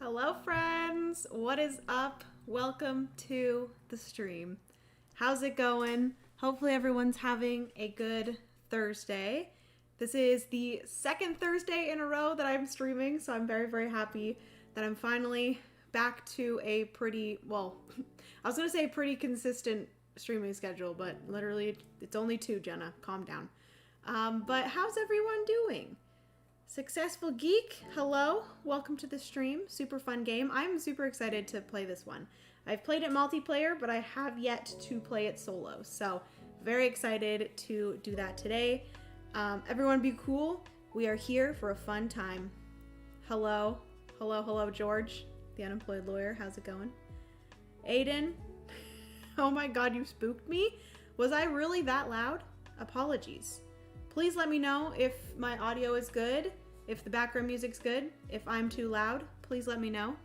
Hello friends, what is up? Welcome to the stream. How's it going? Hopefully everyone's having a good Thursday. This is the second Thursday in a row that I'm streaming, so I'm very happy that I'm finally back to a pretty, well, I was gonna say pretty consistent streaming schedule, but literally it's only two, Jenna, calm down. But how's everyone doing? Successful Geek, hello, welcome to the stream. Super fun game. I'm super excited to play this one. I've played it multiplayer, but I have yet to play it solo, so very excited to do that today. Everyone be cool. We are here for a fun time. Hello, George, the unemployed lawyer. How's it going? Aiden, oh my god, you spooked me. Was I really that loud? Apologies. Please let me know if my audio is good, if the background music's good, if I'm too loud, please let me know.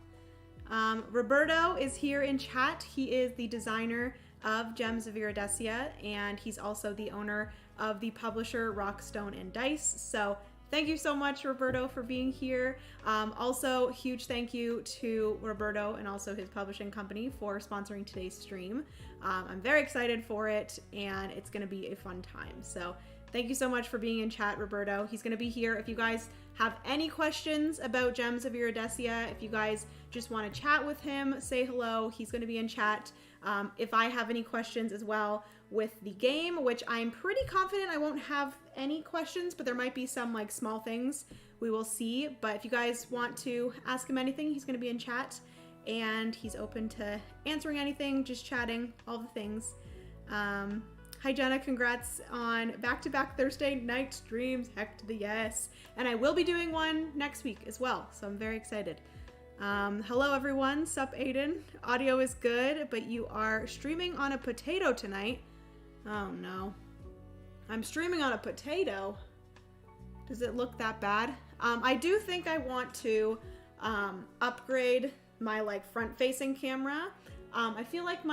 Roberto is here in chat. He is the designer of Gems of Iridescia, and he's also the owner of the publisher Rockstone and Dice. So thank you so much, Roberto, for being here. Also, huge thank you to Roberto and also his publishing company for sponsoring today's stream. I'm very excited for it, and it's going to be a fun time. So thank you so much for being in chat, Roberto. He's going to be here. If you guys have any questions about Gems of Iridescia, if you guys just want to chat with him, say hello. He's going to be in chat. If I have any questions as well with the game, which I'm pretty confident I won't have any questions, but there might be some like small things we will see. But if you guys want to ask him anything, he's going to be in chat and he's open to answering anything, just chatting, all the things. Hi Jenna, congrats on back-to-back Thursday night streams, heck to the yes. And I will be doing one next week as well, so I'm very excited. Hello everyone, sup Aiden. Audio is good, but you are streaming on a potato tonight. Oh no. I'm streaming on a potato. Does it look that bad? I do think I want to upgrade my like front-facing camera. I feel like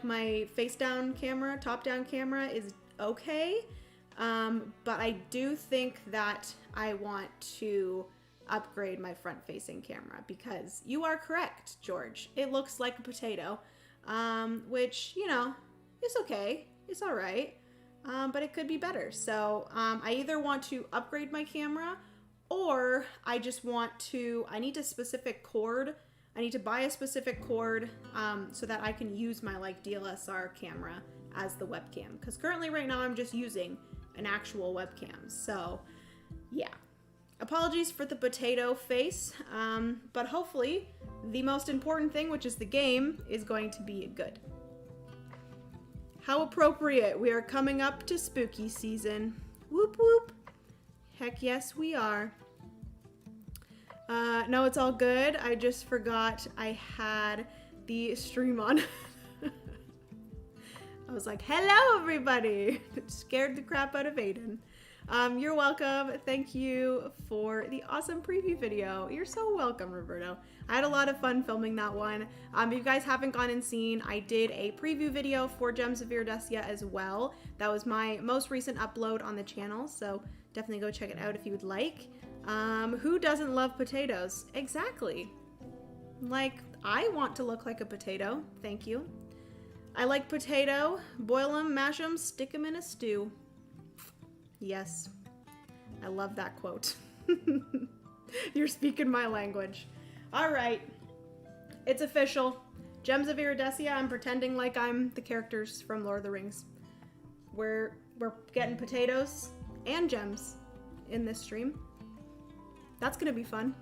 my face-down camera, top-down camera is okay, but I do think that I want to upgrade my front-facing camera because you are correct, George. It looks like a potato, which, you know, is okay. It's all right, but it could be better. So I either want to upgrade my camera or I just want to, I need a specific cord. I need to buy a specific cord so that I can use my like DSLR camera as the webcam. Because currently right now I'm just using an actual webcam. So yeah, apologies for the potato face. But hopefully the most important thing, which is the game, is going to be good. How appropriate. We are coming up to spooky season. Whoop whoop. Heck yes we are. No, it's all good. I just forgot I had the stream on. I was like, hello everybody. Scared the crap out of Aiden. You're welcome. Thank you for the awesome preview video. You're so welcome, Roberto. I had a lot of fun filming that one. If you guys haven't gone and seen, I did a preview video for Gems of Iridescia as well. That was my most recent upload on the channel, so definitely go check it out if you would like. Who doesn't love potatoes? Exactly. Like, I want to look like a potato. Thank you. I like potato. Boil them, mash them, stick them in a stew. Yes. I love that quote. You're speaking my language. All right. It's official. Gems of Iridescia. I'm pretending like I'm the characters from Lord of the Rings. We're getting potatoes and gems in this stream. That's gonna be fun.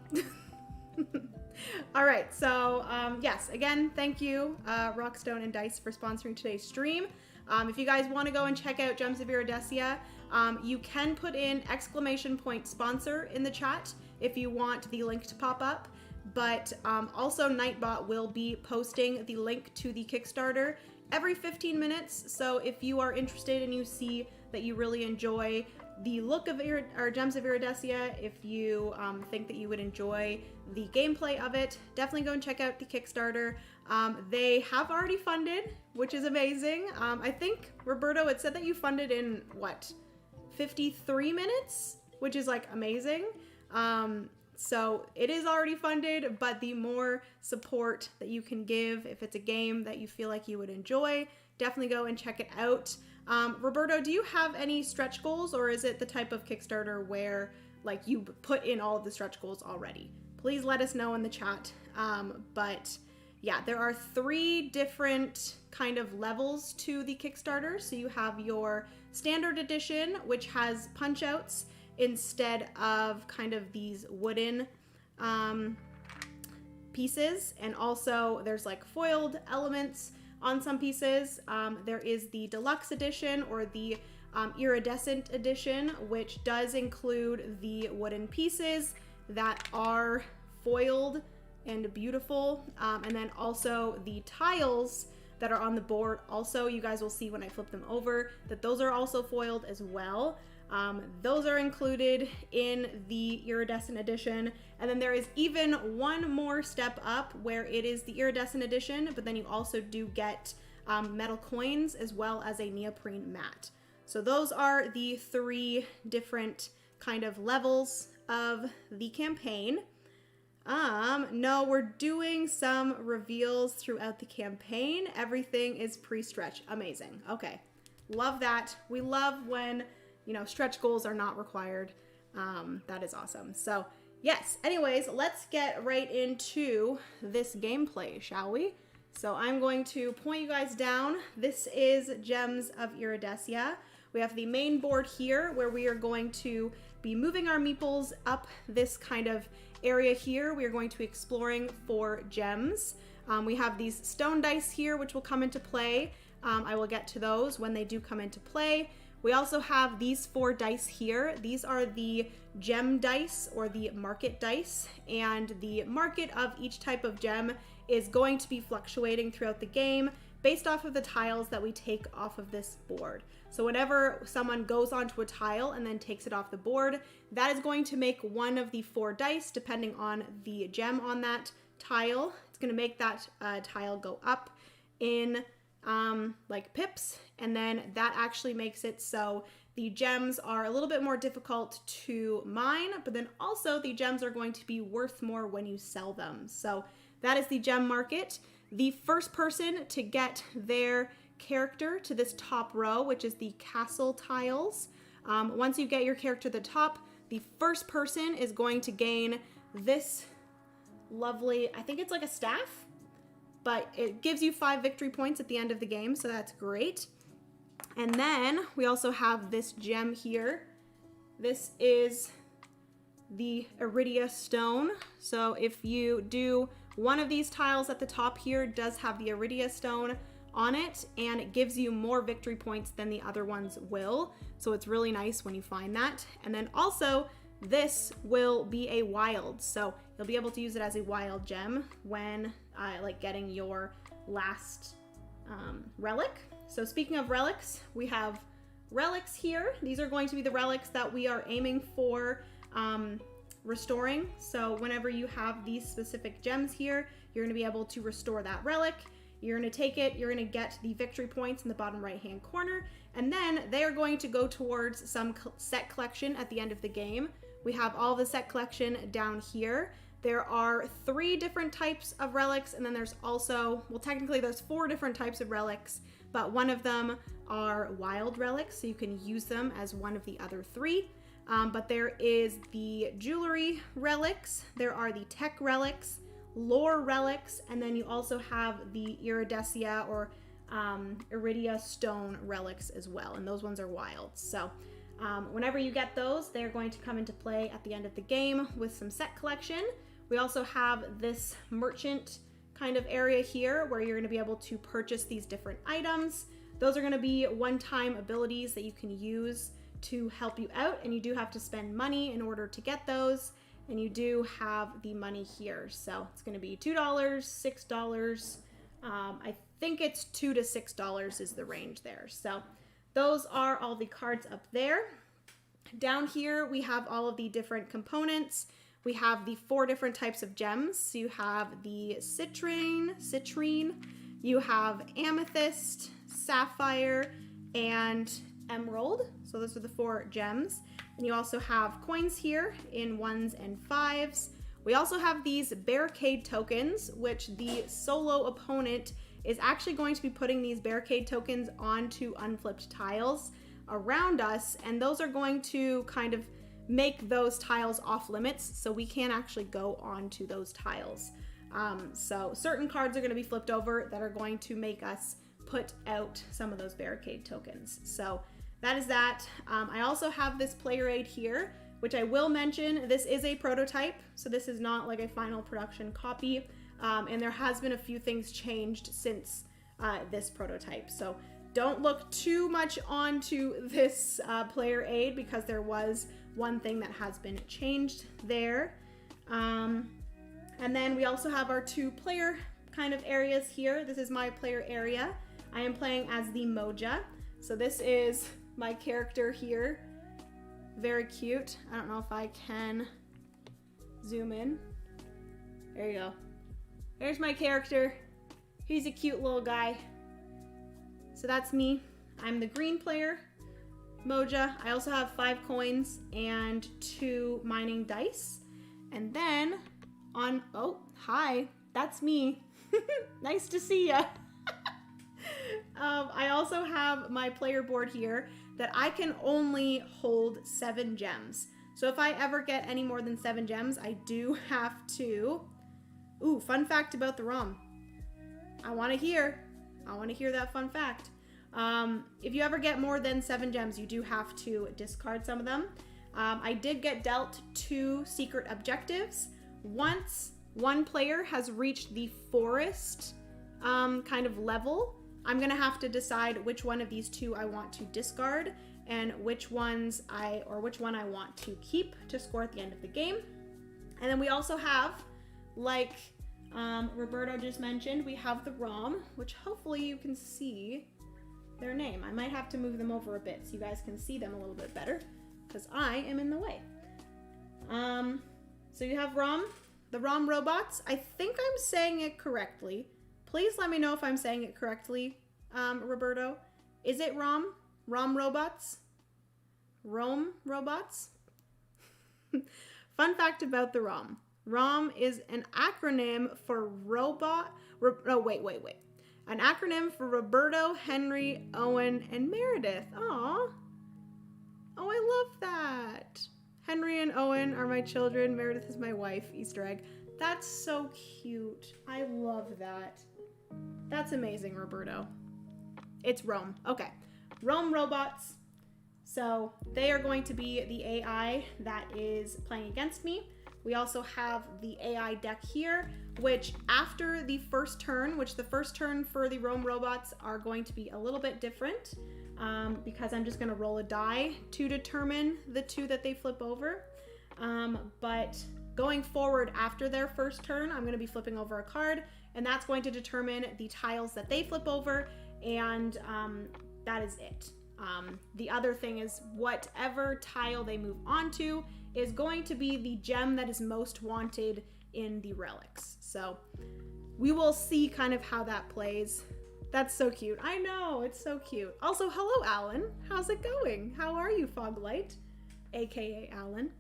All right, so yes, again, thank you, Rockstone and Dice, for sponsoring today's stream. If you guys want to go and check out Gems of Iridescia, you can put in !sponsor in the chat if you want the link to pop up. But also Nightbot will be posting the link to the Kickstarter every 15 minutes. So if you are interested and you see that you really enjoy the look of Gems of Iridescia, if you think that you would enjoy the gameplay of it, definitely go and check out the Kickstarter. They have already funded, which is amazing. I think, Roberto, it said that you funded in, what, 53 minutes? Which is, like, amazing. So it is already funded, but the more support that you can give, if it's a game that you feel like you would enjoy, definitely go and check it out. Roberto, do you have any stretch goals, or is it the type of Kickstarter where like you put in all of the stretch goals already? Please let us know in the chat. But yeah, there are 3 different kind of levels to the Kickstarter. So you have your standard edition, which has punch outs instead of kind of these wooden pieces. And also there's like foiled elements on some pieces. There is the deluxe edition, or the iridescent edition, which does include the wooden pieces that are foiled and beautiful. And then also the tiles that are on the board. Also, you guys will see when I flip them over that those are also foiled as well. Those are included in the iridescent edition. And then there is even one more step up where it is the iridescent edition, but then you also do get metal coins as well as a neoprene mat. So those are the 3 different kind of levels of the campaign. No, we're doing some reveals throughout the campaign. Everything is pre-stretch. Amazing. Okay. Love that. We love when, you know, stretch goals are not required. That is awesome. So yes, anyways, let's get right into this gameplay, shall we? So I'm going to point you guys down. This is Gems of Iridescia. We have the main board here where we are going to be moving our meeples up this kind of area here. We are going to be exploring for gems. We have these stone dice here, which will come into play. I will get to those when they do come into play. We also have these 4 dice here. These are the gem dice, or the market dice, and the market of each type of gem is going to be fluctuating throughout the game based off of the tiles that we take off of this board. So whenever someone goes onto a tile and then takes it off the board, that is going to make one of the 4 dice, depending on the gem on that tile. It's going to make that tile go up in like pips, and then that actually makes it so the gems are a little bit more difficult to mine, but then also the gems are going to be worth more when you sell them. So that is the gem market. The first person to get their character to this top row, which is the castle tiles. Once you get your character to the top, the first person is going to gain this lovely, I think it's like a staff, but it gives you 5 victory points at the end of the game, so that's great. And then we also have this gem here. This is the Iridia stone. So if you do one of these tiles at the top here, it does have the Iridia stone on it, and it gives you more victory points than the other ones will. So it's really nice when you find that. And then also this will be a wild, so you'll be able to use it as a wild gem when like getting your last relic. So speaking of relics, we have relics here. These are going to be the relics that we are aiming for restoring. So whenever you have these specific gems here, you're going to be able to restore that relic. You're going to take it, you're going to get the victory points in the bottom right hand corner, and then they are going to go towards some set collection at the end of the game. We have all the set collection down here. There are 3 different types of relics, and then there's also, well, technically there's 4 different types of relics, but one of them are wild relics, so you can use them as one of the other 3. But there is the jewelry relics, there are the tech relics, lore relics, and then you also have the Iridescia or Iridia stone relics as well, and those ones are wild. So whenever you get those, they're going to come into play at the end of the game with some set collection. We also have this merchant kind of area here where you're going to be able to purchase these different items. Those are going to be one-time abilities that you can use to help you out, and you do have to spend money in order to get those, and you do have the money here. So it's going to be $2, $6, I think it's $2 to $6 is the range there. So those are all the cards up there. Down here we have all of the different components. We have the 4 different types of gems. So you have the citrine, you have amethyst, sapphire, and emerald. So those are the 4 gems. And you also have coins here in 1s and 5s. We also have these barricade tokens, which the solo opponent is actually going to be putting these barricade tokens onto unflipped tiles around us, and those are going to kind of make those tiles off limits, so we can't actually go onto those tiles. So certain cards are going to be flipped over that are going to make us put out some of those barricade tokens. So that is that. I also have this player aid here, which I will mention, this is a prototype, so this is not like a final production copy, and there has been a few things changed since this prototype. So don't look too much onto this player aid, because there was one thing that has been changed there. And then we also have our 2 player kind of areas here. This is my player area. I am playing as the Moja. So this is my character here. Very cute. I don't know if I can zoom in. There you go. There's my character. He's a cute little guy. So that's me. I'm the green player, Moja. I also have 5 coins and 2 mining dice. And then on, oh, hi, that's me. Nice to see ya. I also have my player board here that I can only hold 7 gems. So if I ever get any more than 7 gems, I do have to... Ooh, fun fact about the ROM. I want to hear that fun fact. If you ever get more than 7 gems, you do have to discard some of them. I did get dealt 2 secret objectives. Once one player has reached the forest kind of level, I'm gonna have to decide which one of these 2 I want to discard and which one I want to keep to score at the end of the game. And then we also have, like Roberto just mentioned, we have the ROM, which hopefully you can see their name. I might have to move them over a bit so you guys can see them a little bit better, because I am in the way. So you have ROM, the ROM robots. I think I'm saying it correctly. Please let me know if I'm saying it correctly, Roberto. Is it ROM? ROM robots? ROM robots? Fun fact about the ROM. ROM is an acronym for robot... wait. An acronym for Roberto, Henry, Owen, and Meredith. Aw. Oh, I love that. Henry and Owen are my children. Meredith is my wife. Easter egg. That's so cute. I love that. That's amazing, Roberto. It's Rome. Okay. Rome robots. So they are going to be the AI that is playing against me. We also have the AI deck here, which after the first turn, which the first turn for the Rome robots are going to be a little bit different, because I'm just going to roll a die to determine the 2 that they flip over. But going forward after their first turn, I'm going to be flipping over a card, and that's going to determine the tiles that they flip over, and that is it. The other thing is whatever tile they move on to is going to be the gem that is most wanted in the relics. So we will see kind of how that plays. That's so cute. I know, it's so cute. Also, hello, Alan. How's it going? How are you, Foglight, aka Alan?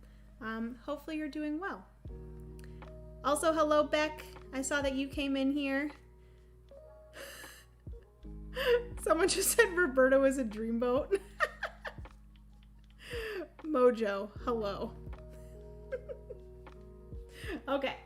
Hopefully you're doing well. Also, hello, Beck. I saw that you came in here. Someone just said Roberto is a dreamboat. Mojo, hello. Okay,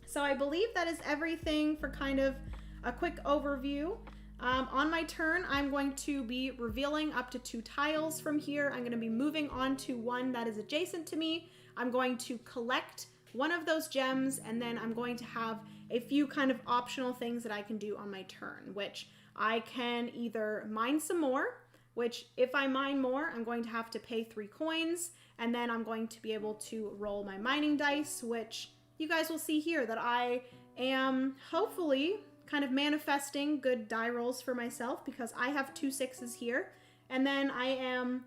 so I believe that is everything for kind of a quick overview. On my turn, I'm going to be revealing up to 2 tiles from here. I'm going to be moving on to one that is adjacent to me. I'm going to collect one of those gems, and then I'm going to have a few kind of optional things that I can do on my turn, which I can either mine some more, which if I mine more, I'm going to have to pay 3 coins, and then I'm going to be able to roll my mining dice, which you guys will see here that I am hopefully kind of manifesting good die rolls for myself, because I have 2 6s here, and then I am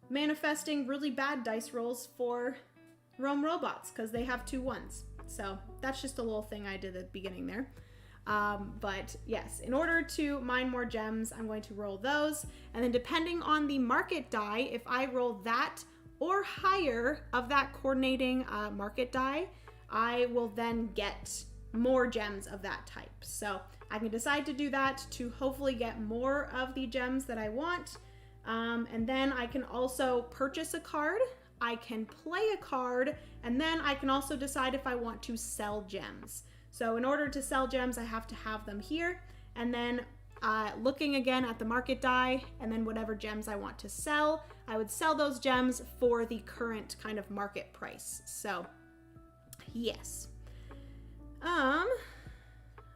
manifesting really bad dice rolls for Rome robots because they have 2 1s. So that's just a little thing I did at the beginning there. But yes, in order to mine more gems, I'm going to roll those. And then depending on the market die, if I roll that or higher of that coordinating market die, I will then get more gems of that type. So I can decide to do that to hopefully get more of the gems that I want. And then I can also purchase a card. I can play a card, and then I can also decide if I want to sell gems. So in order to sell gems, I have to have them here, and then looking again at the market die, and then whatever gems I want to sell, I would sell those gems for the current kind of market price. So yes. I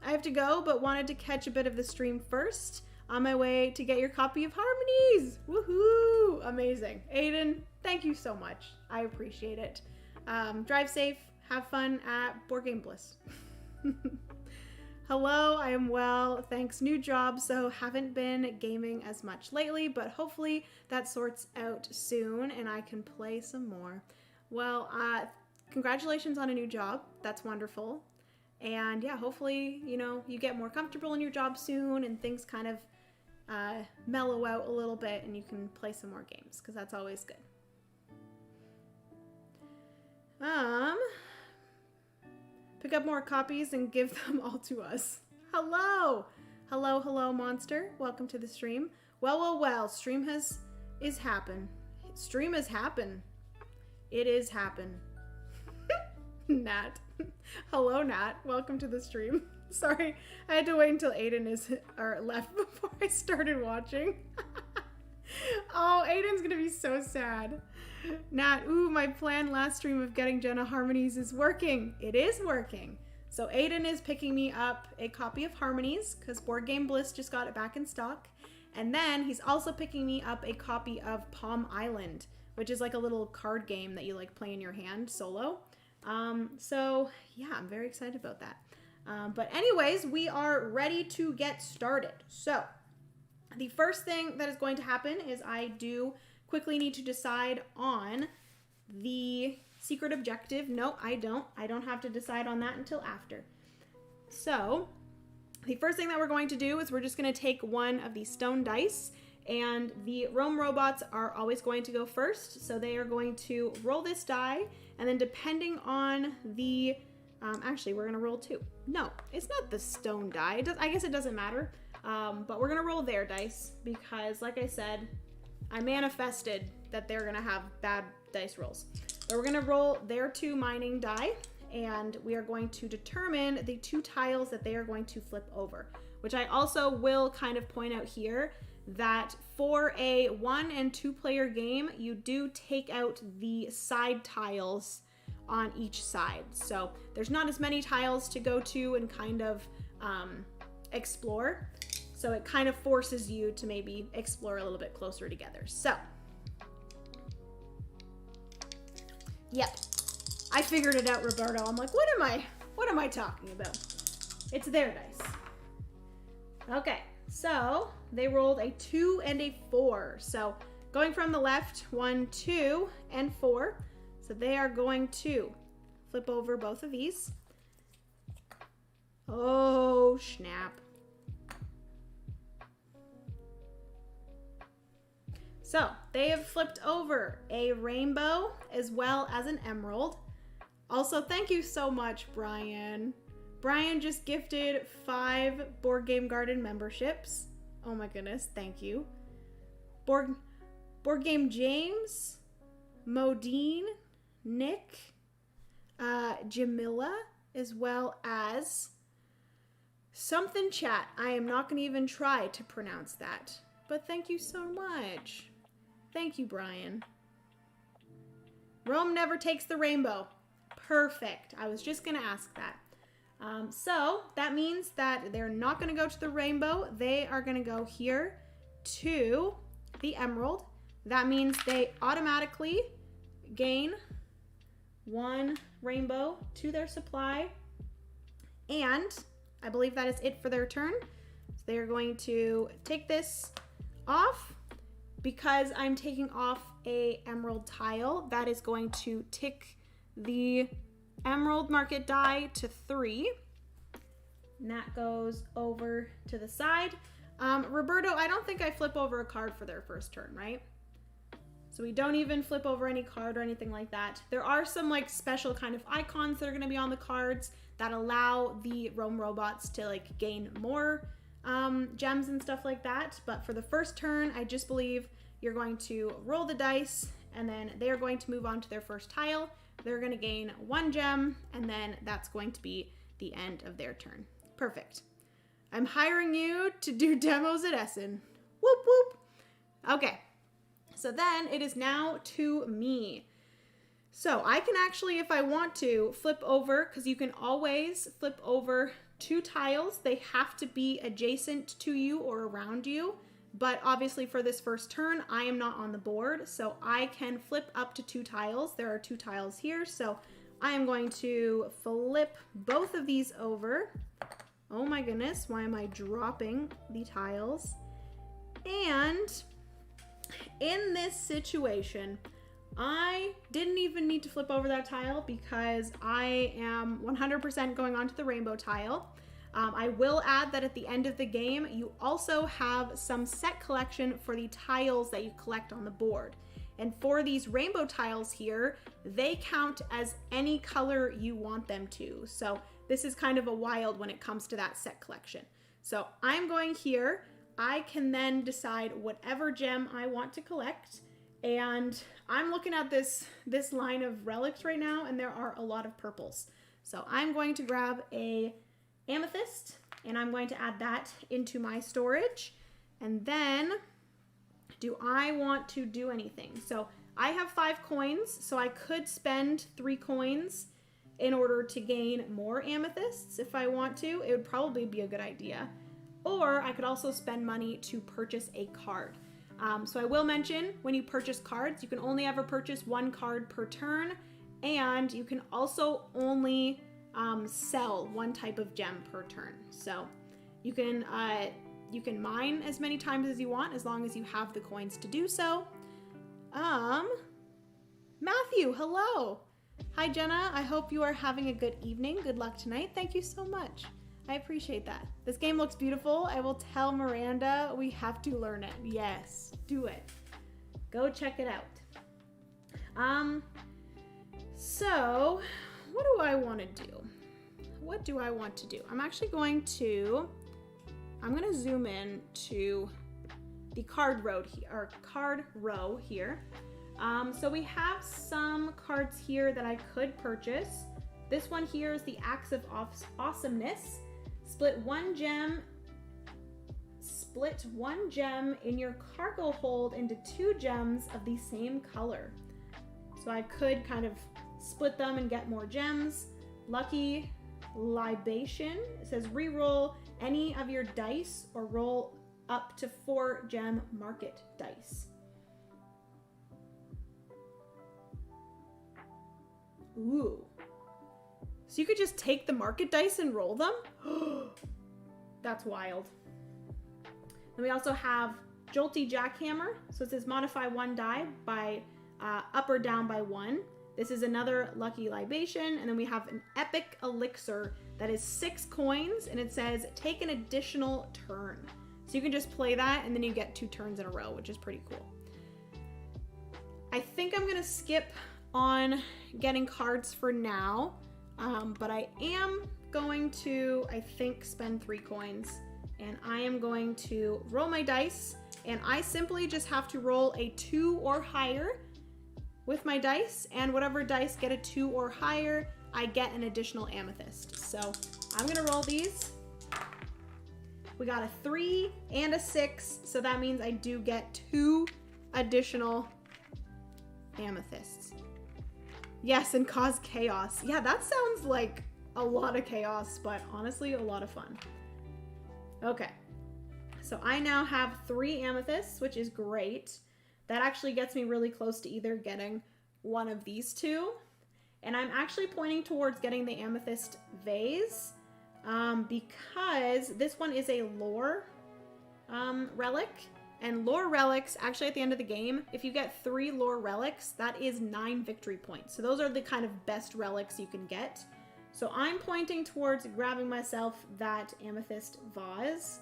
have to go, but wanted to catch a bit of the stream first. On my way to get your copy of Harmonies. Woohoo! Amazing. Aiden, thank you so much. I appreciate it. Drive safe. Have fun at Board Game Bliss. Hello, I am well. Thanks. New job, so haven't been gaming as much lately, but hopefully that sorts out soon and I can play some more. Well, congratulations on a new job. That's wonderful. And yeah, hopefully, you know, you get more comfortable in your job soon and things kind of mellow out a little bit and you can play some more games, because that's always good. Pick up more copies and give them all to us. Hello! Hello, hello, monster. Welcome to the stream. Well, stream is happen. Stream has happened. It is happen. Nat. Hello, Nat. Welcome to the stream. Sorry, I had to wait until Aiden left before I started watching. Oh, Aiden's gonna be so sad. Nat, ooh, my plan last stream of getting Jenna Harmonies is working. It is working. So Aiden is picking me up a copy of Harmonies because Board Game Bliss just got it back in stock. And then he's also picking me up a copy of Palm Island, which is like a little card game that you like play in your hand solo. So yeah, I'm very excited about that. But anyways, we are ready to get started. So the first thing that is going to happen is I do quickly need to decide on the secret objective. No, I don't. I don't have to decide on that until after. So the first thing that we're going to do is we're just going to take one of these stone dice, and the roam robots are always going to go first. So they are going to roll this die, and then depending on the actually, we're going to roll two. No, it's not the stone die. I guess it doesn't matter. But we're going to roll their dice because, like I said, I manifested that they're going to have bad dice rolls. So we're going to roll their two mining die, and we are going to determine the two tiles that they are going to flip over, which I also will kind of point out here that for a 1 and 2 player game, you do take out the side tiles on each side. So there's not as many tiles to go to and kind of explore. So it kind of forces you to maybe explore a little bit closer together. So, yep, I figured it out, Roberto. I'm like, what am I talking about? It's their dice. Okay, so they rolled a 2 and a 4. So going from the left, 1, 2, and 4. So they are going to flip over both of these. Oh, snap. So they have flipped over a rainbow as well as an emerald. Also, thank you so much, Brian. Brian just gifted 5 Board Game Garden memberships. Oh my goodness, thank you. Board Game James, Modine, Nick, Jamila, as well as something chat. I am not going to even try to pronounce that, but thank you so much. Thank you, Brian. Rome never takes the rainbow. Perfect. I was just going to ask that. So that means that they're not going to go to the rainbow. They are going to go here to the emerald. That means they automatically gain 1 rainbow to their supply. And I believe that is it for their turn. So they are going to take this off. Because I'm taking off a emerald tile, that is going to tick the emerald market die to 3. And that goes over to the side. Roberto, I don't think I flip over a card for their first turn, right? So we don't even flip over any card or anything like that. There are some like special kind of icons that are going to be on the cards that allow the roam robots to like gain more gems and stuff like that. But for the first turn, I just believe you're going to roll the dice and then they're going to move on to their first tile. They're going to gain 1 gem and then that's going to be the end of their turn. Perfect. I'm hiring you to do demos at Essen. Whoop, whoop. Okay. So then it is now to me. So I can actually, if I want to, flip over, because you can always flip over 2 tiles. They have to be adjacent to you or around you. But obviously for this first turn, I am not on the board. So I can flip up to 2 tiles. There are 2 tiles here. So I am going to flip both of these over. Oh my goodness, why am I dropping the tiles? And in this situation, I didn't even need to flip over that tile because I am 100% going on to the rainbow tile. I will add that at the end of the game, you also have some set collection for the tiles that you collect on the board. And for these rainbow tiles here, they count as any color you want them to. So this is kind of a wild when it comes to that set collection. So I'm going here. I can then decide whatever gem I want to collect. And I'm looking at this line of relics right now, and there are a lot of purples. So I'm going to grab a amethyst, and I'm going to add that into my storage. And then, do I want to do anything? So I have 5 coins, so I could spend 3 coins in order to gain more amethysts if I want to. It would probably be a good idea. Or I could also spend money to purchase a card. So I will mention, when you purchase cards, you can only ever purchase 1 card per turn, and you can also only sell 1 type of gem per turn. So you can mine as many times as you want, as long as you have the coins to do so. Matthew, hello. Hi, Jenna. I hope you are having a good evening. Good luck tonight. Thank you so much. I appreciate that. This game looks beautiful. I will tell Miranda we have to learn it. Yes, do it. Go check it out. So what do I want to do? What do I want to do? I'm actually going to zoom in to the card row here. So we have some cards here that I could purchase. This one here is the Axe of Awesomeness. Split one gem in your cargo hold into 2 gems of the same color. So I could kind of split them and get more gems. Lucky Libation. It says re-roll any of your dice or roll up to 4 gem market dice. Ooh. So you could just take the market dice and roll them? That's wild. And we also have Jolty Jackhammer. So it says modify 1 die by up or down by 1. This is another Lucky Libation. And then we have an Epic Elixir that is 6 coins. And it says take an additional turn. So you can just play that and then you get 2 turns in a row, which is pretty cool. I think I'm going to skip on getting cards for now. But I am going to, I think, spend 3 coins. And I am going to roll my dice. And I simply just have to roll a 2 or higher with my dice. And whatever dice get a 2 or higher, I get an additional amethyst. So I'm going to roll these. We got a 3 and a 6. So that means I do get 2 additional amethysts. Yes, and cause chaos. Yeah, that sounds like a lot of chaos, but honestly, a lot of fun. Okay, so I now have 3 amethysts, which is great. That actually gets me really close to either getting one of these 2. And I'm actually pointing towards getting the amethyst vase because this one is a lore relic. And lore relics, actually at the end of the game, if you get 3 lore relics, that is 9 victory points. So those are the kind of best relics you can get. So I'm pointing towards grabbing myself that amethyst vase.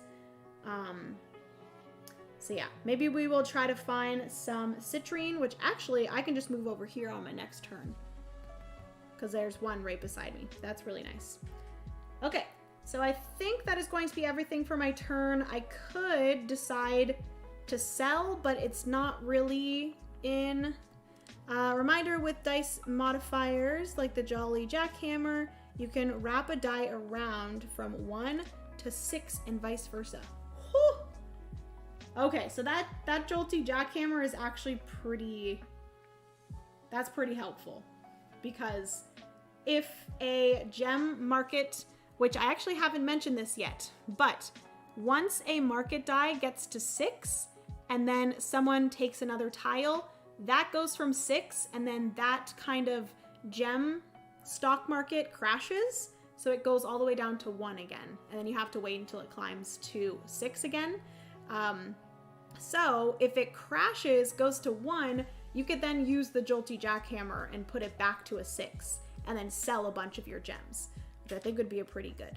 So yeah, maybe we will try to find some citrine, which actually I can just move over here on my next turn, because there's one right beside me. That's really nice. Okay, so I think that is going to be everything for my turn. I could decide to sell, but it's not really in. Reminder, with dice modifiers like the Jolly Jackhammer, you can wrap a die around from 1 to 6 and vice versa. Whew. Okay, so that Jolty Jackhammer is actually that's pretty helpful, because if a gem market, which I actually haven't mentioned this yet, but once a market die gets to 6 and then someone takes another tile, that goes from 6, and then that kind of gem stock market crashes, so it goes all the way down to 1 again, and then you have to wait until it climbs to 6 again. So if it crashes, goes to 1, you could then use the Jolty Jackhammer and put it back to a 6, and then sell a bunch of your gems, which I think would be a pretty good.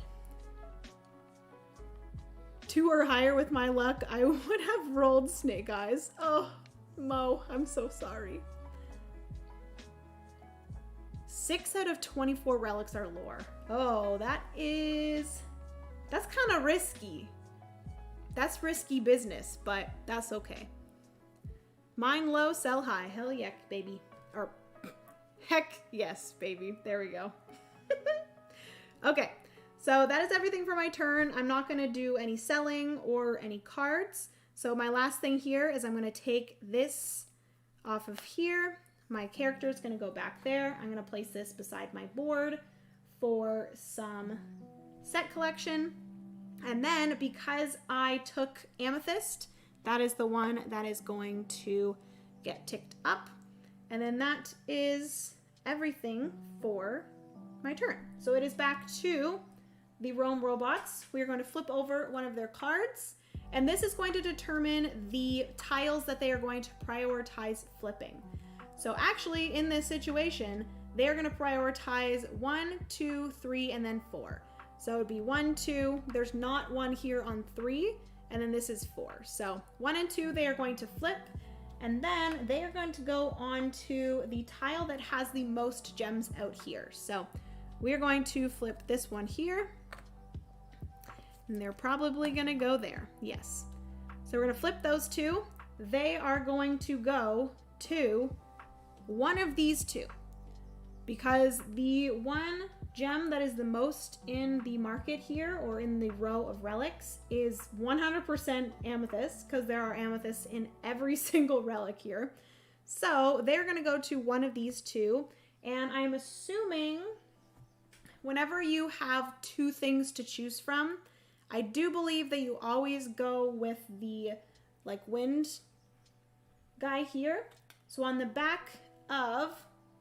2 or higher with my luck, I would have rolled Snake Eyes. Oh, Mo, I'm so sorry. 6 out of 24 relics are lore. Oh, that's kind of risky. That's risky business, but that's okay. Mine low, sell high. Hell yeah, baby. Or, heck yes, baby. There we go. Okay, so that is everything for my turn. I'm not going to do any selling or any cards. So my last thing here is I'm going to take this off of here. My character is going to go back there. I'm going to place this beside my board for some set collection. And then, because I took amethyst, that is the one that is going to get ticked up. And then that is everything for my turn. So it is back to the Roam robots. We are going to flip over one of their cards, and this is going to determine the tiles that they are going to prioritize flipping. So actually, in this situation, they are going to prioritize 1, 2, 3, and then 4. So it would be 1, 2, there's not 1 here on 3, and then this is 4. So 1 and 2, they are going to flip, and then they are going to go on to the tile that has the most gems out here. So we're going to flip this one here, and they're probably gonna go there, yes. So we're gonna flip those 2. They are going to go to one of these 2, because the one gem that is the most in the market here, or in the row of relics, is 100% amethyst, because there are amethysts in every single relic here. So they're going to go to one of these 2, and I'm assuming whenever you have 2 things to choose from, I do believe that you always go with the wind guy here. So on the back of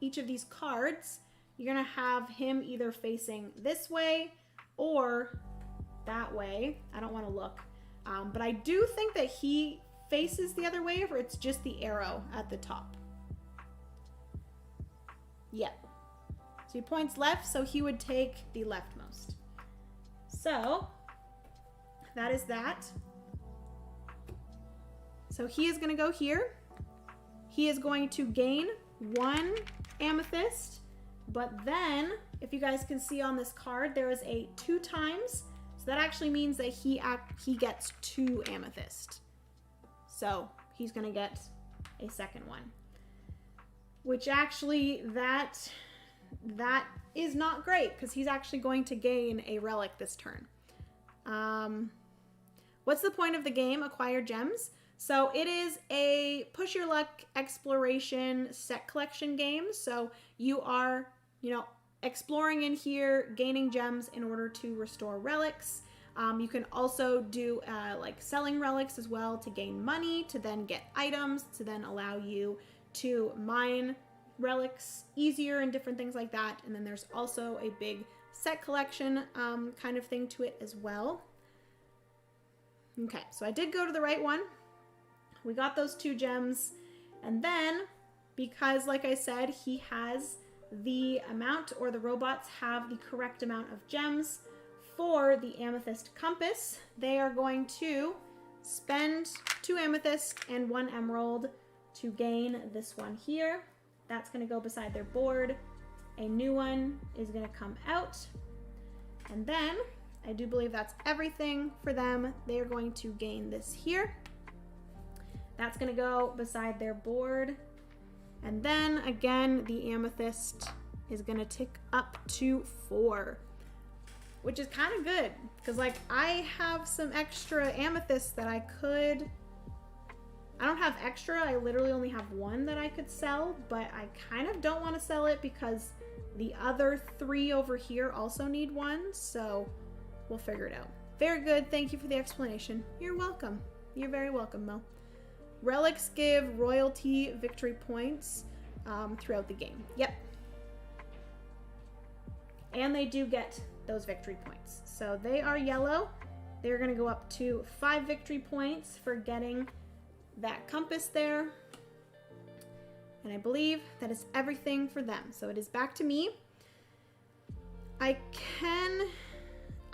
each of these cards, you're going to have him either facing this way or that way. I don't want to look. But I do think that he faces the other way, or it's just the arrow at the top. Yep. So he points left, so he would take the leftmost. So that is that. So he is going to go here. He is going to gain 1 amethyst. But then, if you guys can see on this card, there is a 2 times. So that actually means that he gets 2 amethyst. So he's going to get a second one. Which actually, that is not great, because he's actually going to gain a relic this turn. What's the point of the game, Acquire Gems? So it is a push your luck exploration set collection game. So you are, exploring in here, gaining gems in order to restore relics. You can also do selling relics as well to gain money, to then get items, to then allow you to mine relics easier and different things like that. And then there's also a big set collection kind of thing to it as well. Okay, so I did go to the right one. We got those 2 gems. And then, because like I said, he has the amount, or the robots have the correct amount of gems for the amethyst compass, they are going to spend 2 amethyst and 1 emerald to gain this one here. That's going to go beside their board. A new one is going to come out. And then, I do believe that's everything for them. They are going to gain this here. That's going to go beside their board. And then, again, the amethyst is going to tick up to 4. Which is kind of good, because like I have some extra amethysts that I don't have extra, I literally only have 1 that I could sell, but I kind of don't want to sell it because the other 3 over here also need 1, so we'll figure it out. Very good, thank you for the explanation. You're welcome. You're very welcome, Mo. Relics give royalty victory points throughout the game. Yep. And they do get those victory points. So they are yellow. They're going to go up to 5 victory points for getting that compass there. And I believe that is everything for them. So it is back to me. I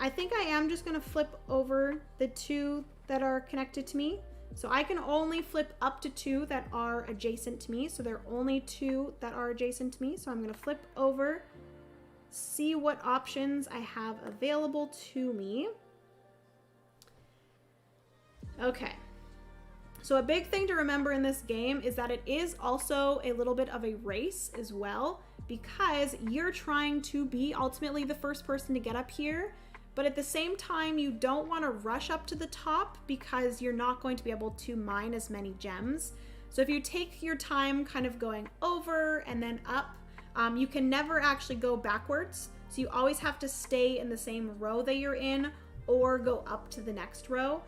think I am just going to flip over the 2 that are connected to me. So I can only flip up to 2 that are adjacent to me. So there are only 2 that are adjacent to me. So I'm going to flip over, see what options I have available to me. Okay. So a big thing to remember in this game is that it is also a little bit of a race as well, because you're trying to be ultimately the first person to get up here, but at the same time you don't want to rush up to the top because you're not going to be able to mine as many gems. So if you take your time kind of going over and then up, you can never actually go backwards. So you always have to stay in the same row that you're in or go up to the next row.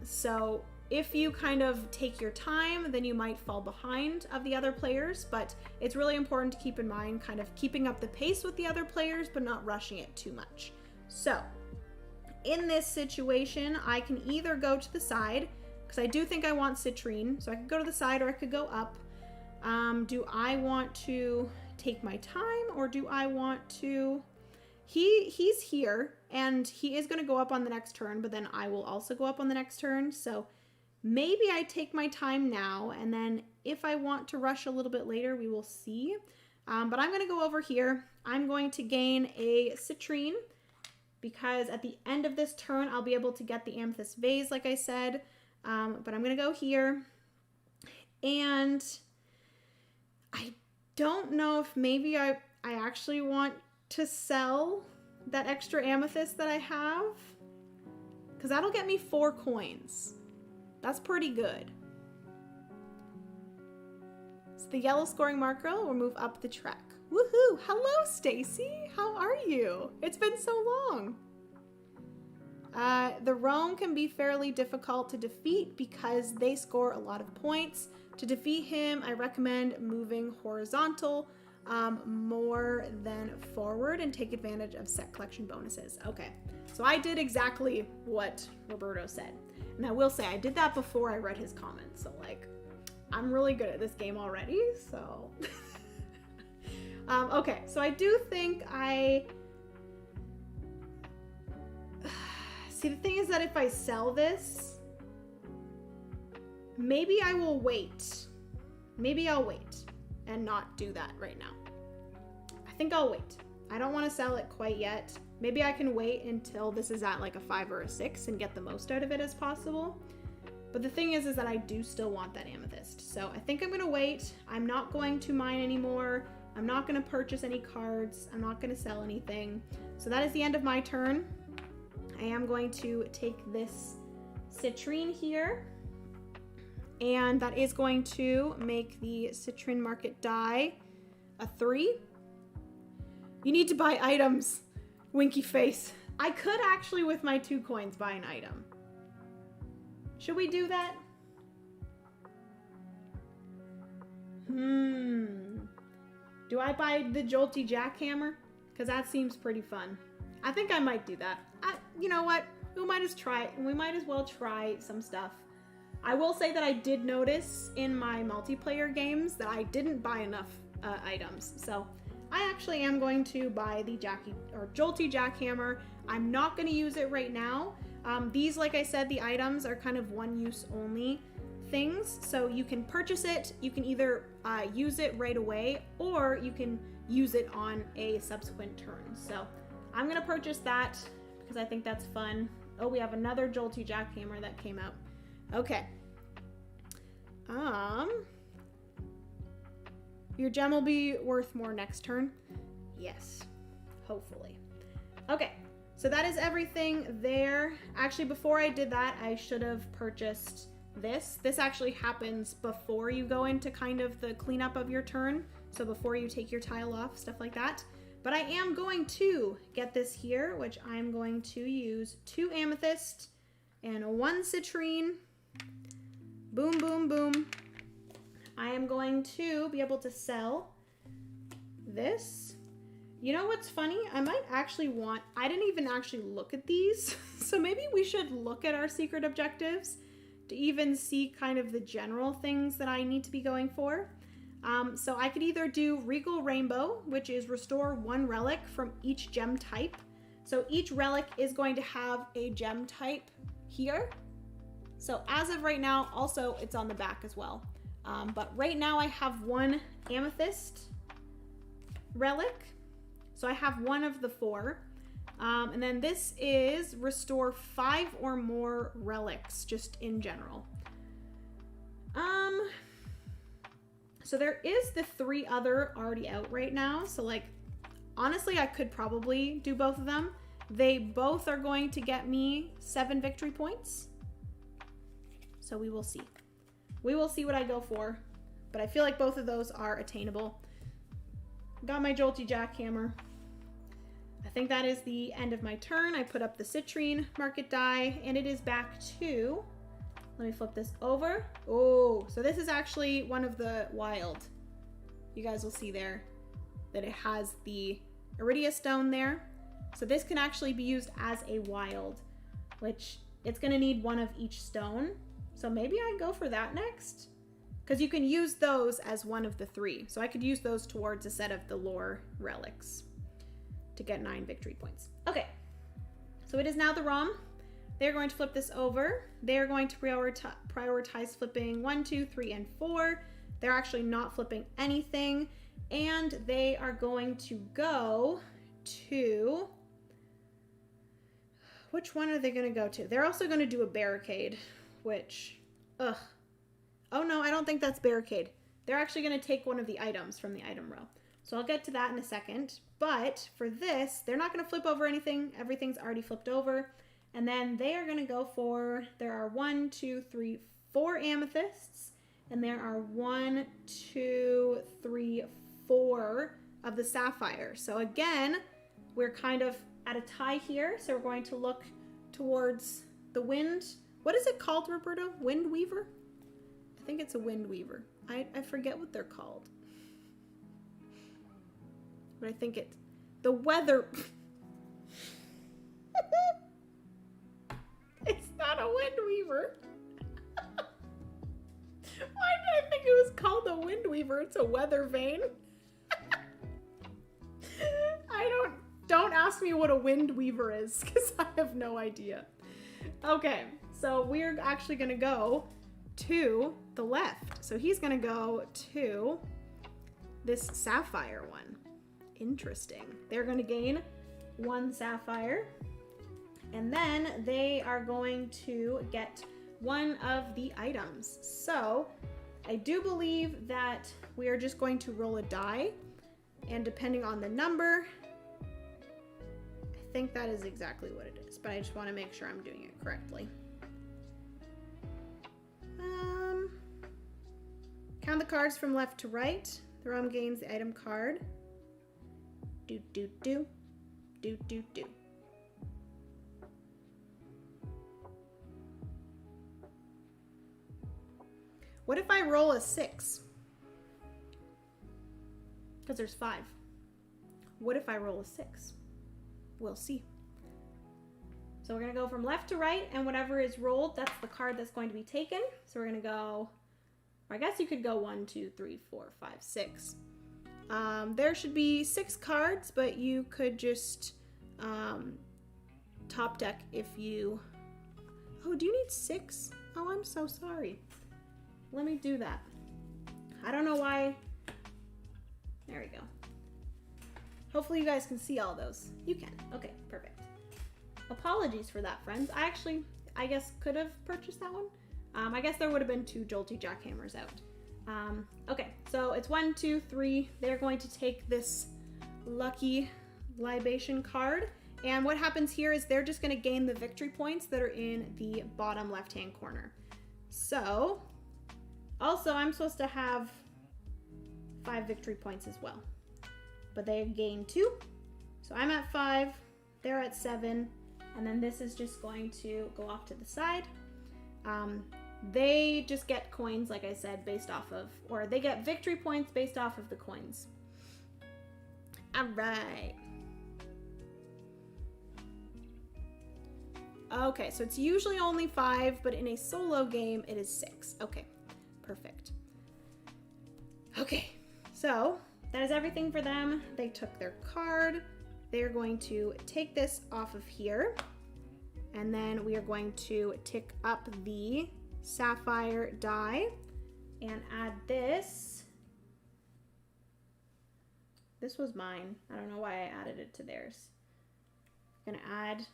So if you kind of take your time, then you might fall behind of the other players, but it's really important to keep in mind kind of keeping up the pace with the other players, but not rushing it too much. So in this situation, I can either go to the side, because I do think I want citrine, so I could go to the side or I could go up. Do I want to take my time, or do I want to... He's here, and he is going to go up on the next turn, but then I will also go up on the next turn, so maybe I take my time now, and then if I want to rush a little bit later, we will see. But I'm going to go over here. I'm going to gain a citrine, because at the end of this turn, I'll be able to get the amethyst vase, like I said. But I'm going to go here, and I don't know if maybe I actually want to sell that extra amethyst that I have, because that'll get me 4 coins. That's pretty good. So the yellow scoring marker will move up the track. Woohoo! Hello, Stacy. How are you? It's been so long. The roam can be fairly difficult to defeat because they score a lot of points. To defeat him, I recommend moving horizontal more than forward and take advantage of set collection bonuses. Okay, so I did exactly what Roberto said. And I will say, I did that before I read his comments, so like, I'm really good at this game already, so... okay, so I do think see, the thing is that if I sell this, maybe I will wait. Maybe I'll wait and not do that right now. I think I'll wait. I don't want to sell it quite yet. Maybe I can wait until this is at like a 5 or a 6 and get the most out of it as possible. But the thing is that I do still want that amethyst. So I think I'm going to wait. I'm not going to mine anymore. I'm not going to purchase any cards. I'm not going to sell anything. So that is the end of my turn. I am going to take this citrine here. And that is going to make the citrine market die a 3. You need to buy items. Winky face. I could actually, with my 2 coins, buy an item. Should we do that? Do I buy the Jolty Jackhammer? Because that seems pretty fun. I think I might do that. You know what? We might as well try some stuff. I will say that I did notice in my multiplayer games that I didn't buy enough items. So I actually am going to buy the Jolty jackhammer. I'm not going to use it right now. These, like I said, the items are kind of one use only things. So you can purchase it. You can either use it right away or you can use it on a subsequent turn. So I'm going to purchase that because I think that's fun. Oh, we have another Jolty jackhammer that came out. Okay. Your gem will be worth more next turn. Yes, hopefully. Okay, so that is everything there. Actually, before I did that, I should have purchased this. This actually happens before you go into kind of the cleanup of your turn. So before you take your tile off, stuff like that. But I am going to get this here, which I'm going to use 2 amethyst and 1 citrine. Boom, boom, boom. I am going to be able to sell this. You know what's funny? I might actually I didn't even actually look at these. So maybe we should look at our secret objectives to even see kind of the general things that I need to be going for. So I could either do Regal Rainbow, which is restore 1 relic from each gem type. So each relic is going to have a gem type here. So as of right now, also it's on the back as well. But right now I have 1 amethyst relic. So I have 1 of the 4. And then this is restore 5 or more relics just in general. So there is the 3 other already out right now. So like, honestly, I could probably do both of them. They both are going to get me 7 victory points. So we will see. We will see what I go for, but I feel like both of those are attainable. Got my Jolty jackhammer. I think that is the end of my turn. I put up the citrine market die, and it is back to, let me flip this over. Oh, so this is actually one of the wild. You guys will see there that it has the Iridia stone there. So this can actually be used as a wild, which it's gonna need 1 of each stone. So maybe I go for that next, because you can use those as 1 of the 3. So I could use those towards a set of the lore relics to get 9 victory points. Okay, so it is now the ROM. They're going to flip this over. They're going to prioritize flipping 1, 2, 3, and 4. They're actually not flipping anything. And they are going to go to, which one are they going to go to? They're also going to do a barricade. Which, ugh. Oh no, I don't think that's barricade. They're actually going to take one of the items from the item row. So I'll get to that in a second. But for this, they're not going to flip over anything. Everything's already flipped over. And then they are going to go for, there are 1, 2, 3, 4 amethysts. And there are 1, 2, 3, 4 of the sapphire. So again, we're kind of at a tie here. So we're going to look towards the wind. What is it called, Roberto? Wind weaver? I think it's a wind weaver. I forget what they're called. But I think it's the weather. It's not a wind weaver. Why did I think it was called a wind weaver? It's a weather vane. Don't ask me what a wind weaver is, because I have no idea. Okay. So we're actually going to go to the left. So he's going to go to this sapphire one. Interesting. They're going to gain 1 sapphire. And then they are going to get 1 of the items. So I do believe that we are just going to roll a die. And depending on the number, I think that is exactly what it is. But I just want to make sure I'm doing it correctly. Count the cards from left to right. The ROM gains the item card. Do, do, do. Do, do, do. What if I roll a 6? Because there's 5. What if I roll a 6? We'll see. So we're going to go from left to right, and whatever is rolled, that's the card that's going to be taken. So we're going to go, or I guess you could go 1, 2, 3, 4, 5, 6. There should be 6 cards, but you could just top deck if you... Oh, do you need 6? Oh, I'm so sorry. Let me do that. I don't know why. There we go. Hopefully you guys can see all those. You can. Okay, perfect. Apologies for that, friends. I guess could have purchased that one. I guess there would have been 2 Jolty Jackhammers out. Okay, so it's 1, 2, 3. They're going to take this lucky libation card. And what happens here is they're just going to gain the victory points that are in the bottom left-hand corner. So, also I'm supposed to have 5 victory points as well. But they gain 2. So I'm at 5, they're at 7, and then this is just going to go off to the side. They just get coins, like I said, based off of, or they get victory points based off of the coins. All right. Okay, so it's usually only 5, but in a solo game, it is 6. Okay, perfect. Okay, so that is everything for them. They took their card. They're going to take this off of here, and then we are going to tick up the sapphire die and add this. This was mine. I don't know why I added it to theirs. I'm gonna add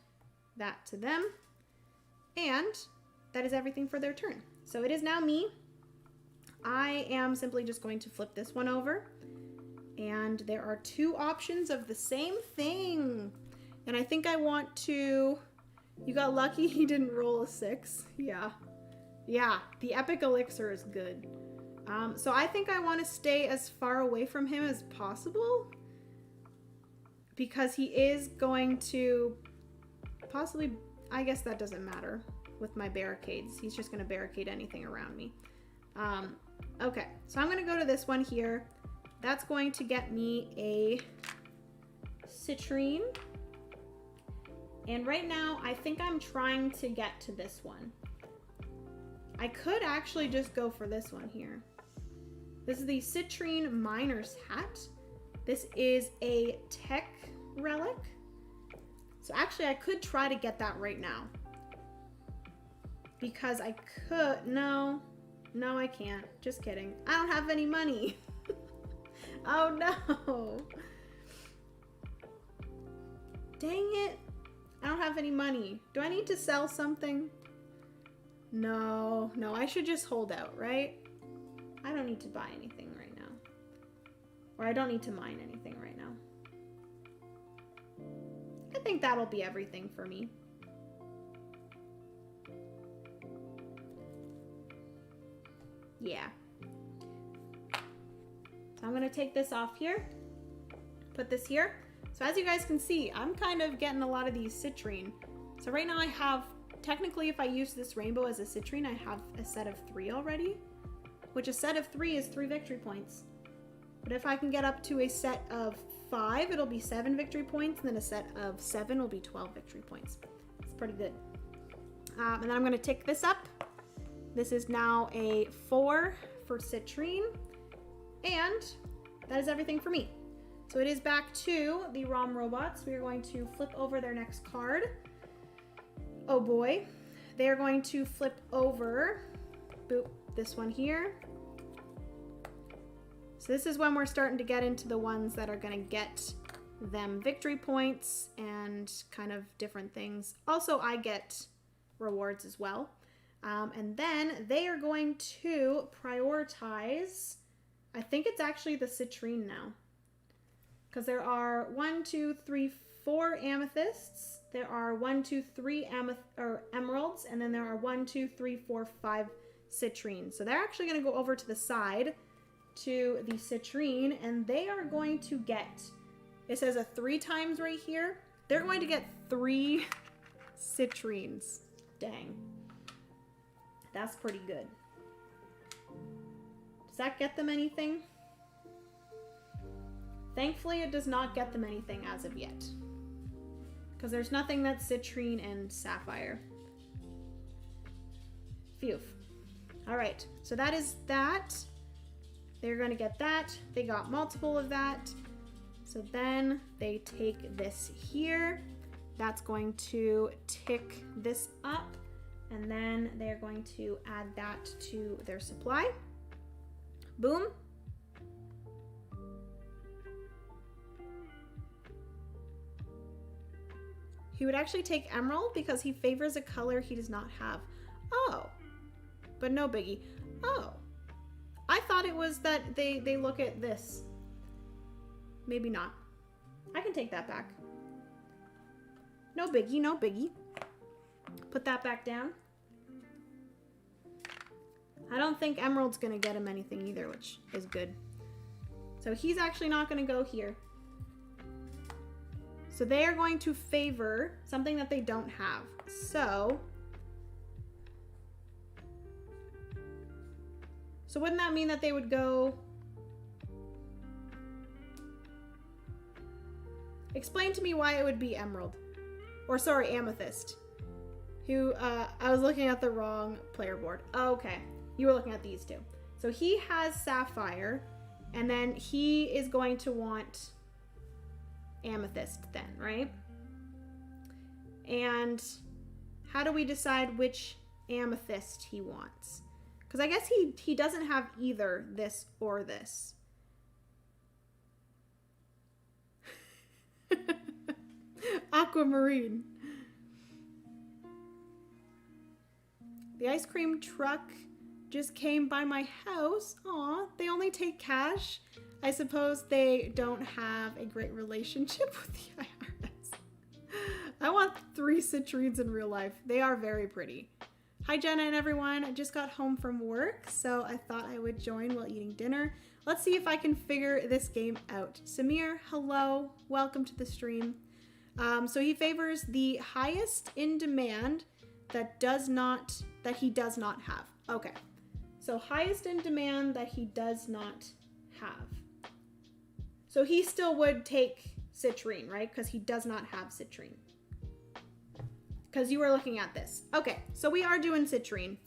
that to them, and that is everything for their turn. So it is now me. I am simply just going to flip this one over, and there are 2 options of the same thing, and I think I want to... You got lucky he didn't roll a 6. Yeah, the epic elixir is good. So I think I want to stay as far away from him as possible, because he is going to possibly, I guess that doesn't matter with my barricades. He's just going to barricade anything around me. Okay, so I'm going to go to this one here. That's going to get me a citrine. And right now, I think I'm trying to get to this one. I could actually just go for this one here. This is the citrine miner's hat. This is a tech relic. So actually, I could try to get that right now. Because I could... No, I can't. Just kidding. I don't have any money. Oh no. Dang it. I don't have any money. Do I need to sell something? No, I should just hold out, right? I don't need to buy anything right now. Or I don't need to mine anything right now. I think that'll be everything for me. Yeah. So I'm gonna take this off here, put this here. So as you guys can see, I'm kind of getting a lot of these citrine. So right now I have, technically if I use this rainbow as a citrine, I have a set of 3 already, which a set of 3 is 3 victory points. But if I can get up to a set of 5, it'll be 7 victory points, and then a set of 7 will be 12 victory points. It's pretty good. And then I'm gonna tick this up. This is now a 4 for citrine, and that is everything for me. So it is back to the ROM robots. We are going to flip over their next card. Oh boy. They are going to flip over, boop, this one here. So this is when we're starting to get into the ones that are gonna get them victory points and kind of different things. Also, I get rewards as well. And then they are going to prioritize, I think it's actually the citrine now. Because there are 1, 2, 3, 4 amethysts. There are 1, 2, 3 emeralds, and then there are 1, 2, 3, 4, 5 citrines. So they're actually going to go over to the side to the citrine, and they are going to get, it says a 3 times right here. They're going to get 3 citrines. Dang. That's pretty good. Does that get them anything? Thankfully, it does not get them anything as of yet. Because there's nothing that's citrine and sapphire. Phew. Alright, so that is that. they're going to get that. They got multiple of that. So then they take this here. That's going to tick this up. And then they're going to add that to their supply. Boom. He would actually take emerald because he favors a color he does not have. Oh, but no biggie. Oh, I thought it was that they look at this. Maybe not. I can take that back. No biggie, no biggie. Put that back down. I don't think emerald's gonna get him anything either, which is good. So he's actually not gonna go here. So they are going to favor something that they don't have. So wouldn't that mean that they would go... Explain to me why it would be emerald. Or sorry, amethyst. I was looking at the wrong player board. Oh, okay. You were looking at these two. So he has sapphire, and then he is going to want amethyst then, right? And how do we decide which amethyst he wants? Because I guess he doesn't have either this or this. Aquamarine. The ice cream truck just came by my house. Aw, they only take cash. I suppose they don't have a great relationship with the IRS. I want 3 citrines in real life. They are very pretty. Hi Jenna and everyone. I just got home from work, so I thought I would join while eating dinner. Let's see if I can figure this game out. Samir, hello. Welcome to the stream. So he favors the highest in demand that he does not have. Okay. So highest in demand that he does not have. So he still would take citrine, right? Because he does not have citrine. Because you were looking at this. Okay, so we are doing citrine.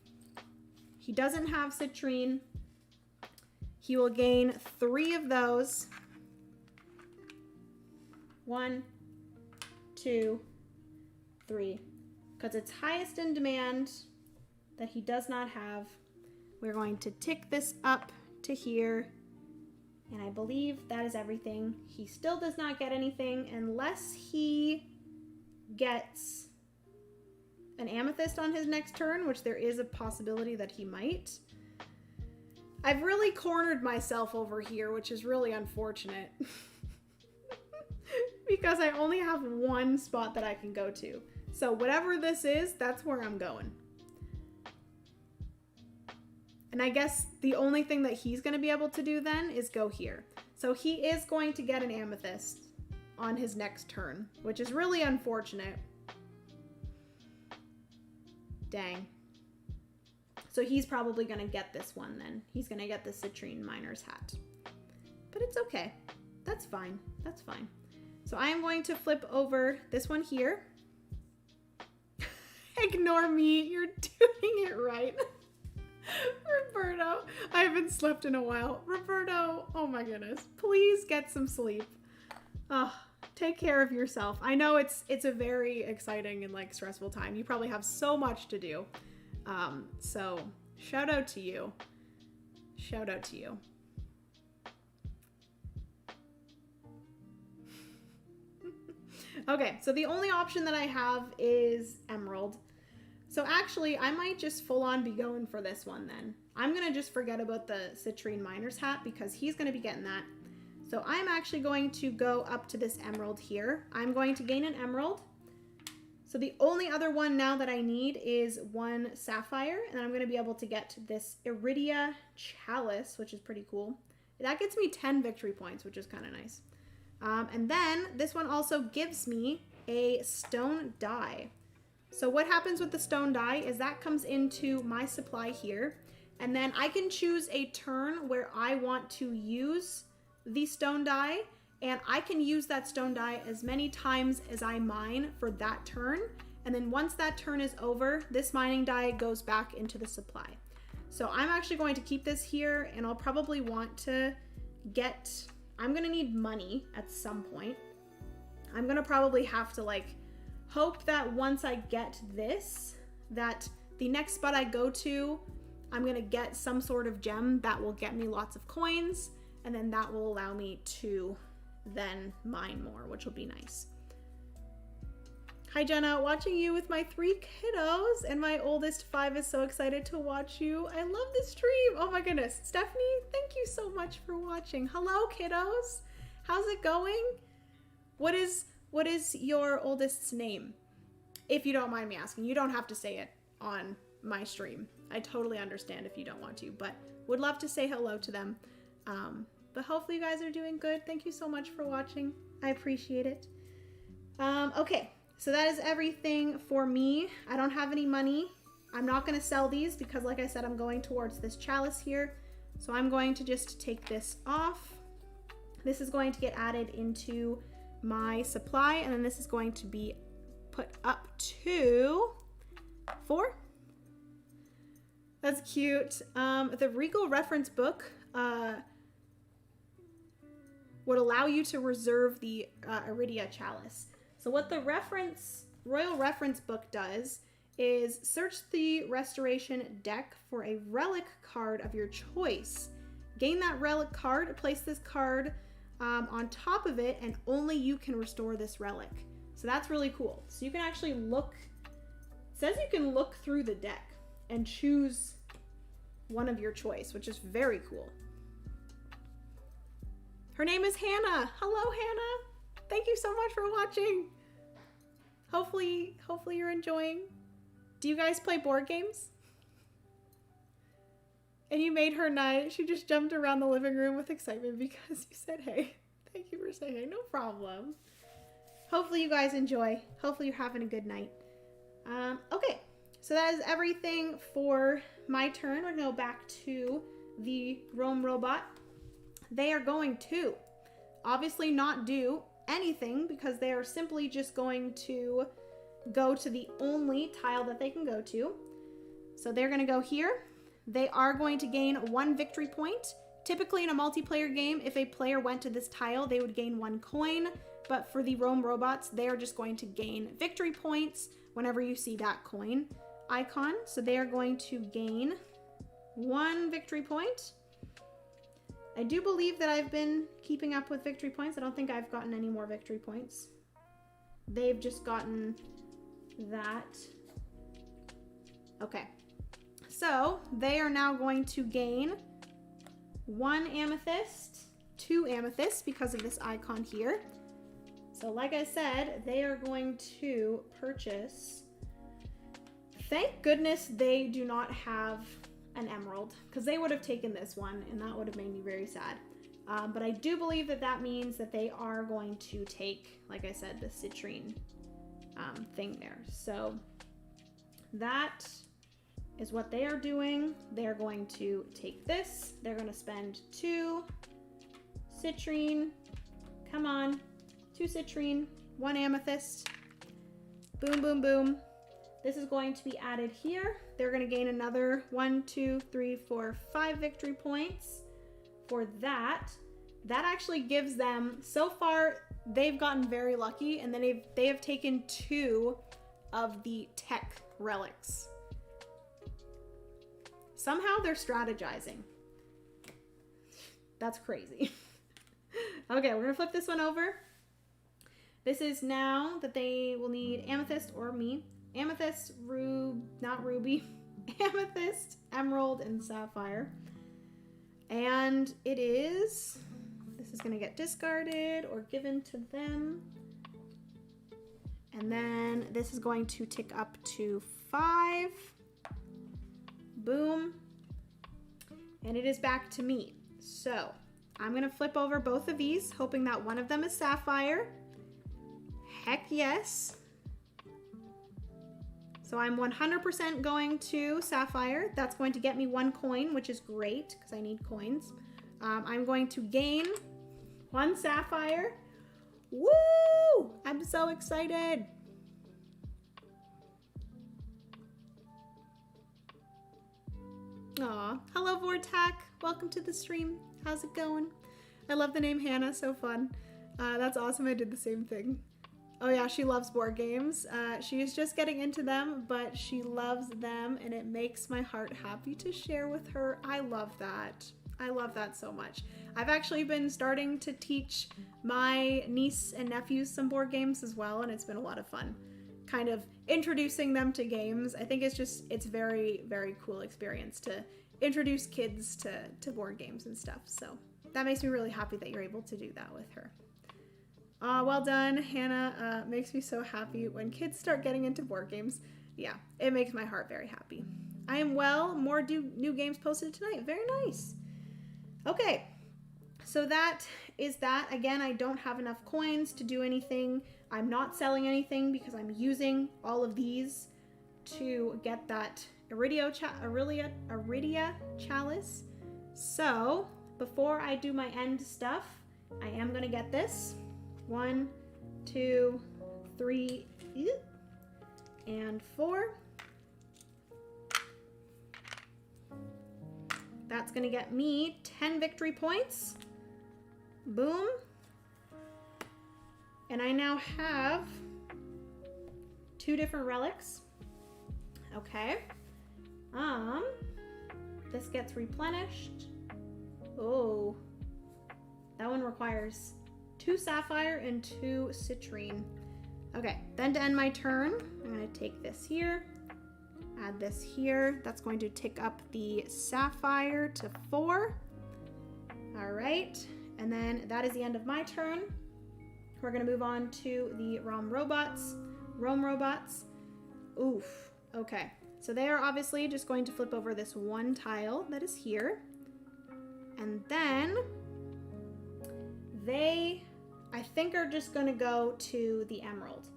He doesn't have citrine. He will gain 3 of those. 1, 2, 3. Because it's highest in demand that he does not have. We're going to tick this up to here. And I believe that is everything. He still does not get anything unless he gets an amethyst on his next turn, which there is a possibility that he might. I've really cornered myself over here, which is really unfortunate. Because I only have 1 spot that I can go to. So whatever this is, that's where I'm going. And I guess the only thing that he's going to be able to do then is go here. So he is going to get an amethyst on his next turn, which is really unfortunate. Dang. So he's probably going to get this one then. He's going to get the citrine miner's hat. But it's okay. That's fine. That's fine. So I am going to flip over this one here. Ignore me. You're doing it right. Roberto, I haven't slept in a while. Roberto, oh my goodness. Please get some sleep. Oh, take care of yourself. I know it's a very exciting and like stressful time. You probably have so much to do. So shout out to you. Shout out to you. Okay, so the only option that I have is emerald. So actually, I might just full on be going for this one then. I'm going to just forget about the citrine miner's hat because he's going to be getting that. So I'm actually going to go up to this emerald here. I'm going to gain an emerald. So the only other one now that I need is 1 sapphire, and I'm going to be able to get this Iridia chalice, which is pretty cool. That gets me 10 victory points, which is kind of nice. And then this one also gives me a stone die. So what happens with the stone die is that comes into my supply here, and then I can choose a turn where I want to use the stone die, and I can use that stone die as many times as I mine for that turn, and then once that turn is over, this mining die goes back into the supply. So I'm actually going to keep this here, and I'll probably want to I'm gonna need money at some point. I'm gonna probably have to like hope that once I get this, that the next spot I go to, I'm gonna get some sort of gem that will get me lots of coins, and then that will allow me to then mine more, which will be nice. Hi Jenna, watching you with my 3 kiddos, and my oldest 5 is so excited to watch you. I love this stream. Oh my goodness. Stephanie, thank you so much for watching. Hello kiddos. How's it going? What is your oldest's name? If you don't mind me asking. You don't have to say it on my stream. I totally understand if you don't want to, but would love to say hello to them. But hopefully you guys are doing good. Thank you so much for watching. I appreciate it. Okay. So that is everything for me. I don't have any money. I'm not going to sell these because like I said, I'm going towards this chalice here. So I'm going to just take this off. This is going to get added into my supply, and then this is going to be put up to 4. That's cute. The Regal reference book would allow you to reserve the Iridescia chalice. So what the Royal Reference book does is search the restoration deck for a relic card of your choice. Gain that relic card, place this card on top of it, and only you can restore this relic. So that's really cool. So you can actually look, it says you can look through the deck and choose one of your choice, which is very cool. Her name is Hannah. Hello, Hannah. Thank you so much for watching. Hopefully you're enjoying. Do you guys play board games? And you made her night. She just jumped around the living room with excitement because you said hey. Thank you for saying hey. No problem. Hopefully you guys enjoy. Hopefully you're having a good night. Okay, so that is everything for my turn. We're gonna go back to the Rome robot. They are going to obviously not do anything because they are simply just going to go to the only tile that they can go to. So they're going to go here. They are going to gain 1 victory point. Typically in a multiplayer game, if a player went to this tile, they would gain 1 coin. But for the Rome robots, they are just going to gain victory points whenever you see that coin icon. So they are going to gain 1 victory point. I do believe that I've been keeping up with victory points. I don't think I've gotten any more victory points. They've just gotten that. Okay. So they are now going to gain 1 amethyst, 2 amethysts because of this icon here. So like I said, they are going to purchase. Thank goodness they do not have an emerald, because they would have taken this one and that would have made me very sad. But I do believe that that means that they are going to take, like I said, the citrine thing there. So that is what they are doing. They're going to take this. They're going to spend 2 citrine. Come on. 2 citrine, 1 amethyst. Boom, boom, boom. This is going to be added here. They're going to gain another 1, 2, 3, 4, 5 victory points for that. That actually gives them, so far, they've gotten very lucky, and then they have taken 2 of the tech relics. Somehow they're strategizing. That's crazy. Okay, we're going to flip this one over. This is now that they will need amethyst or me. Amethyst, not ruby, amethyst, emerald, and sapphire. And it is, this is going to get discarded or given to them. And then this is going to tick up to 5. Boom. And it is back to me. So I'm going to flip over both of these, hoping that one of them is sapphire. Heck yes. So I'm 100% going to sapphire. That's going to get me 1 coin, which is great because I need coins. I'm going to gain 1 sapphire. Woo! I'm so excited. Aw, hello Vortac. Welcome to the stream. How's it going? I love the name Hannah, so fun. That's awesome, I did the same thing. Oh yeah, she loves board games. She's just getting into them, but she loves them and it makes my heart happy to share with her. I love that. I love that so much. I've actually been starting to teach my niece and nephews some board games as well, and it's been a lot of fun. Kind of introducing them to games. I think it's very, very cool experience to introduce kids to board games and stuff. So that makes me really happy that you're able to do that with her. Well done, Hannah. Makes me so happy when kids start getting into board games. Yeah, it makes my heart very happy. I am well. More new games posted tonight. Very nice. Okay, so that is that. Again, I don't have enough coins to do anything. I'm not selling anything because I'm using all of these to get that Iridia chalice. So before I do my end stuff, I am going to get this. 1, 2, 3, and 4. That's going to get me 10 victory points. Boom. And I now have 2 different relics. Okay. This gets replenished. Oh. That one requires 2 sapphire and 2 citrine. Okay, then to end my turn, I'm going to take this here, add this here. That's going to tick up the sapphire to 4. All right, and then that is the end of my turn. We're going to move on to the Rome robots. Oof, okay. So they are obviously just going to flip over this one tile that is here. And then they, I think, are just going to go to the emerald,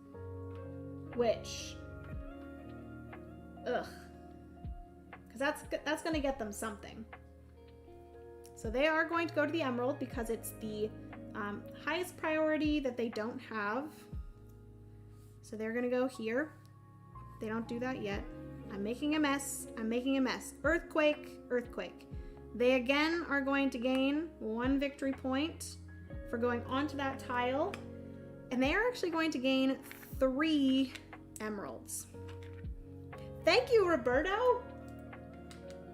which, ugh, because that's going to get them something. So they are going to go to the emerald because it's the highest priority that they don't have. So they're going to go here. They don't do that yet. I'm making a mess. Earthquake. They again are going to gain 1 victory point for going onto that tile, and they are actually going to gain 3 emeralds. Thank you, Roberto.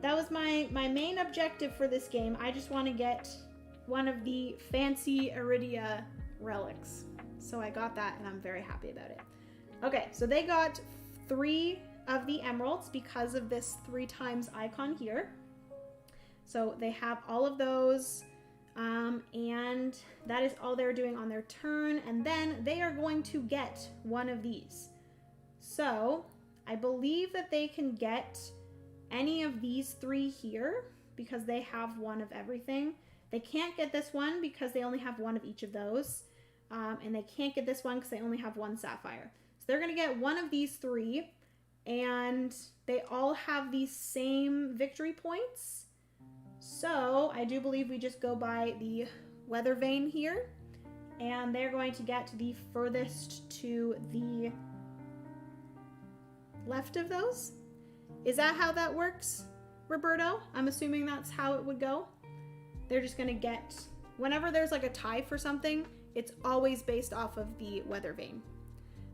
That was my main objective for this game. I just want to get one of the fancy Iridia relics. So I got that and I'm very happy about it. Okay, so they got 3 of the emeralds because of this 3 times icon here. So they have all of those. And that is all they're doing on their turn, and then they are going to get one of these. So I believe that they can get any of these 3 here because they have 1 of everything. They can't get this one because they only have 1 of each of those, and they can't get this one because they only have 1 sapphire. So they're going to get 1 of these 3, and they all have these same victory points. So I do believe we just go by the weather vane here, and they're going to get the furthest to the left of those. Is that how that works, Roberto? I'm assuming that's how it would go. They're just going to get, whenever there's like a tie for something, it's always based off of the weather vane.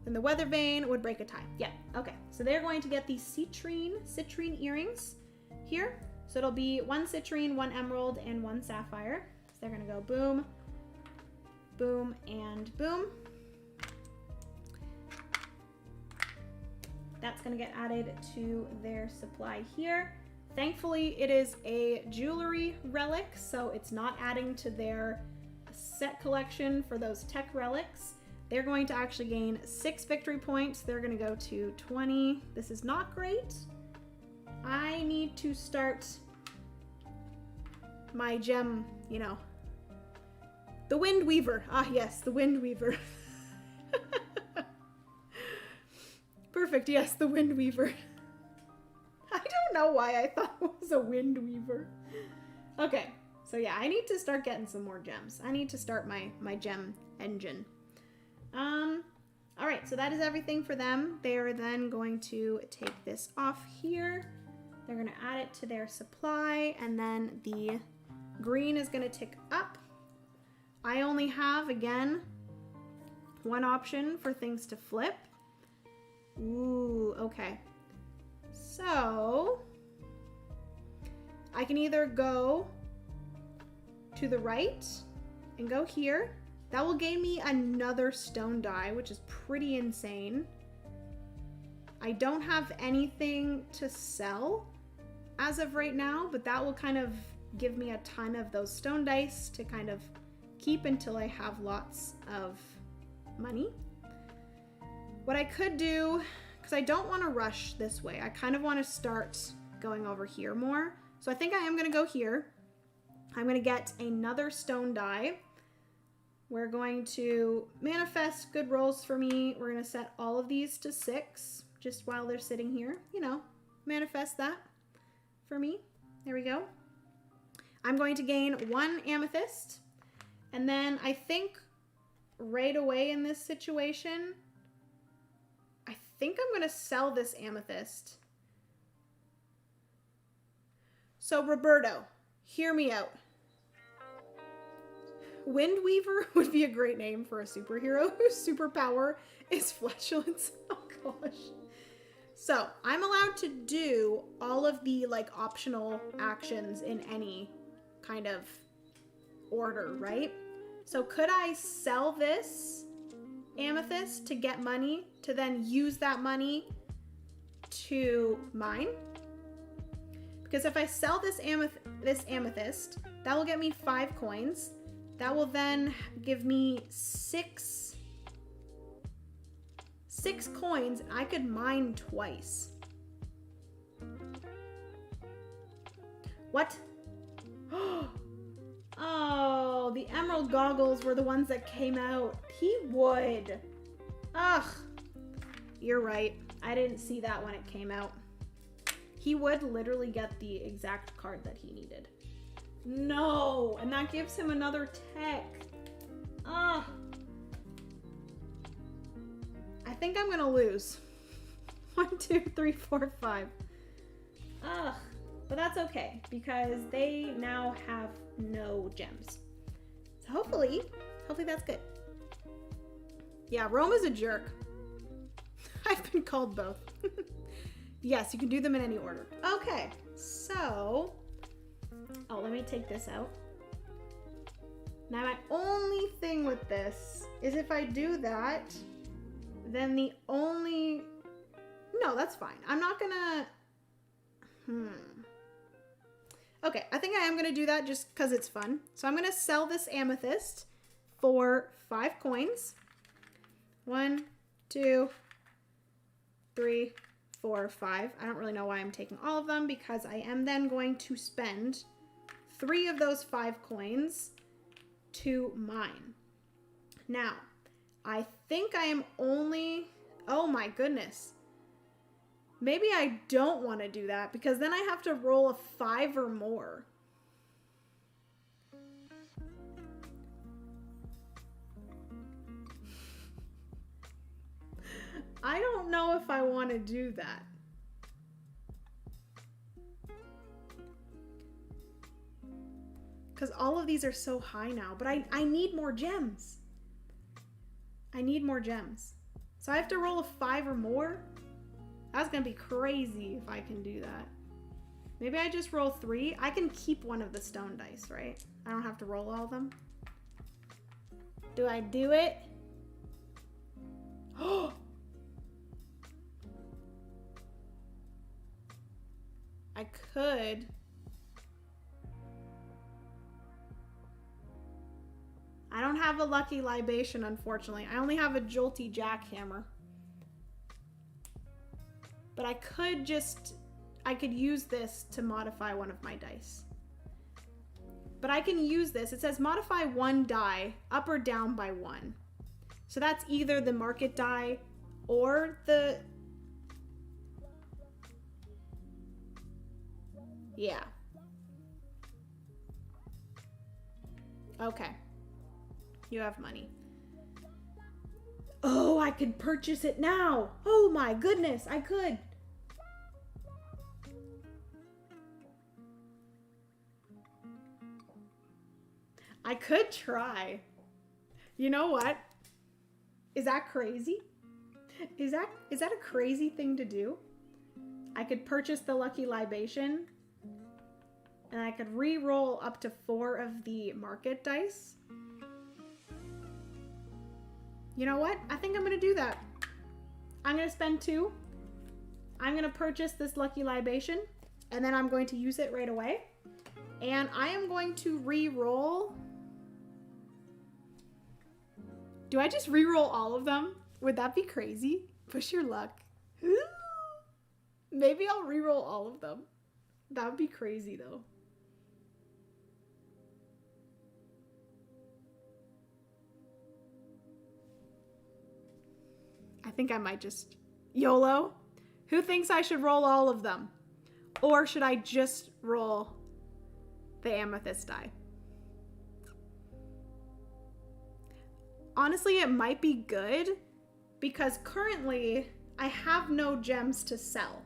Then the weather vane would break a tie. Yeah, okay. So they're going to get the citrine earrings here. So it'll be 1 citrine, 1 emerald, and 1 sapphire. So they're going to go boom, boom, and boom. That's going to get added to their supply here. Thankfully, it is a jewelry relic, so it's not adding to their set collection for those tech relics. They're going to actually gain 6 victory points. They're going to go to 20. This is not great. I need to start my gem, you know. The Wind Weaver. Ah, yes, the Wind Weaver. Perfect, yes, the Wind Weaver. I don't know why I thought it was a Wind Weaver. Okay, so yeah, I need to start getting some more gems. I need to start my gem engine. All right, so that is everything for them. They are then going to take this off here. They're going to add it to their supply, and then the green is going to tick up. I only have, again, one option for things to flip. Ooh, okay. So I can either go to the right and go here. That will gain me another stone die, which is pretty insane. I don't have anything to sell as of right now, but that will kind of give me a ton of those stone dice to kind of keep until I have lots of money. What I could do, because I don't want to rush this way, I kind of want to start going over here more. So I think I am going to go here. I'm going to get another stone die. We're going to manifest good rolls for me. We're going to set all of these to 6 just while they're sitting here. You know, manifest that for me. There we go. I'm going to gain 1 amethyst. And then I think right away in this situation, I think I'm going to sell this amethyst. So Roberto, hear me out. Windweaver would be a great name for a superhero whose superpower is flatulence. Oh gosh. So I'm allowed to do all of the like optional actions in any kind of order, right? So could I sell this amethyst to get money to then use that money to mine? Because if I sell this amethyst, that will get me 5 coins. That will then give me 6 coins. I could mine twice. What? Oh, the emerald goggles were the ones that came out. He would. Ugh. You're right. I didn't see that when it came out. He would literally get the exact card that he needed. No, and that gives him another tech. Ugh. I think I'm gonna lose. 1, 2, 3, 4, 5. Ugh. But that's okay, because they now have no gems. So hopefully that's good. Yeah, Rome is a jerk. I've been called both. Yes, you can do them in any order. Okay, so... Oh, let me take this out. Now my only thing with this is if I do that, then the only... No, that's fine. I'm not gonna... Okay, I think I am gonna do that just because it's fun. So I'm gonna sell this amethyst for 5 coins. 1, 2, 3, 4, 5. I don't really know why I'm taking all of them because I am then going to spend 3 of those 5 coins to mine. Now, I think I am only... Oh my goodness. Maybe I don't want to do that because then I have to roll a 5 or more. I don't know if I want to do that. Because all of these are so high now, but I need more gems. I need more gems. So I have to roll a 5 or more? That's gonna be crazy if I can do that. Maybe I just roll 3. I can keep one of the stone dice, right? I don't have to roll all of them. Do I do it? Oh! I could. I don't have a lucky libation, unfortunately. I only have a jolty jackhammer. But I could use this to modify one of my dice. But I can use this. It says modify 1 die up or down by 1. So that's either the market die or the... Yeah. Okay. You have money. Oh, I could purchase it now. Oh my goodness, I could. I could try. You know what? Is that crazy? Is that a crazy thing to do? I could purchase the Lucky Libation and I could re-roll up to 4 of the market dice. You know what? I think I'm gonna do that. I'm gonna spend 2. I'm gonna purchase this Lucky Libation and then I'm going to use it right away. And I am going to re-roll. Do I just re-roll all of them? Would that be crazy? Push your luck. Maybe I'll re-roll all of them. That would be crazy though. I think I might just YOLO. Who thinks I should roll all of them? Or should I just roll the amethyst die? Honestly, it might be good because currently I have no gems to sell.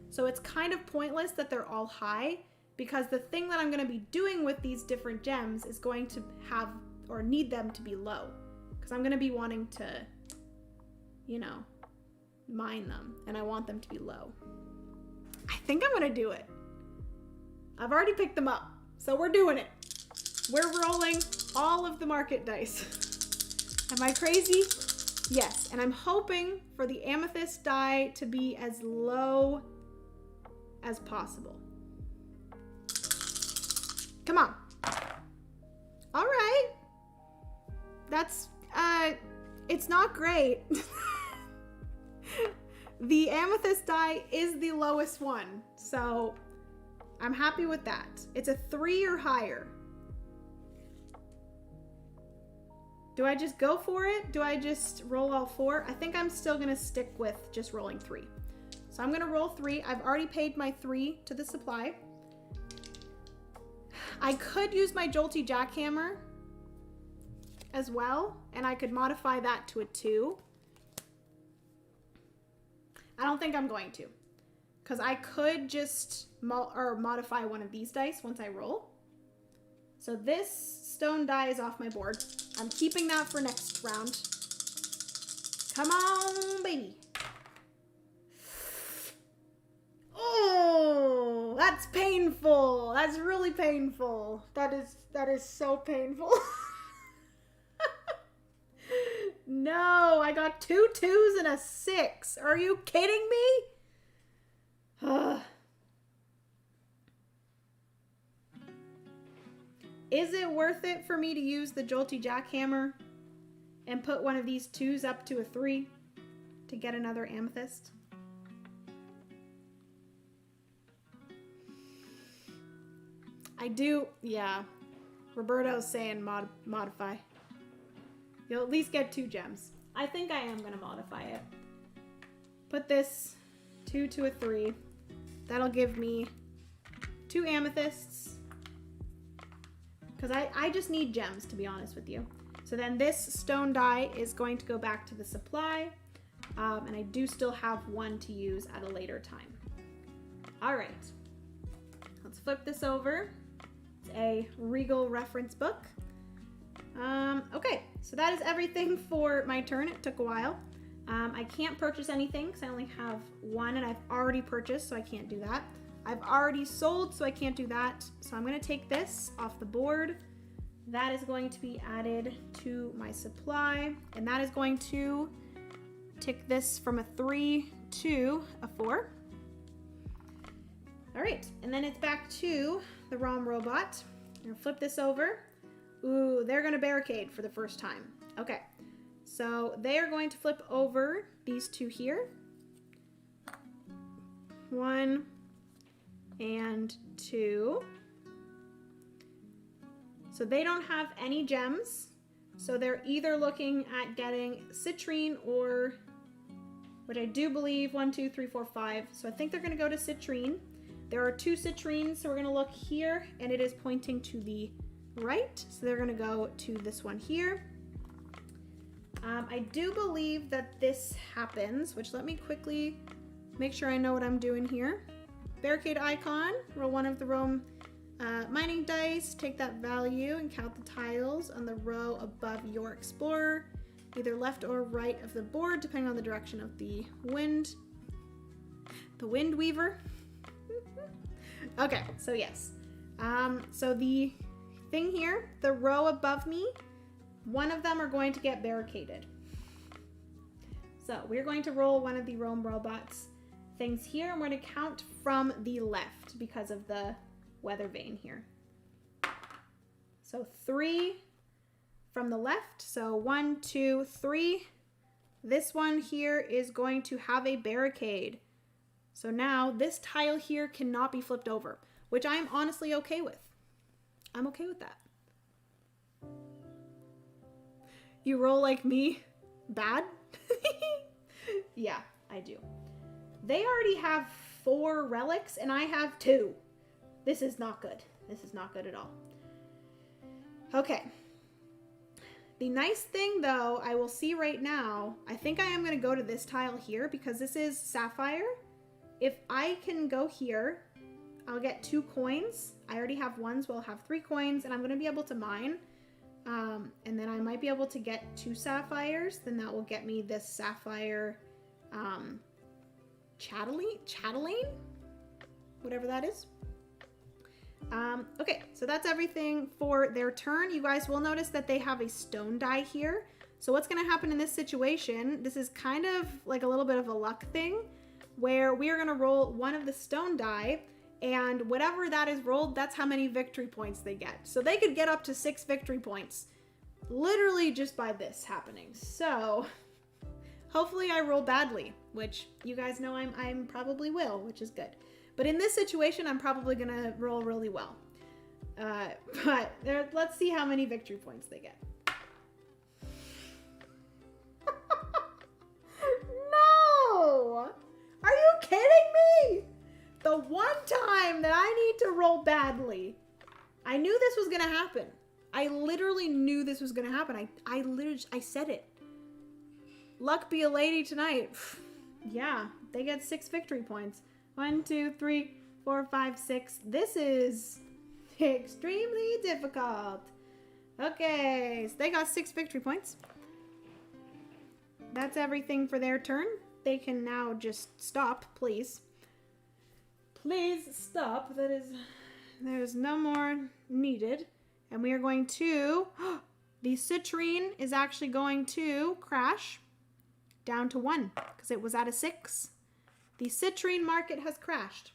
So it's kind of pointless that they're all high because the thing that I'm going to be doing with these different gems is going to have or need them to be low because I'm going to be wanting to, you know, mine them and I want them to be low. I think I'm going to do it. I've already picked them up, so we're doing it. We're rolling all of the market dice. Am I crazy? Yes, and I'm hoping for the amethyst die to be as low as possible. Come on. All right. That's, it's not great. The amethyst die is the lowest one, so I'm happy with that. It's a 3 or higher. Do I just go for it? Do I just roll all 4? I think I'm still gonna stick with just rolling 3. So I'm gonna roll 3. I've already paid my 3 to the supply. I could use my Jolty Jackhammer as well, and I could modify that to a 2. I don't think I'm going to, because I could just modify one of these dice once I roll. So this stone die is off my board. I'm keeping that for next round. Come on, baby. Oh, that's painful. That's really painful. That is so painful. No, I got 2 2s and a 6. Are you kidding me? Is it worth it for me to use the Jolty Jackhammer and put one of these 2s up to a 3 to get another amethyst? I do, yeah. Roberto's saying modify. You'll at least get 2 gems. I think I am going to modify it. Put this 2 to a 3. That'll give me 2 amethysts. Because I just need gems, to be honest with you. So then this stone die is going to go back to the supply. And I do still have 1 to use at a later time. All right. Let's flip this over. It's a Regal reference book. Okay, so that is everything for my turn. It took a while. I can't purchase anything because I only have 1 and I've already purchased, so I can't do that. I've already sold, so I can't do that. So I'm going to take this off the board. That is going to be added to my supply, and that is going to take this from a 3 to a 4. All right, and then it's back to the ROM robot. I'm going to flip this over. Ooh, they're going to barricade for the first time. Okay, so they are going to flip over these 2 here. 1 and 2. So they don't have any gems. So they're either looking at getting citrine or, which I do believe, 1, 2, 3, 4, 5. So I think they're going to go to citrine. There are 2 citrines, so we're going to look here, and it is pointing to the right. So they're going to go to this one here. I do believe that this happens, which let me quickly make sure I know what I'm doing here. Barricade icon, roll 1 of the ROM Mining dice, take that value and count the tiles on the row above your explorer, either left or right of the board, depending on the direction of the wind. The wind weaver. Okay, so yes. So the thing here, the row above me, one of them are going to get barricaded. So we're going to roll one of the roam robots things here, and we're going to count from the left because of the weather vane here. So 3 from the left. So 1, 2, 3. This one here is going to have a barricade. So now this tile here cannot be flipped over, which I'm honestly okay with. I'm okay with that. You roll like me? Bad? Yeah, I do. They already have 4 relics and I have 2. This is not good. This is not good at all. Okay. The nice thing though, I will see right now, I think I am going to go to this tile here because this is sapphire. If I can go here, I'll get 2 coins. I already have 1, so I'll have 3 coins, and I'm going to be able to mine. And then I might be able to get 2 sapphires. Then that will get me this sapphire chatelaine? Whatever that is. Okay, so that's everything for their turn. You guys will notice that they have a stone die here. So what's going to happen in this situation, this is kind of like a little bit of a luck thing, where we are going to roll one of the stone die, and whatever that is rolled, that's how many victory points they get. So they could get up to 6 victory points literally just by this happening. So hopefully I roll badly, which you guys know I'm probably will, which is good. But in this situation, I'm probably gonna roll really well. But let's see how many victory points they get. No! Are you kidding me? The one time that I need to roll badly. I knew this was gonna happen. I literally knew this was gonna happen. I said it. Luck be a lady tonight. Yeah, they get 6 victory points. 1, 2, 3, 4, 5, 6. This is extremely difficult. Okay, so they got 6 victory points. That's everything for their turn. They can now just stop, please. Please stop. There's no more needed. And we are going to, the citrine is actually going to crash down to 1 because it was at a 6. The citrine market has crashed.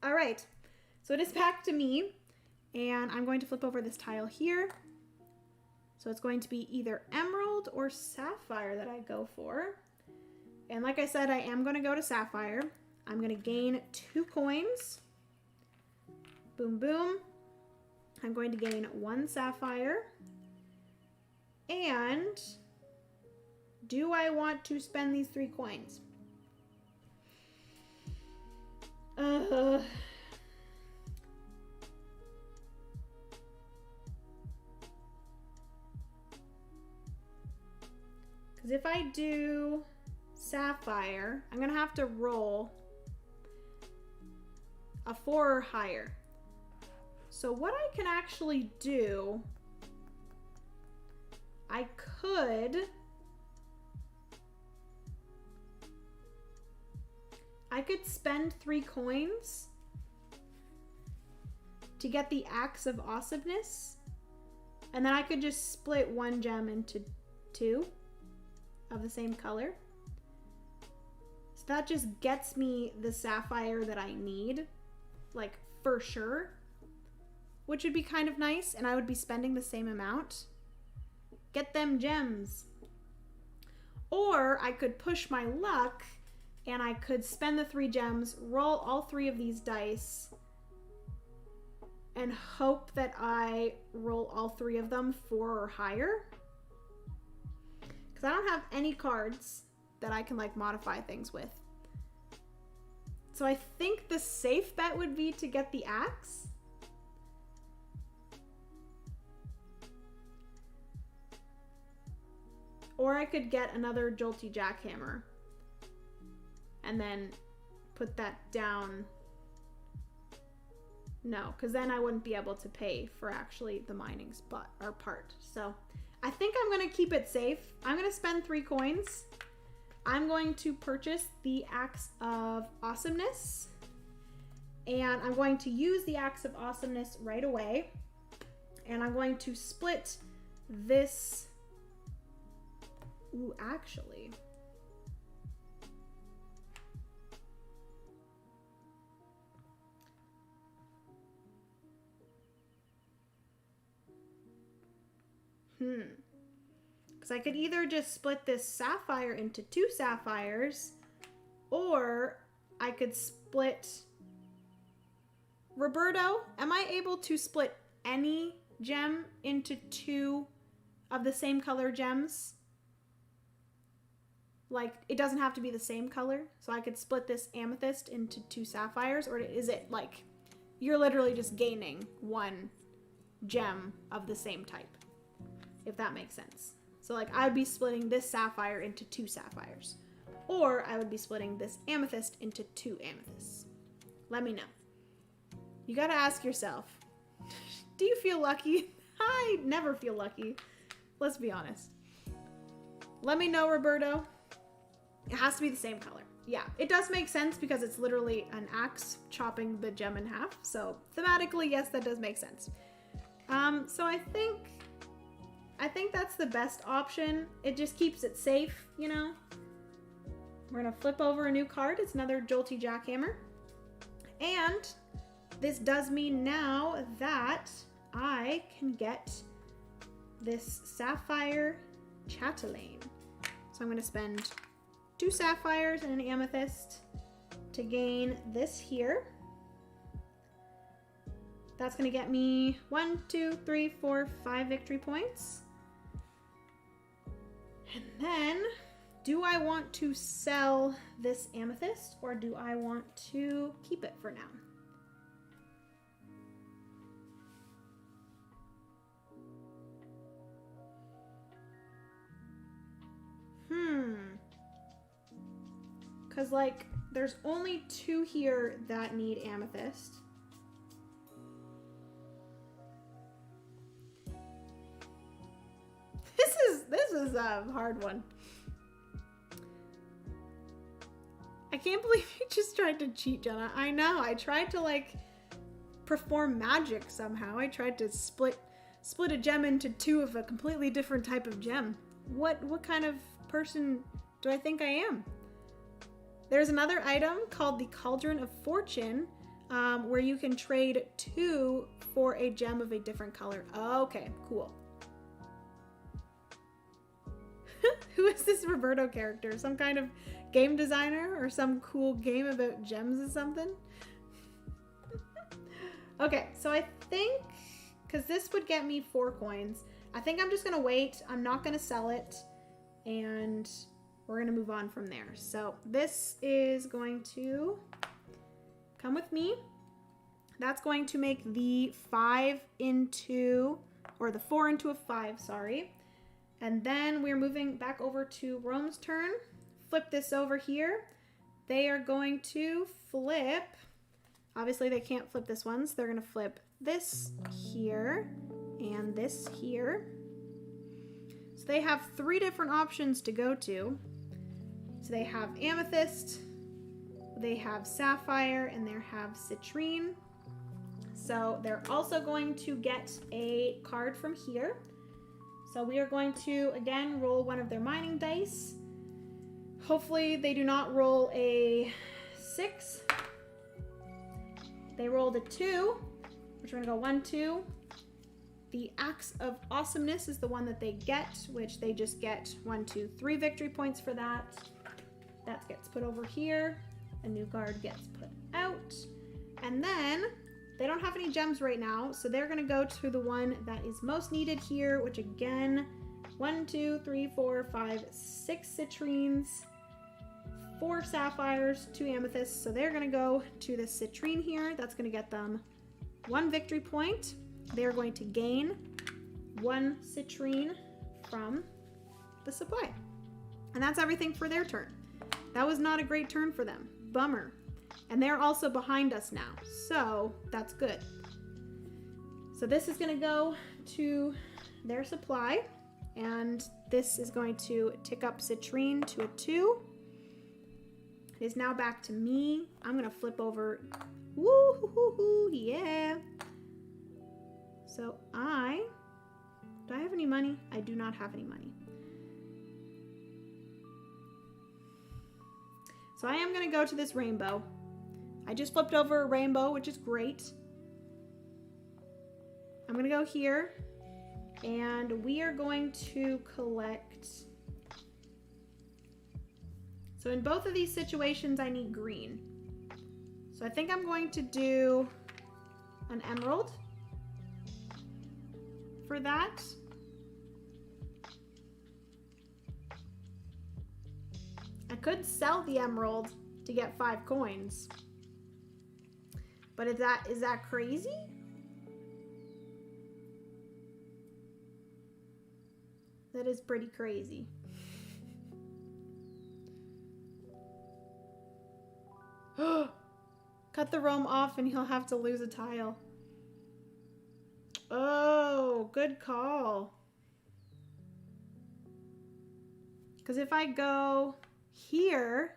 All right, so it is back to me, and I'm going to flip over this tile here. So it's going to be either emerald or sapphire that I go for. And like I said, I am going to go to sapphire. I'm going to gain 2 coins. Boom, boom. I'm going to gain 1 sapphire. And do I want to spend these 3 coins? Because if I do sapphire, I'm gonna have to roll a 4 or higher. So what I can actually do, I could spend 3 coins to get the Axe of Awesomeness, and then I could just split 1 gem into 2 of the same color. So that just gets me the sapphire that I need, like for sure, which would be kind of nice, and I would be spending the same amount. Get them gems. Or I could push my luck and I could spend the 3 gems, roll all 3 of these dice, and hope that I roll all 3 of them 4 or higher. Because I don't have any cards that I can like modify things with. So I think the safe bet would be to get the axe. Or I could get another jolty jackhammer and then put that down No, because then I wouldn't be able to pay for actually the mining spot or part. So I think I'm going to keep it safe. I'm going to spend 3 coins. I'm going to purchase the Axe of Awesomeness. And I'm going to use the Axe of Awesomeness right away. And I'm going to split this. Ooh, actually. Because I could either just split this sapphire into 2 sapphires, or I could split... Roberto, am I able to split any gem into 2 of the same color gems? Like, it doesn't have to be the same color, so I could split this amethyst into 2 sapphires, or is it like, you're literally just gaining 1 gem of the same type? If that makes sense. So like I would be splitting this sapphire into 2 sapphires. Or I would be splitting this amethyst into 2 amethysts. Let me know. You gotta ask yourself, do you feel lucky? I never feel lucky. Let's be honest. Let me know, Roberto. It has to be the same color. Yeah, it does make sense because it's literally an axe chopping the gem in half. So thematically, yes, that does make sense. So I think that's the best option. It just keeps it safe, you know? We're gonna flip over a new card. It's another Jolty Jackhammer. And this does mean now that I can get this Sapphire Chatelaine. So I'm gonna spend 2 sapphires and an amethyst to gain this here. That's gonna get me 1, 2, 3, 4, 5 victory points. And then, do I want to sell this amethyst or do I want to keep it for now? Because like, there's only 2 here that need amethyst. This is a hard one. I can't believe you just tried to cheat, Jenna. I know. I tried to like perform magic somehow. I tried to split a gem into 2 of a completely different type of gem. What kind of person do I think I am? There's another item called the Cauldron of Fortune, where you can trade 2 for a gem of a different color. Okay, cool. Who is this Roberto character? Some kind of game designer or some cool game about gems or something? Okay, so I think, because this would get me 4 coins, I think I'm just going to wait. I'm not going to sell it, and we're going to move on from there. So this is going to come with me. That's going to make the 4 into a 5, sorry. And then we're moving back over to Rome's turn. Flip this over here. They are going to flip. Obviously, they can't flip this one, so they're going to flip this here and this here. So they have 3 different options to go to. So they have amethyst, they have sapphire, and they have citrine. So they're also going to get a card from here. So we are going to, again, roll one of their mining dice. Hopefully they do not roll a 6. They rolled a 2, which we're gonna go 1, 2. The Axe of Awesomeness is the one that they get, which they just get 1, 2, 3 victory points for that. That gets put over here. A new card gets put out. And then they don't have any gems right now, so they're gonna go to the one that is most needed here, which again, 1, 2, 3, 4, 5, 6 citrines, 4 sapphires, 2 amethysts. So they're gonna go to the citrine here. That's gonna get them 1 victory point. They're going to gain 1 citrine from the supply. And that's everything for their turn. That was not a great turn for them. Bummer. And they're also behind us now, so that's good. So this is gonna go to their supply, and this is going to tick up citrine to a 2. It is now back to me. I'm gonna flip over. Woo-hoo-hoo-hoo, yeah. So do I have any money? I do not have any money. So I am gonna go to this rainbow. I just flipped over a rainbow, which is great. I'm gonna go here, and we are going to collect. So in both of these situations, I need green. So I think I'm going to do an emerald for that. I could sell the emerald to get 5 coins. But is that crazy? That is pretty crazy. Cut the roam off and he'll have to lose a tile. Oh, good call. Because if I go here,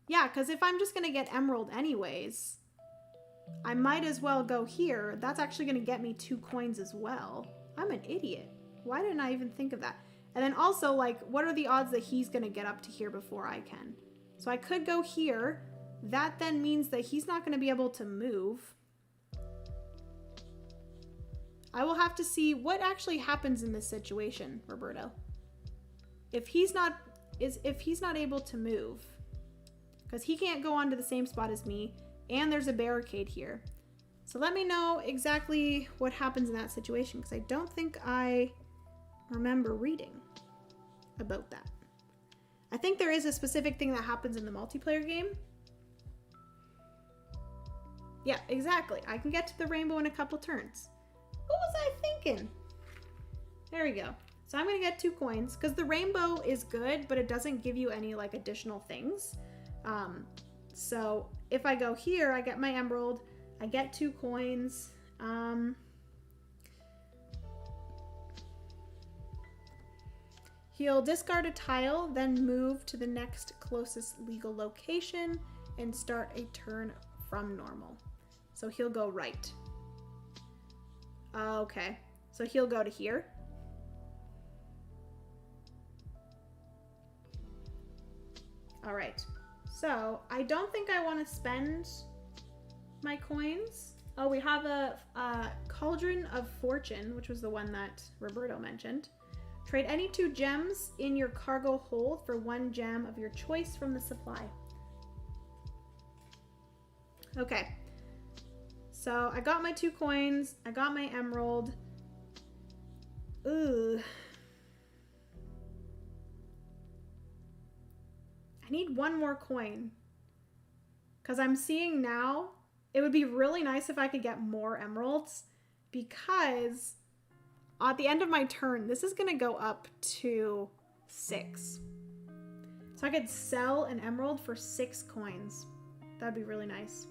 yeah, because if I'm just going to get emerald anyways, I might as well go here. That's actually going to get me 2 coins as well. I'm an idiot. Why didn't I even think of that? And then also, like, what are the odds that he's going to get up to here before I can? So I could go here. That then means that he's not going to be able to move. I will have to see what actually happens in this situation, Roberto. If he's not able to move, because he can't go onto the same spot as me, and there's a barricade here. So let me know exactly what happens in that situation, because I don't think I remember reading about that. I think there is a specific thing that happens in the multiplayer game. Yeah, exactly. I can get to the rainbow in a couple turns. What was I thinking? There we go. So I'm gonna get 2 coins, because the rainbow is good, but it doesn't give you any like additional things. So if I go here, I get my emerald, I get 2 coins. He'll discard a tile, then move to the next closest legal location and start a turn from normal. So he'll go right. Okay, so he'll go to here. All right, so I don't think I want to spend my coins. Oh, we have a Cauldron of Fortune, which was the one that Roberto mentioned. Trade any 2 gems in your cargo hold for 1 gem of your choice from the supply. Okay, so I got my 2 coins, I got my emerald. Ooh. I need 1 more coin, because I'm seeing now, it would be really nice if I could get more emeralds, because at the end of my turn, this is going to go up to 6. So I could sell an emerald for 6 coins. That'd be really nice.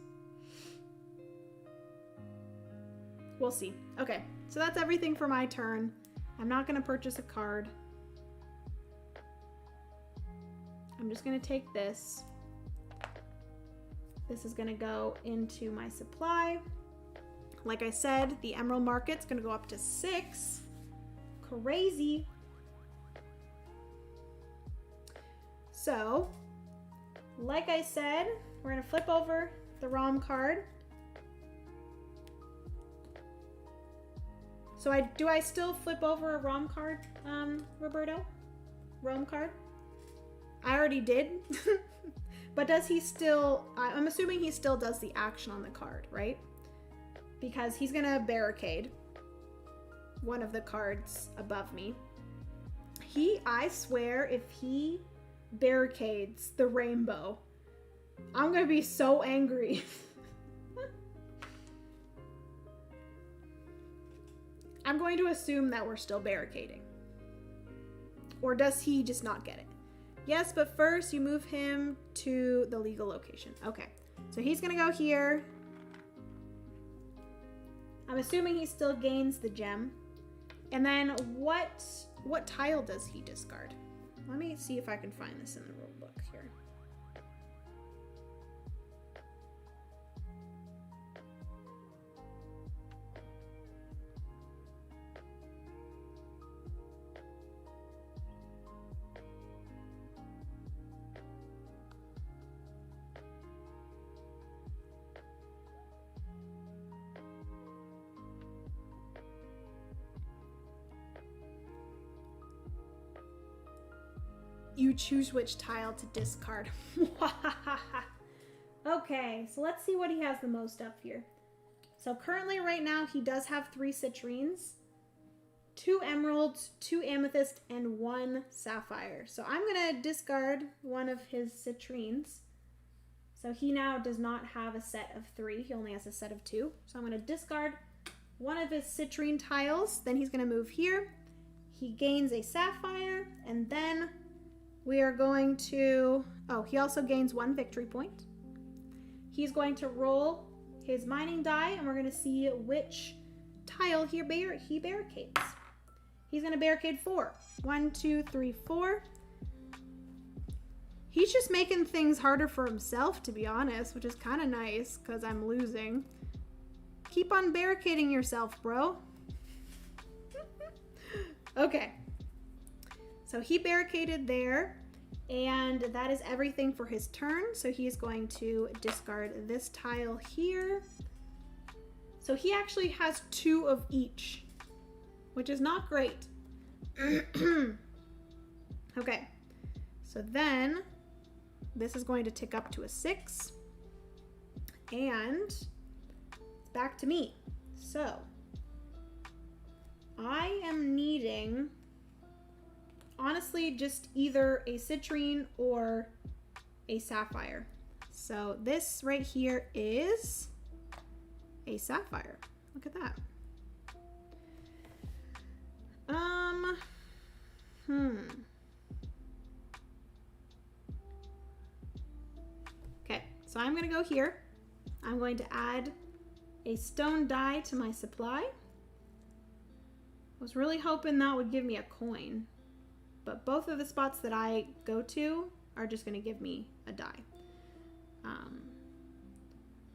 We'll see. Okay, so that's everything for my turn. I'm not going to purchase a card. I'm just going to take this. This is going to go into my supply. Like I said, the emerald market's going to go up to 6. Crazy. So, like I said, we're going to flip over the ROM card. So do I still flip over a ROM card, Roberto? ROM card? I already did. But does he still, I'm assuming he still does the action on the card, right? Because he's gonna barricade one of the cards above me. I swear, if he barricades the rainbow, I'm gonna be so angry. I'm going to assume that we're still barricading. Or does he just not get it? Yes, but first you move him to the legal location. Okay, So he's gonna go here. I'm assuming he still gains the gem. And then what tile does he discard? Let me see if I can find this in the rule book here. You choose which tile to discard. Okay, so let's see what he has the most of here. So currently right now he does have 3 citrines, 2 emeralds, 2 amethyst, and 1 sapphire. So I'm gonna discard one of his citrines. So he now does not have a set of 3, he only has a set of 2. So I'm gonna discard one of his citrine tiles, then he's gonna move here. He gains a sapphire, and then we are going to, oh, he also gains 1 victory point. He's going to roll his mining die, and we're going to see which tile he barricades. He's going to barricade 4. 1, 2, 3, 4. He's just making things harder for himself, to be honest, which is kind of nice because I'm losing. Keep on barricading yourself, bro. Okay. So he barricaded there, and that is everything for his turn. So he's going to discard this tile here. So he actually has 2 of each, which is not great. Okay, so then this is going to tick up to a 6, and it's back to me. So I am needing, honestly, just either a citrine or a sapphire. So this right here is a sapphire. Look at that. Okay, so I'm gonna go here. I'm going to add a stone die to my supply. I was really hoping that would give me a coin, but both of the spots that I go to are just going to give me a die.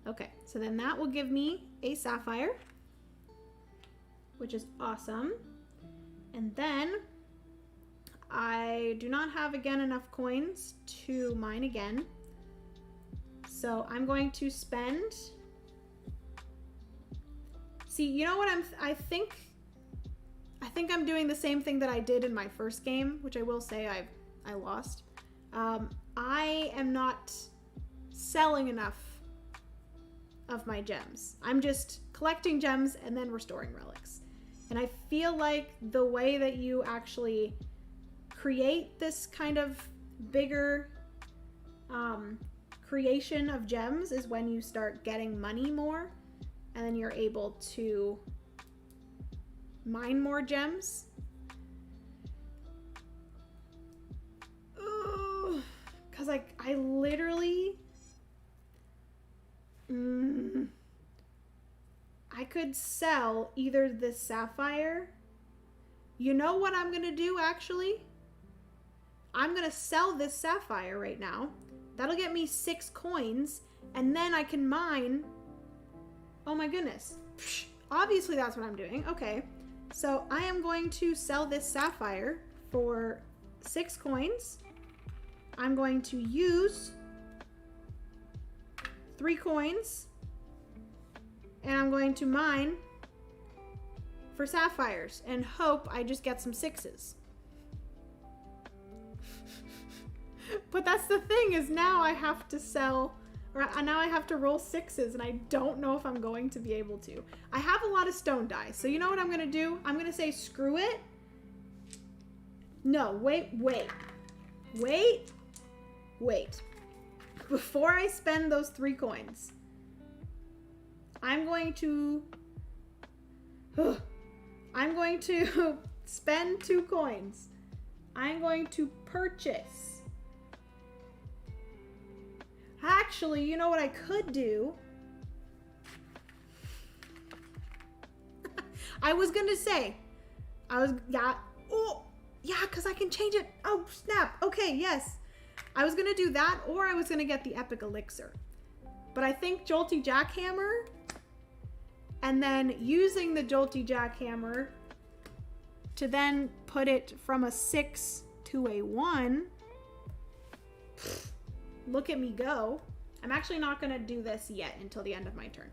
Okay, so then that will give me a sapphire, which is awesome. And then I do not have, again, enough coins to mine again. So I'm going to spend... See, you know what I think I'm doing the same thing that I did in my first game, which I will say I lost. I am not selling enough of my gems. I'm just collecting gems and then restoring relics. And I feel like the way that you actually create this kind of bigger creation of gems is when you start getting money more, and then you're able to mine more gems. Because I literally I could sell either this sapphire. You know what I'm gonna do, actually? I'm gonna sell this sapphire right now. That'll get me 6 coins, and then I can mine. Oh my goodness. Psh, obviously that's what I'm doing. Okay. So I am going to sell this sapphire for 6 coins. I'm going to use 3 coins, and I'm going to mine for sapphires and hope I just get some 6s. But that's the thing, is now I have to sell, or now I have to roll 6s, and I don't know if I'm going to be able to. I have a lot of stone die, so you know what I'm gonna do? I'm gonna say screw it. No, wait. Before I spend those 3 coins, I'm going to spend 2 coins. I'm going to purchase. Actually, you know what I could do? I was gonna say, yeah, oh, yeah, because I can change it. Oh, snap. Okay, yes. I was gonna do that, or I was gonna get the epic elixir. But I think Jolty Jackhammer, and then using the Jolty Jackhammer to then put it from a 6 to a 1. Look at me go. I'm actually not gonna do this yet until the end of my turn.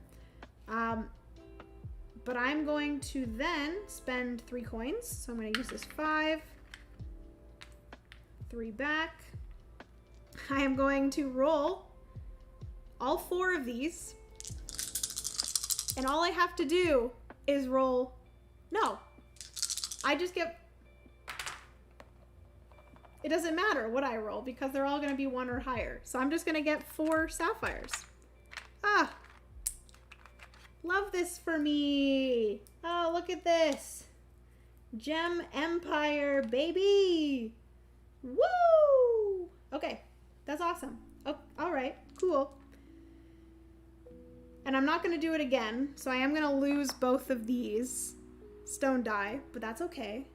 But I'm going to then spend 3 coins. So I'm gonna use this 5, 3 back. I am going to roll all 4 of these. And all I have to do is roll, no, I just get, it doesn't matter what I roll because they're all gonna be 1 or higher. So I'm just gonna get 4 sapphires. Ah, love this for me. Oh, look at this. Gem Empire, baby. Woo! Okay, that's awesome. Oh, all right, cool. And I'm not gonna do it again, so I am gonna lose both of these stone die, but that's okay.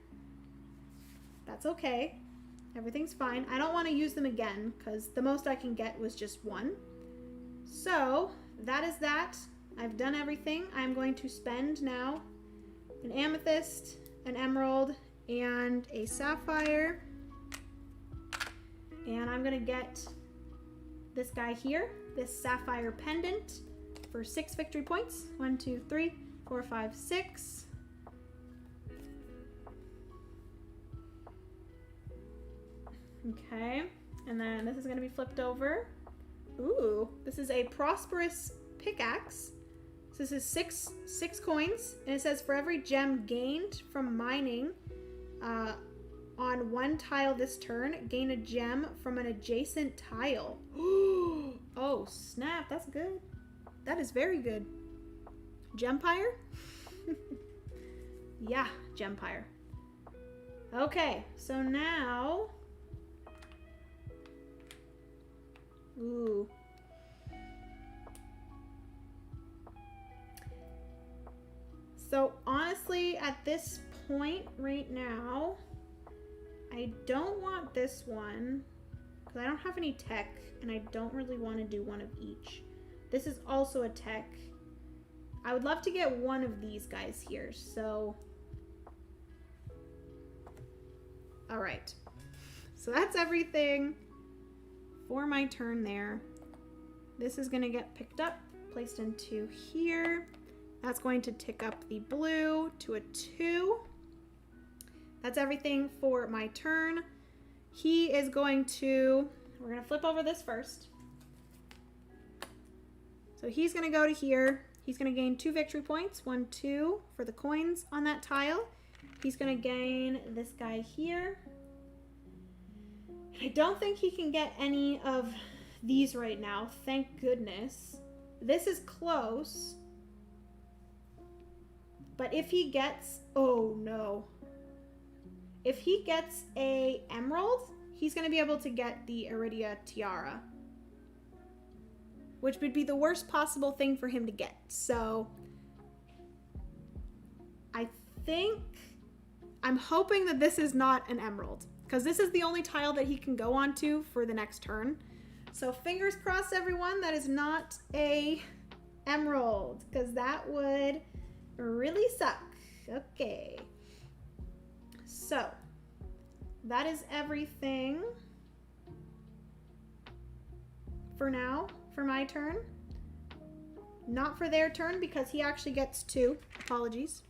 That's okay. Everything's fine. I don't want to use them again because the most I can get was just 1. So that is that. I've done everything. I'm going to spend now an amethyst, an emerald, and a sapphire. And I'm gonna get this guy here, this sapphire pendant, for 6 victory points. 1, 2, 3, 4, 5, 6. Okay, and then this is gonna be flipped over. Ooh, this is a prosperous pickaxe. So this is six coins, and it says for every gem gained from mining on 1 tile this turn, gain a gem from an adjacent tile. Oh snap, that's good. That is very good. Gempire? Yeah, Gempire. Okay, so now, ooh. So honestly, at this point right now, I don't want this one because I don't have any tech and I don't really want to do one of each. This is also a tech. I would love to get one of these guys here, so. All right, so that's everything for my turn there. This is gonna get picked up, placed into here. That's going to tick up the blue to a 2. That's everything for my turn. He is going to, we're gonna flip over this first. So he's gonna go to here. He's gonna gain 2 victory points, 1, 2 for the coins on that tile. He's gonna gain this guy here. I don't think he can get any of these right now, thank goodness. This is close. But if he gets, oh no. If he gets a emerald, he's gonna be able to get the Iridia tiara, which would be the worst possible thing for him to get. So I think, I'm hoping that this is not an emerald because this is the only tile that he can go onto for the next turn. So fingers crossed, everyone, that is not a emerald because that would really suck. Okay. So that is everything for now, for my turn. Not for their turn because he actually gets 2. Apologies.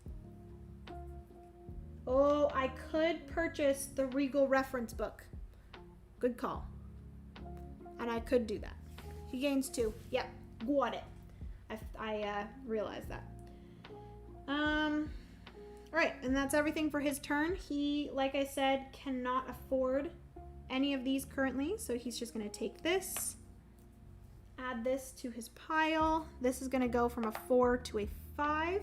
Oh, I could purchase the Regal reference book. Good call. And I could do that. He gains 2. Yep, got it. I realized that. All right, and that's everything for his turn. He, like I said, cannot afford any of these currently, so he's just gonna take this, add this to his pile. This is gonna go from a 4 to a 5,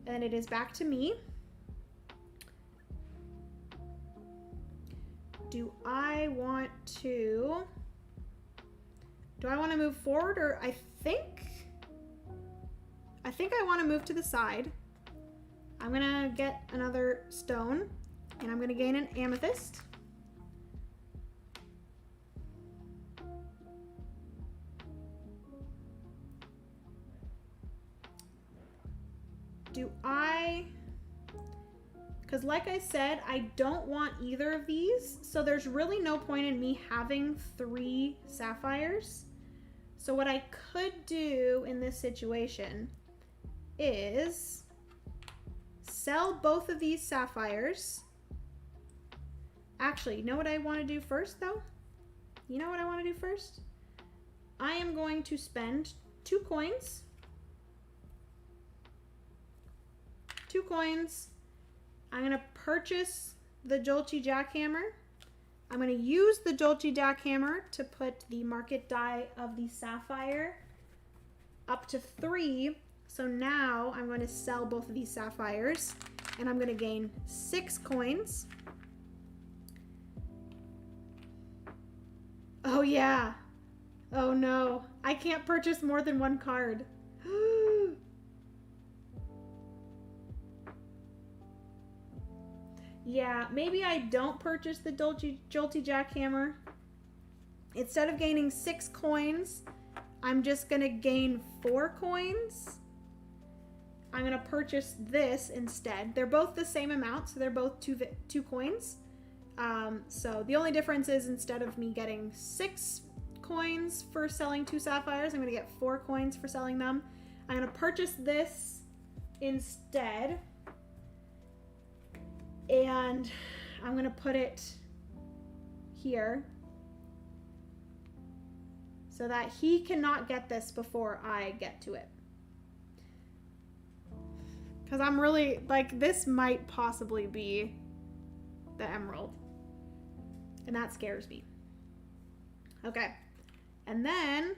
and it is back to me. Do I want to Do I want to move forward, or I think I want to move to the side. I'm gonna get another stone, and I'm gonna gain an amethyst. Because like I said, I don't want either of these, so there's really no point in me having 3 sapphires. So what I could do in this situation is sell both of these sapphires. Actually, you know what I want to do first, though? You know what I want to do first? I am going to spend 2 coins. 2 coins. I'm going to purchase the Jolty Jackhammer. I'm going to use the Jolty Jackhammer to put the market die of the sapphire up to 3. So now I'm going to sell both of these sapphires, and I'm going to gain 6 coins. Oh yeah. Oh no. I can't purchase more than 1 card. Yeah, maybe I don't purchase the Jolty Jackhammer. Instead of gaining 6 coins, I'm just gonna gain 4 coins. I'm gonna purchase this instead. They're both the same amount, so they're both 2 coins. So the only difference is, instead of me getting 6 coins for selling 2 sapphires, I'm gonna get 4 coins for selling them. I'm gonna purchase this instead. And I'm gonna put it here so that he cannot get this before I get to it. Because I'm really, like, this might possibly be the emerald. And that scares me. Okay. And then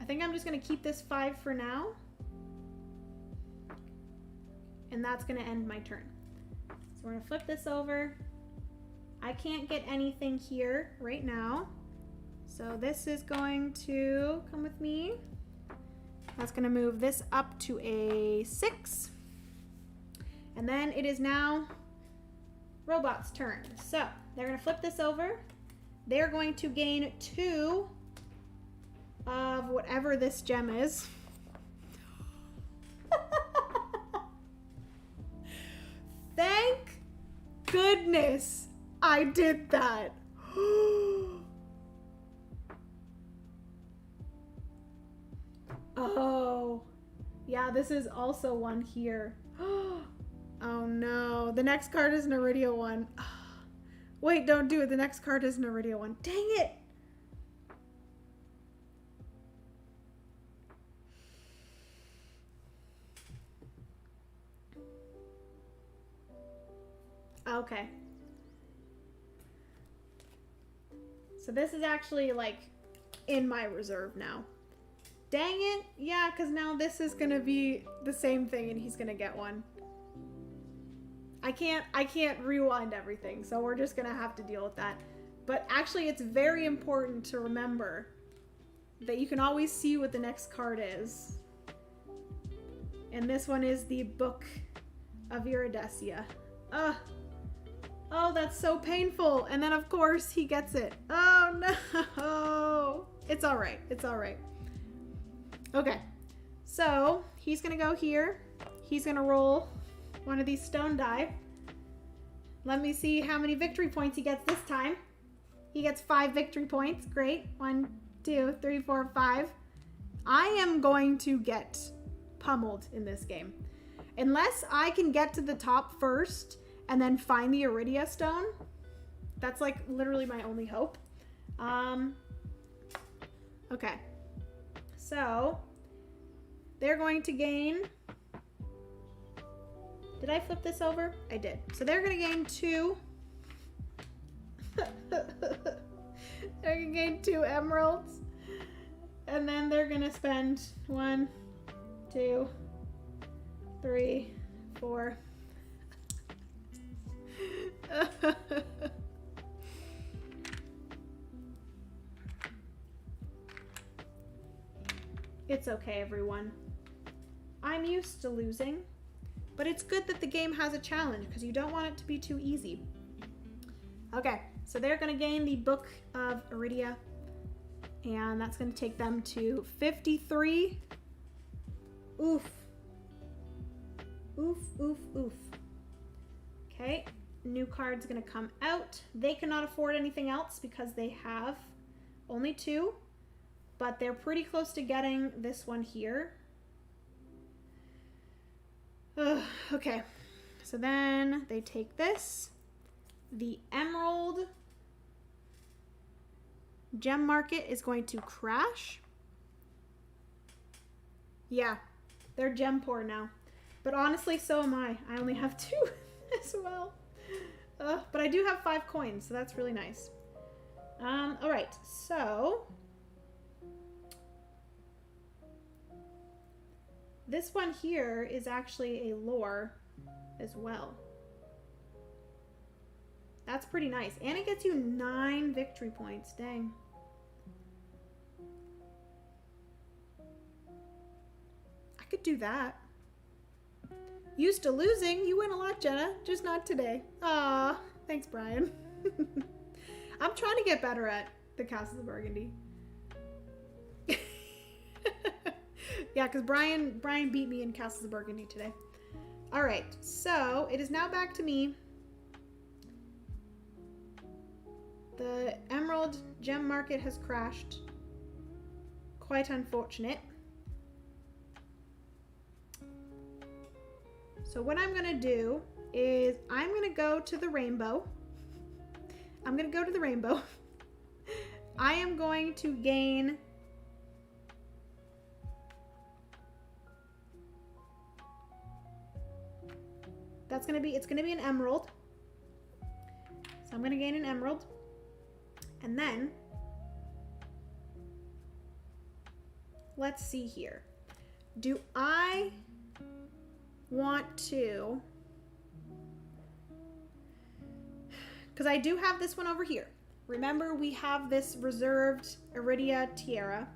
I think I'm just gonna keep this 5 for now. And that's gonna end my turn. So we're gonna flip this over. I can't get anything here right now. So this is going to come with me. That's gonna move this up to a 6. And then it is now Robot's turn. So they're gonna flip this over. They're going to gain 2 of whatever this gem is. Thank goodness I did that. Oh, yeah, this is also one here. Oh no, the next card is an Iridia one. Wait, don't do it. The next card is an Iridia one. Dang it. Okay. So this is actually like in my reserve now. Dang it. Yeah, because now this is going to be the same thing and he's going to get one. I can't rewind everything, so we're just going to have to deal with that. But actually, it's very important to remember that you can always see what the next card is. And this one is the Book of Iridescia. Ugh. Oh, that's so painful. And then, of course, he gets it. Oh, no. It's all right. It's all right. Okay. So, he's going to go here. He's going to roll one of these stone die. Let me see how many victory points he gets this time. He gets 5 victory points. Great. 1, 2, 3, 4, 5. I am going to get pummeled in this game. Unless I can get to the top first and then find the Iridia stone. That's like literally my only hope. Okay. So they're going to gain. Did I flip this over? I did. So they're going to gain 2. They're going to gain 2 emeralds. And then they're going to spend 1, 2, 3, 4. It's okay, everyone. I'm used to losing, but it's good that the game has a challenge because you don't want it to be too easy. Okay, so they're going to gain the Book of Iridescia, and that's going to take them to 53. Oof. Oof, oof, oof. Okay, new card's going to come out. They cannot afford anything else because they have only 2, but they're pretty close to getting this one here. Ugh, okay, so then they take this. The Emerald Gem Market is going to crash. Yeah, they're gem poor now. But honestly, so am I. I only have 2 as well. But I do have 5 coins, so that's really nice. All right, so this one here is actually a lore as well. That's pretty nice. And it gets you 9 victory points. Dang. I could do that. Used to losing. You win a lot, Jenna. Just not today. Aw. Thanks, Brian. I'm trying to get better at the Castles of Burgundy. Yeah, because Brian beat me in Castles of Burgundy today. All right, so it is now back to me. The Emerald Gem Market has crashed. Quite unfortunate. So what I'm gonna do is I'm gonna go to the rainbow. I'm gonna go to the rainbow. I am going to gain it's gonna be an emerald. So I'm gonna gain an emerald. And then let's see here. Do I want to, because I do have this one over here. Remember, we have this reserved Iridescia Tiara,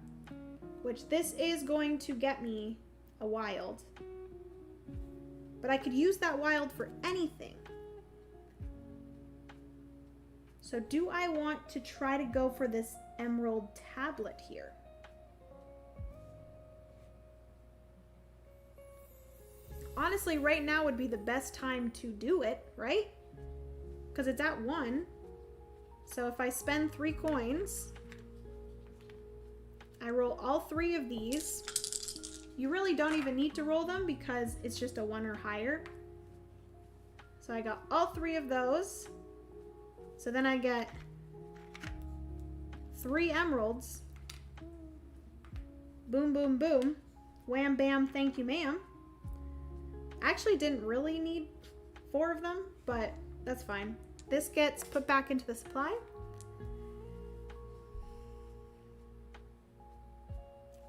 which this is going to get me a wild. But I could use that wild for anything. So do I want to try to go for this emerald tablet here? Honestly, right now would be the best time to do it, right? Because it's at 1. So if I spend 3 coins, I roll all 3 of these. You really don't even need to roll them because it's just a 1 or higher. So I got all 3 of those. So then I get 3 emeralds. Boom, boom, boom. Wham, bam, thank you, ma'am. Actually didn't really need 4 of them, but that's fine. This gets put back into the supply.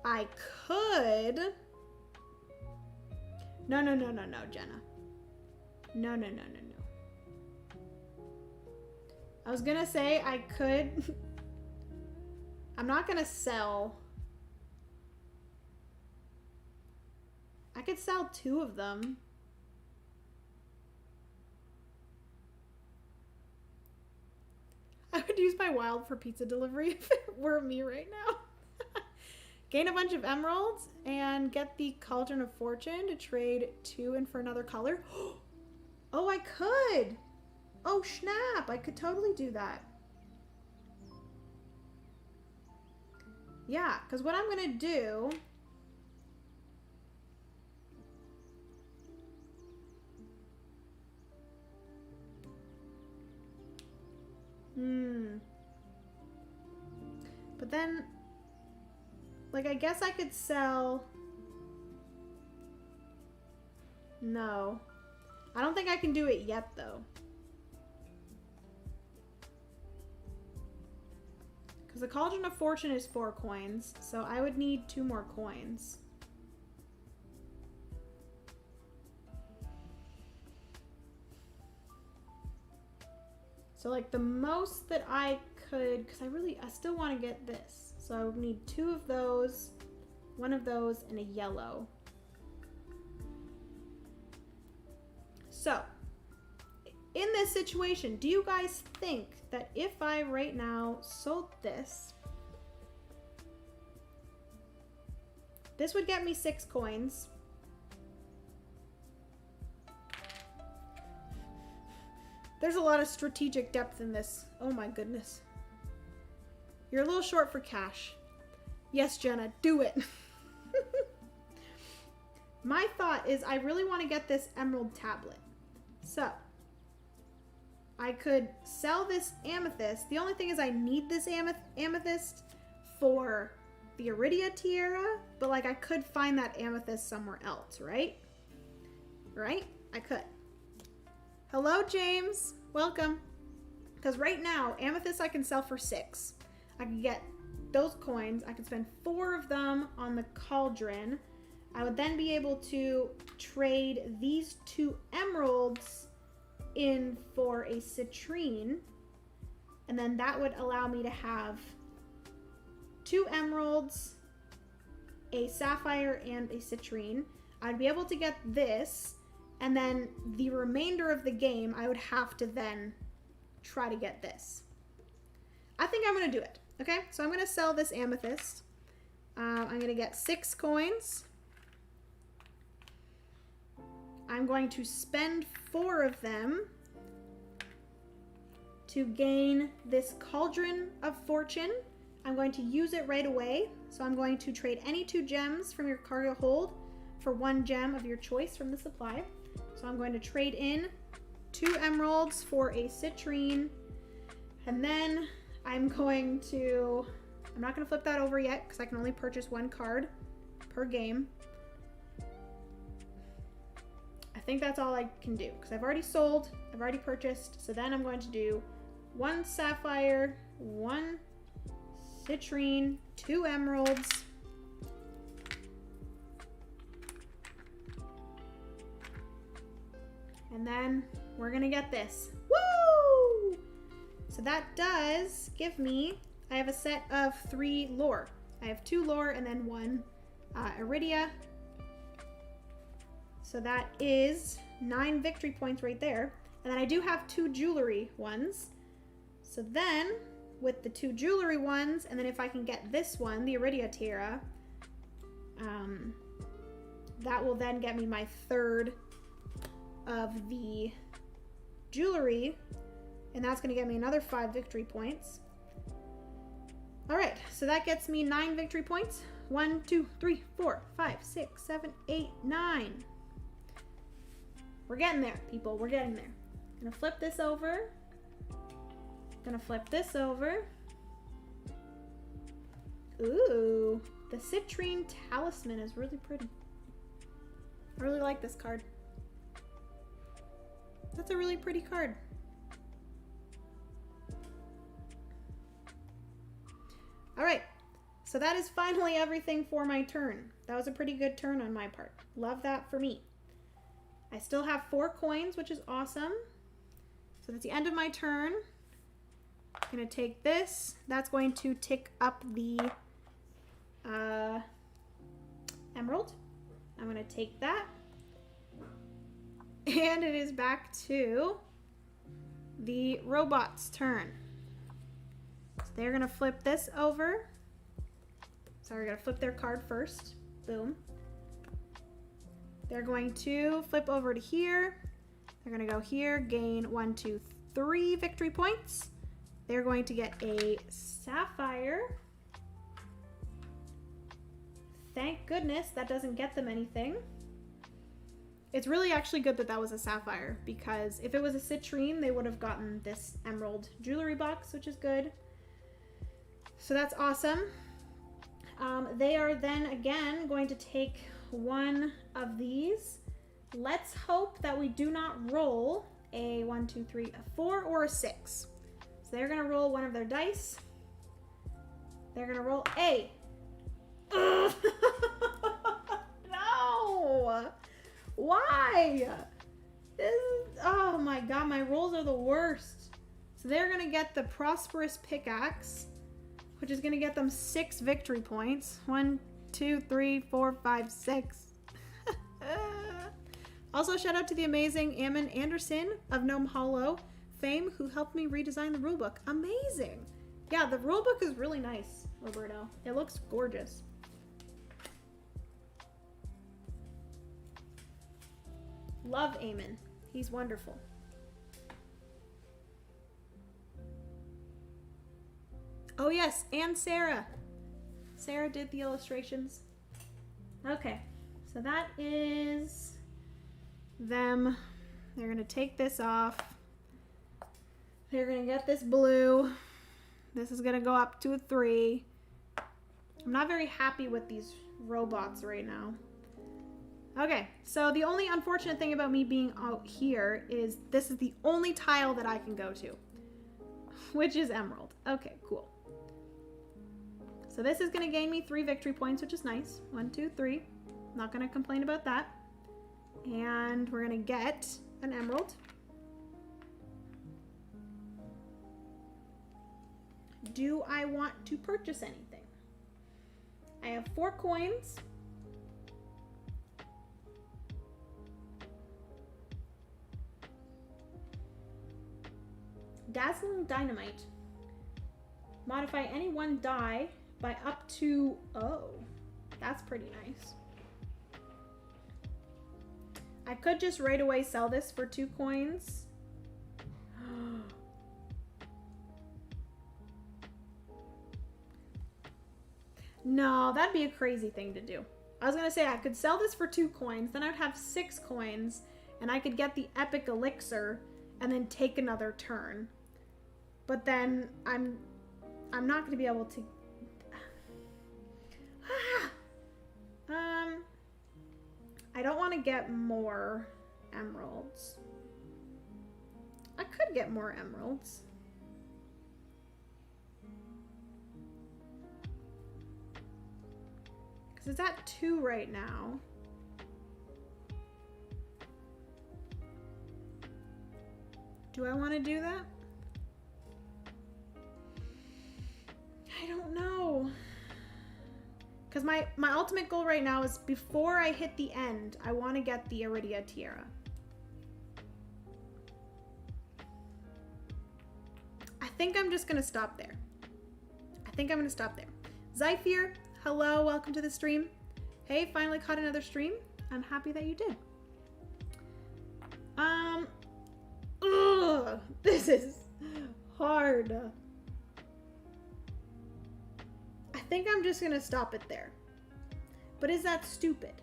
I could... No, Jenna. No. I was gonna say I could... I'm not gonna sell... I could sell 2 of them. I would use my wild for pizza delivery if it were me right now. Gain a bunch of emeralds and get the Cauldron of Fortune to trade 2 in for another color. Oh, I could! Oh, snap! I could totally do that. Yeah, because what I'm gonna do... But then, like, I guess I could sell... No. I don't think I can do it yet, though. Because the Cauldron of Fortune is 4 coins, so I would need 2 more coins. So like the most that I could, because I still want to get this. So I would need 2 of those, one of those and a yellow. So, in this situation, do you guys think that if I right now sold this, this would get me 6 coins? There's a lot of strategic depth in this. Oh my goodness. You're a little short for cash. Yes, Jenna, do it. My thought is I really want to get this emerald tablet. So, I could sell this amethyst. The only thing is I need this amethyst for the Iridescia tiara, but like I could find that amethyst somewhere else, right? Right? I could. Hello, James. Welcome. Because right now, amethyst I can sell for 6. I can get those coins. I can spend 4 of them on the cauldron. I would then be able to trade these 2 emeralds in for a citrine. And then that would allow me to have 2 emeralds, a sapphire, and a citrine. I'd be able to get this. And then the remainder of the game, I would have to then try to get this. I think I'm going to do it. Okay, so I'm going to sell this amethyst. I'm going to get 6 coins. I'm going to spend 4 of them to gain this Cauldron of Fortune. I'm going to use it right away. So I'm going to trade any 2 gems from your cargo hold for 1 gem of your choice from the supply. So I'm going to trade in 2 emeralds for a citrine. And then I'm not going to flip that over yet because I can only purchase 1 card per game. I think that's all I can do because I've already sold, I've already purchased. So then I'm going to do 1 sapphire, 1 citrine, 2 emeralds. And then we're gonna get this. Woo! So that does give me, I have a set of 3 lore. I have 2 lore and then 1 Iridescia. So that is 9 victory points right there. And then I do have 2 jewelry ones. So then with the 2 jewelry ones, and then if I can get this one, the Iridescia tiara, that will then get me my 3rd of the jewelry, and that's going to get me another 5 victory points. All right, so that gets me 9 victory points. 1, 2, 3, 4, 5, 6, 7, 8, 9. We're getting there, people. We're getting there. Gonna flip this over. Gonna flip this over. Ooh, the citrine talisman is really pretty. I really like this card. That's a really pretty card. All right, so that is finally everything for my turn. That was a pretty good turn on my part. Love that for me. I still have 4 coins, which is awesome. So that's the end of my turn. I'm gonna take this. That's going to tick up the emerald. I'm gonna take that. And it is back to the robot's turn. So they're gonna flip this over. So we're gonna flip their card first. Boom. They're going to flip over to here. They're gonna go here, gain 1, 2, 3 victory points. They're going to get a sapphire. Thank goodness that doesn't get them anything. It's really actually good that that was a sapphire, because if it was a citrine, they would have gotten this emerald jewelry box, which is good. So that's awesome. They are then again going to take 1 of these. Let's hope that we do not roll a 1, 2, 3, a 4 or a 6. So they're gonna roll 1 of their dice. They're gonna roll a. No! Why? Oh my god, my rolls are the worst. So they're gonna get the prosperous pickaxe, which is gonna get them 6 victory points. 1, 2, 3, 4, 5, 6. Also, shout out to the amazing Ammon Anderson of Gnome Hollow fame who helped me redesign the rulebook. Amazing. Yeah, the rulebook is really nice, Roberto. It looks gorgeous. Love Ammon. He's wonderful. Oh yes, and Sarah. Sarah did the illustrations. Okay, so that is them. They're gonna take this off. They're gonna get this blue. This is gonna go up to a 3. I'm not very happy with these robots right now. Okay, so the only unfortunate thing about me being out here is this is the only tile that I can go to, which is emerald. Okay, cool. So this is going to gain me 3 victory points, which is nice. 1, 2, 3. Not going to complain about that. And we're going to get an emerald. Do I want to purchase anything? I have 4 coins. Dazzling Dynamite. Modify any one die by up to... Oh, that's pretty nice. I could just right away sell this for 2 coins. No, that'd be a crazy thing to do. I was going to say I could sell this for 2 coins, then I'd have 6 coins, and I could get the epic elixir and then take another turn. But then I'm not going to be able to... I don't want to get more emeralds. I could get more emeralds. Because it's at 2 right now. Do I want to do that? I don't know. Because my ultimate goal right now is before I hit the end, I want to get the Iridia Tiara. I think I'm just going to stop there. Zypher, hello, welcome to the stream. Hey, finally caught another stream. I'm happy that you did. Ugh, this is hard. I think I'm just gonna stop it there. But is that stupid?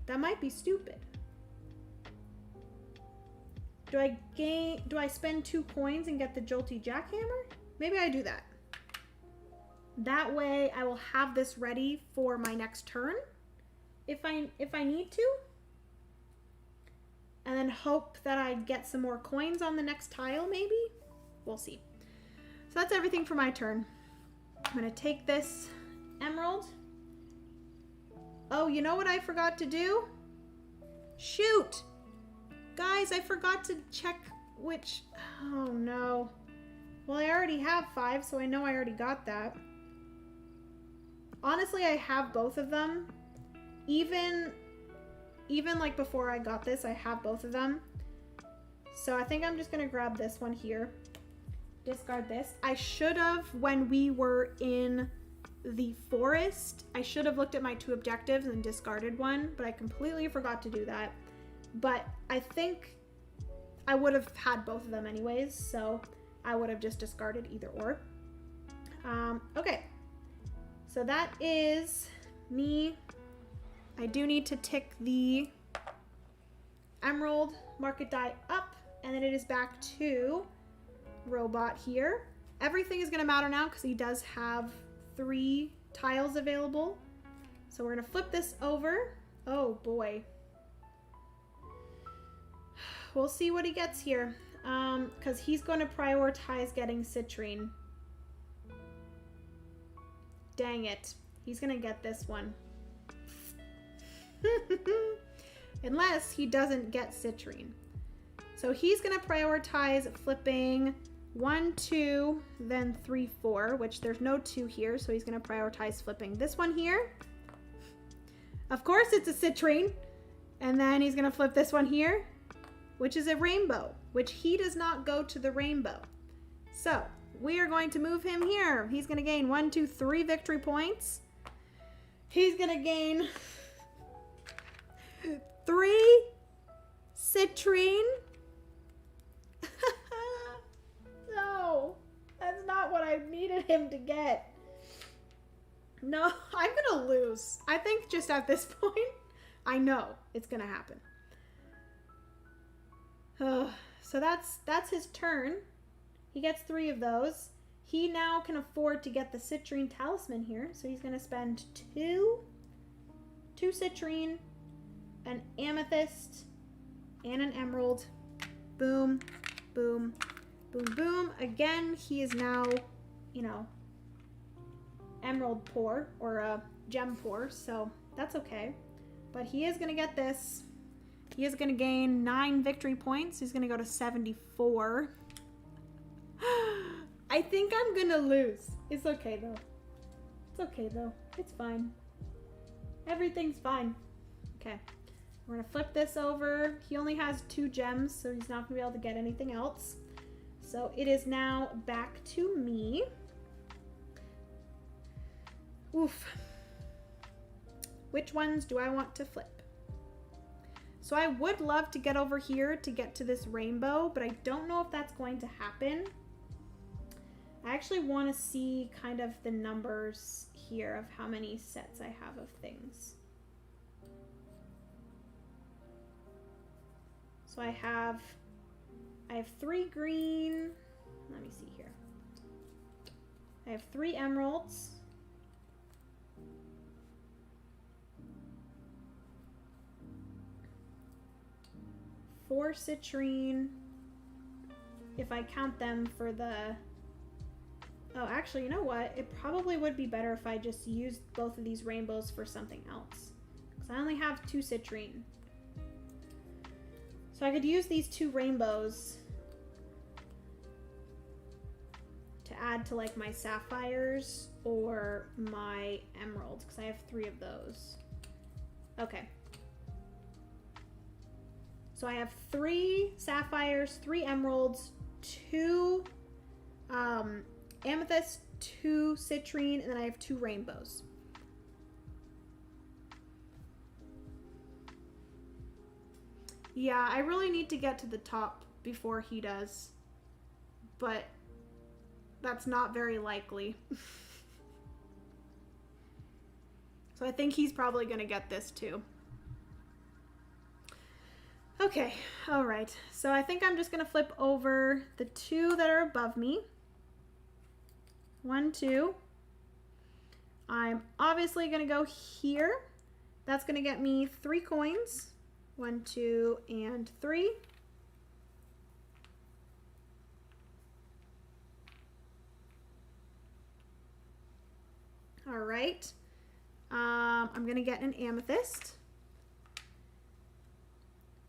That might be stupid. Do I spend 2 coins and get the Jolty Jackhammer? Maybe I do that. That way I will have this ready for my next turn if I need to. And then hope that I get some more coins on the next tile, maybe? We'll see. So that's everything for my turn. I'm gonna take this emerald. Oh, you know what I forgot to do? Shoot! Guys, I forgot to check which... Oh, no. Well, I already have 5, so I know I already got that. Honestly, I have both of them. Even like before I got this, I have both of them. So I think I'm just gonna grab this one here. Discard this. I should have, when we were in the forest, I should have looked at my 2 objectives and discarded one, but I completely forgot to do that. But I think I would have had both of them anyways, so I would have just discarded either or. Okay, so that is me. I do need to tick the emerald market die up, and then it is back to robot here. Everything is going to matter now because he does have 3 tiles available. So we're going to flip this over. Oh boy. We'll see what he gets here because he's going to prioritize getting citrine. Dang it. He's going to get this one. Unless he doesn't get citrine. So he's going to prioritize flipping 1, 2, then 3, 4, which there's no 2 here, so he's going to prioritize flipping this one here. Of course it's a citrine. And then he's gonna flip this one here, which is a rainbow, which he does not go to the rainbow. So we are going to move him here. He's gonna gain 1, 2, 3 victory points. He's gonna gain 3 citrine. No, that's not what I needed him to get. No, I'm gonna lose. I think just at this point, I know it's gonna happen. So that's his turn. He gets 3 of those. He now can afford to get the citrine talisman here, so he's gonna spend 2 citrine, an amethyst, and an emerald. Boom, boom, boom, boom. Again, he is now, you know, emerald poor, or gem poor, so that's okay. But he is going to get this. He is going to gain 9 victory points. He's going to go to 74. I think I'm going to lose. It's okay, though. It's okay, though. It's fine. Everything's fine. Okay. We're going to flip this over. He only has 2 gems, so he's not going to be able to get anything else. So it is now back to me. Oof. Which ones do I want to flip? So I would love to get over here to get to this rainbow, but I don't know if that's going to happen. I actually want to see kind of the numbers here of how many sets I have of things. So I have 3 green. Let me see here. I have 3 emeralds. 4 citrine, if I count them for the... Oh, actually, you know what? It probably would be better if I just used both of these rainbows for something else. Because I only have 2 citrine. So I could use these 2 rainbows to add to like my sapphires or my emeralds, because I have 3 of those. Okay. So I have 3 sapphires, 3 emeralds, 2 amethyst, 2 citrine, and then I have 2 rainbows. Yeah, I really need to get to the top before he does, but that's not very likely. So I think he's probably gonna get this too. Okay, all right. So I think I'm just gonna flip over the 2 that are above me. 1, 2. I'm obviously gonna go here. That's gonna get me 3 coins. 1, 2, and 3. All right. I'm gonna get an amethyst.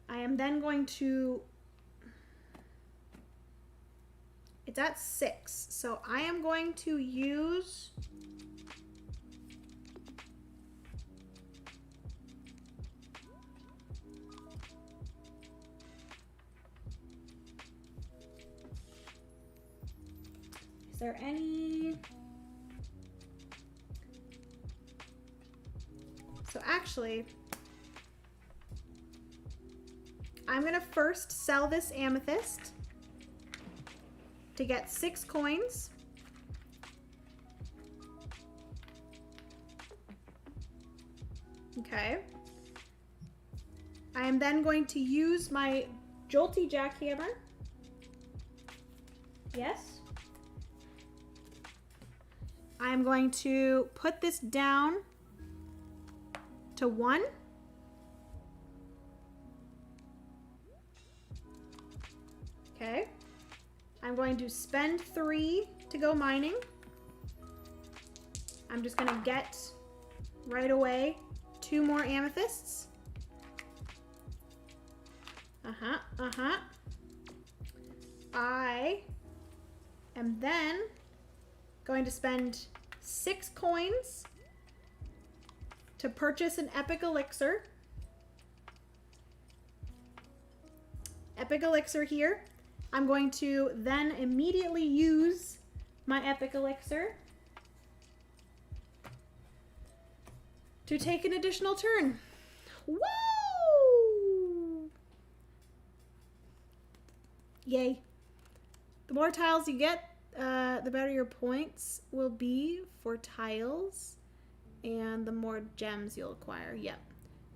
I am then going to, it's at 6, so I am going to use is there any, so actually I'm gonna first sell this amethyst to get 6 coins. Okay. I am then going to use my jolty jackhammer. Yes. I am going to put this down to 1. Okay, I'm going to spend 3 to go mining. I'm just gonna get right away 2 more amethysts. I am then going to spend 6 coins to purchase an epic elixir. Epic elixir here. I'm going to then immediately use my epic elixir to take an additional turn. Woo! Yay. The more tiles you get, the better your points will be for tiles, and the more gems you'll acquire. Yep.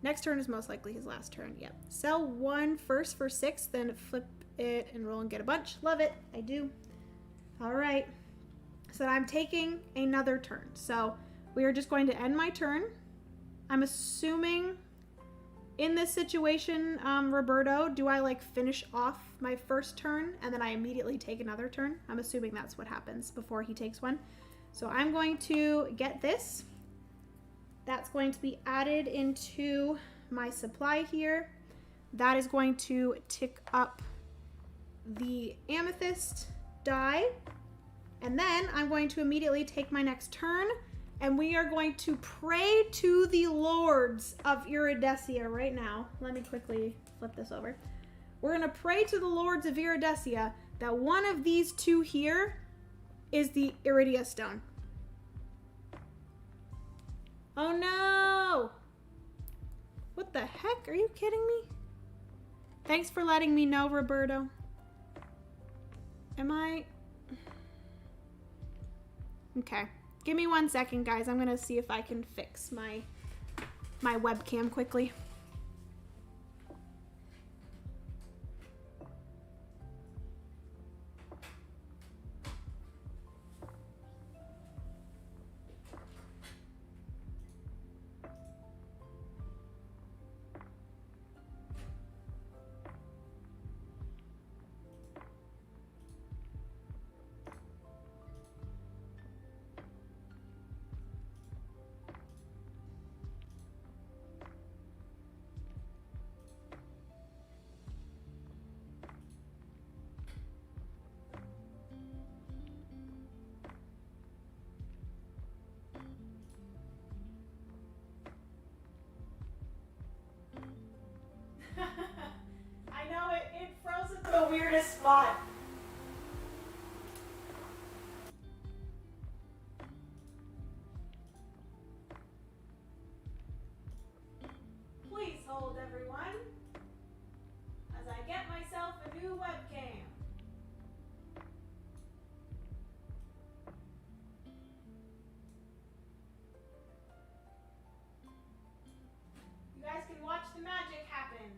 Next turn is most likely his last turn. Yep. Sell one first for 6, then flip it and roll and get a bunch. Love it. I do. All right. So I'm taking another turn. So we are just going to end my turn. I'm assuming in this situation, Roberto, do I like finish off my first turn and then I immediately take another turn? I'm assuming that's what happens before he takes one. So I'm going to get this. That's going to be added into my supply here. That is going to tick up the amethyst die. And then I'm going to immediately take my next turn, and we are going to pray to the lords of Iridescia right now. Let me quickly flip this over. We're going to pray to the lords of Iridescia that one of these two here is the Iridia stone. Oh no! What the heck? Are you kidding me? Thanks for letting me know, Roberto. Am I... Okay. Give me 1 second, guys. I'm gonna see if I can fix my webcam quickly. I know it froze at the weirdest spot. Please hold, everyone, as I get myself a new webcam. You guys can watch the magic happen.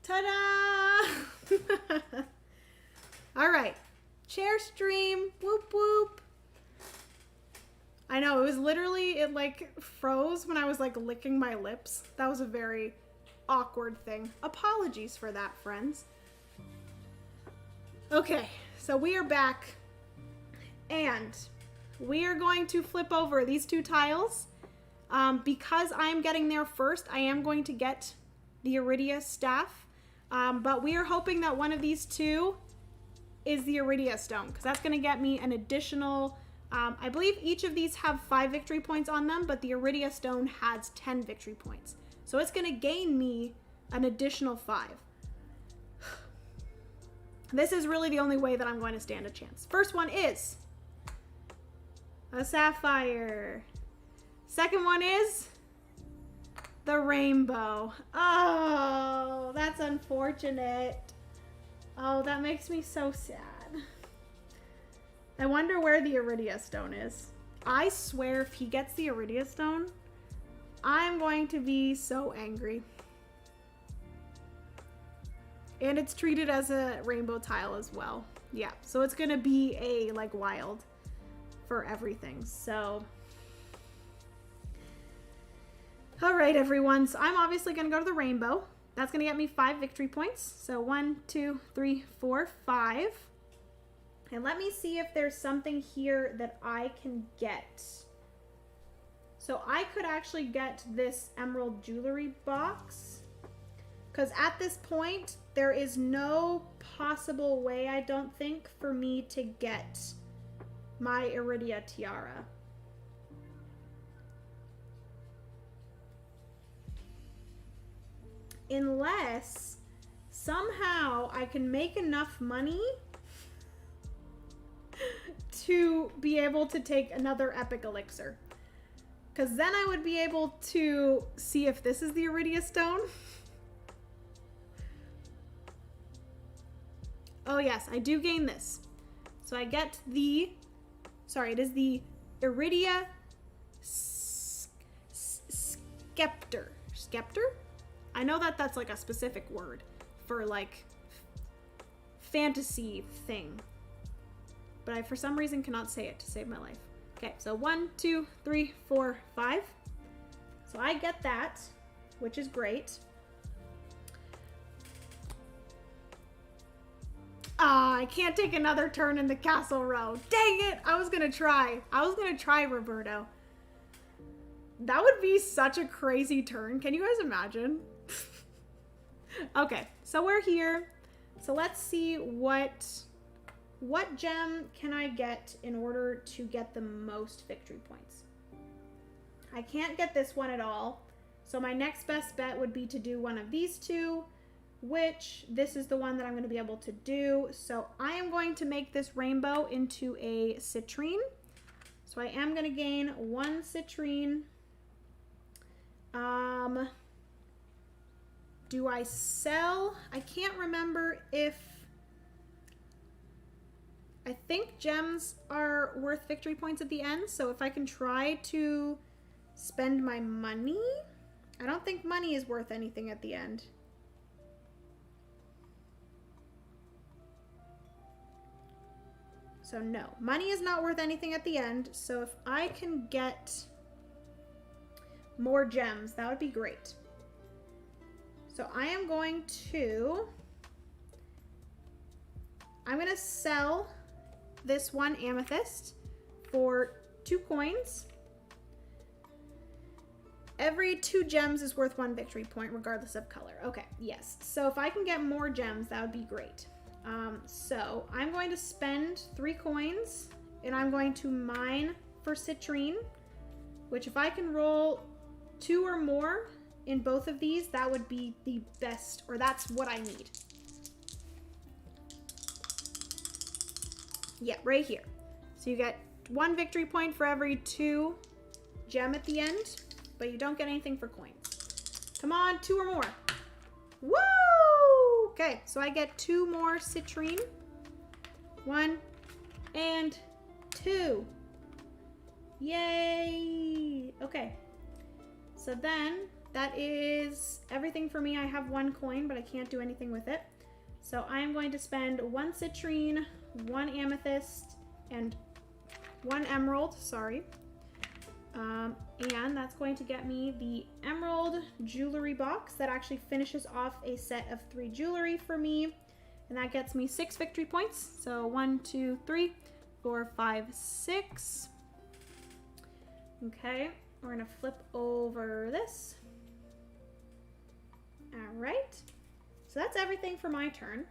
Ta-da! All right, share stream, whoop whoop. I know, it was literally, it like froze when I was like licking my lips. That was a very awkward thing. Apologies for that, friends. Okay, so we are back and we are going to flip over these two tiles. Because I'm getting there first, I am going to get the Iridia staff. But we are hoping that one of these two is the Iridia stone, because that's going to get me an additional, I believe each of these have 5 victory points on them, but the Iridia stone has 10 victory points. So it's going to gain me an additional 5. This is really the only way that I'm going to stand a chance. First one is a sapphire. Second one is the rainbow. Oh, that's unfortunate. Oh, that makes me so sad. I wonder where the Iridia stone is. I swear if he gets the Iridia stone, I'm going to be so angry. And it's treated as a rainbow tile as well. Yeah, so it's gonna be a like wild for everything. So all right, everyone. So I'm obviously going to go to the rainbow. That's going to get me 5 victory points. So 1, 2, 3, 4, 5. And let me see if there's something here that I can get. So I could actually get this emerald jewelry box. Because at this point, there is no possible way, I don't think, for me to get my Iridia tiara. Unless somehow I can make enough money to be able to take another epic elixir. Because then I would be able to see if this is the Iridia stone. Oh yes, I do gain this. So I get the, sorry, it is the Iridia Scepter. Scepter? I know that that's like a specific word for like fantasy thing, but I for some reason cannot say it to save my life. Okay, so 1, 2, 3, 4, 5. So I get that, which is great. Ah, I can't take another turn in the castle row. Dang it! I was gonna try, Roberto. That would be such a crazy turn. Can you guys imagine? Okay, so we're here. So let's see what gem can I get in order to get the most victory points. I can't get this one at all. So my next best bet would be to do one of these two, which this is the one that I'm going to be able to do. So I am going to make this rainbow into a citrine. So I am going to gain 1 citrine. Do I sell? I can't remember if... I think gems are worth victory points at the end, so if I can try to spend my money... I don't think money is worth anything at the end. So no, money is not worth anything at the end, so if I can get more gems, that would be great. So I am going to... I'm going to sell this 1 amethyst for 2 coins. Every 2 gems is worth 1 victory point, regardless of color. Okay, yes. So if I can get more gems, that would be great. So I'm going to spend 3 coins, and I'm going to mine for citrine, which if I can roll 2 or more in both of these, that would be the best, or that's what I need. Yeah, right here. So you get 1 victory point for every 2 gem at the end, but you don't get anything for coins. Come on, 2 or more. Woo! Okay, so I get 2 more citrine. 1 and 2. Yay! Okay. So then, that is everything for me. I have 1 coin, but I can't do anything with it. So I'm going to spend 1 citrine, 1 amethyst, and 1 emerald, sorry. And that's going to get me the emerald jewelry box that actually finishes off a set of 3 jewelry for me. And that gets me 6 victory points. So 1, 2, 3, 4, 5, 6. Okay, we're gonna flip over this. All right, so that's everything for my turn.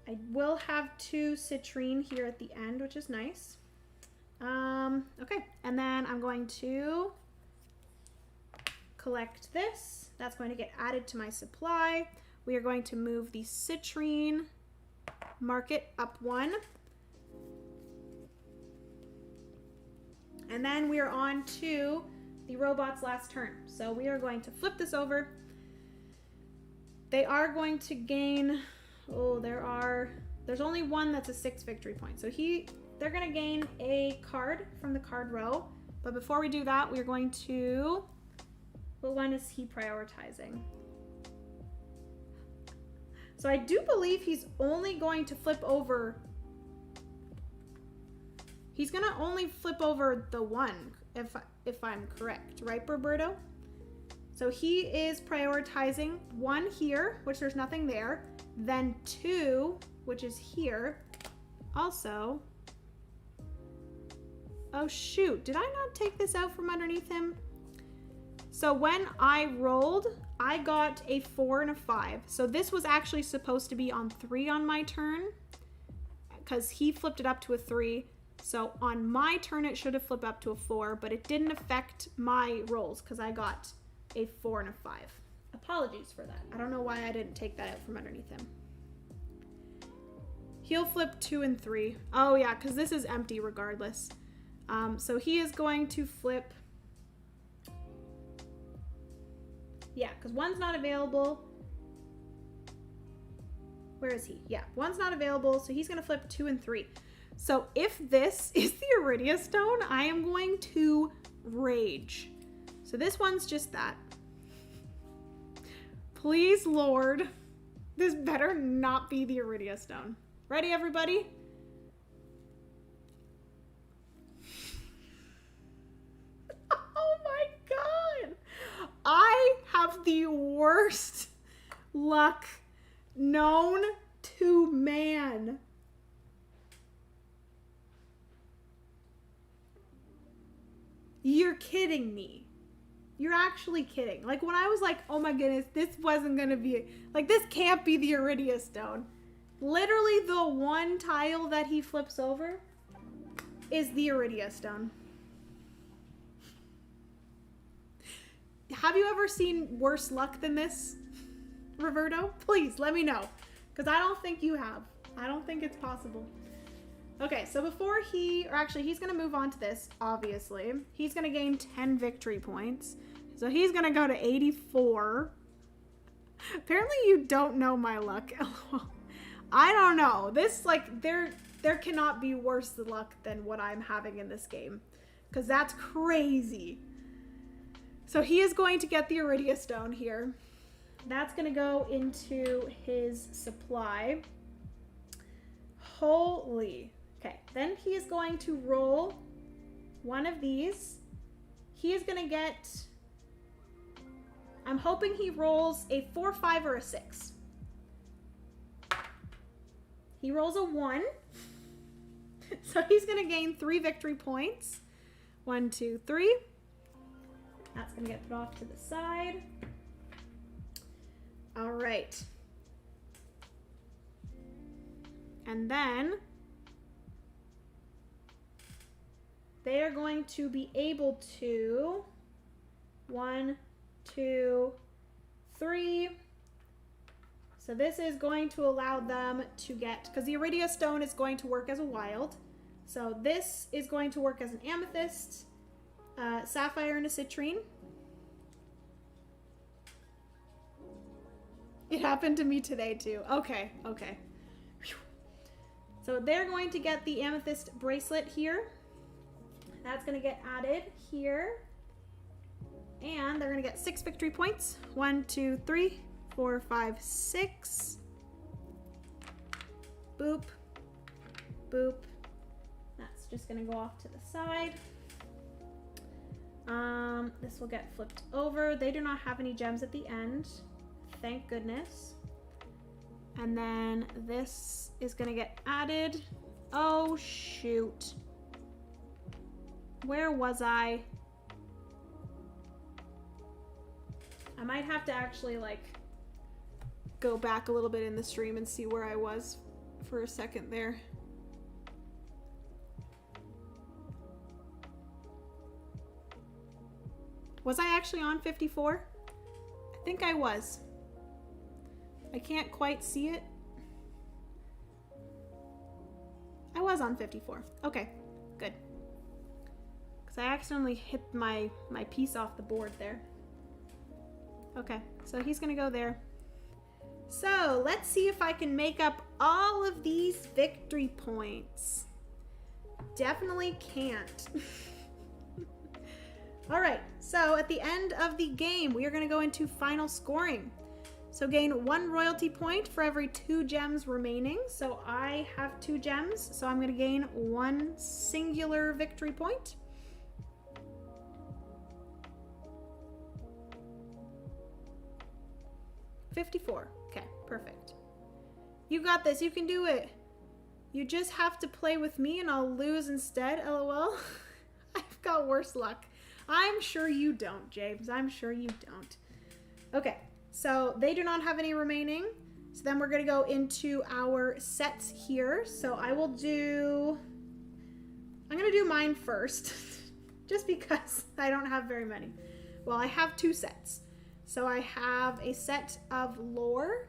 I will have 2 citrine here at the end, which is nice. Okay, and then I'm going to collect this. That's going to get added to my supply. We are going to move the citrine market up 1. And then we are on to the robot's last turn. So we are going to flip this over. They are going to gain, there's only 1 that's a 6 victory point. So they're gonna gain a card from the card row. But before we do that, we're going to, what one is he prioritizing? So I do believe he's only going to flip over, he's gonna only flip over the 1, if I'm correct, right, Roberto? So he is prioritizing 1 here, which there's nothing there, then 2, which is here, also. Oh shoot, did I not take this out from underneath him? So when I rolled, I got a 4 and a 5. So this was actually supposed to be on 3 on my turn because he flipped it up to a 3. So on my turn, it should have flipped up to a 4, but it didn't affect my rolls because I got a 4 and a 5. Apologies for that. I don't know why I didn't take that out from underneath him. He'll flip 2 and 3. Oh yeah, because this is empty regardless. So he is going to flip. Yeah, because 1's not available. Where is he? Yeah, 1's not available, so he's going to flip 2 and 3. So if this is the Iridescia stone, I am going to rage. So this one's just that. Please, Lord, this better not be the Iridescia stone. Ready, everybody? Oh my God. I have the worst luck known to man. You're kidding me. You're actually kidding. Like when I was like, oh my goodness, this wasn't gonna be, like this can't be the Iridescia stone. Literally the one tile that he flips over is the Iridescia stone. Have you ever seen worse luck than this, Roberto? Please let me know, because I don't think you have. I don't think it's possible. Okay, so before he, or actually he's gonna move on to this, obviously. He's gonna gain 10 victory points. So he's gonna go to 84. Apparently you don't know my luck. I don't know. This, like, there cannot be worse luck than what I'm having in this game. Because that's crazy. So he is going to get the Iridescia stone here. That's gonna go into his supply. Holy. Okay, then he is going to roll one of these. He is gonna get, I'm hoping he rolls a 4, 5, or a 6. He rolls a 1. So he's gonna gain 3 victory points. 1, 2, 3. That's gonna get put off to the side. All right. And then they are going to be able to 1, 2, 3. So this is going to allow them to get, because the Iridescia stone is going to work as a wild. So this is going to work as an amethyst, sapphire, and a citrine. It happened to me today too. Okay, okay. Whew. So they're going to get the amethyst bracelet here. That's going to get added here. And they're going to get 6 victory points. 1, 2, 3, 4, 5, 6. Boop. Boop. That's just going to go off to the side. This will get flipped over. They do not have any gems at the end. Thank goodness. And then this is going to get added. Oh, shoot. Where was I? I might have to actually, like, go back a little bit in the stream and see where I was for a second there. Was I actually on 54? I think I was. I can't quite see it. I was on 54. Okay, good. Because I accidentally hit my piece off the board there. Okay, so he's gonna go there. So let's see if I can make up all of these victory points. Definitely can't. All right, so at the end of the game, we are gonna go into final scoring. So gain 1 royalty point for every 2 gems remaining. So I have 2 gems, so I'm gonna gain 1 singular victory point. $54. Okay, perfect. You got this, you can do it. You just have to play with me and I'll lose instead, LOL. I've got worse luck. I'm sure you don't, James. I'm sure you don't. Okay, So they do not have any remaining. So then we're gonna go into our sets here. So I'm gonna do mine first, just because I don't have very many. Well, I have 2 sets. So I have a set of lore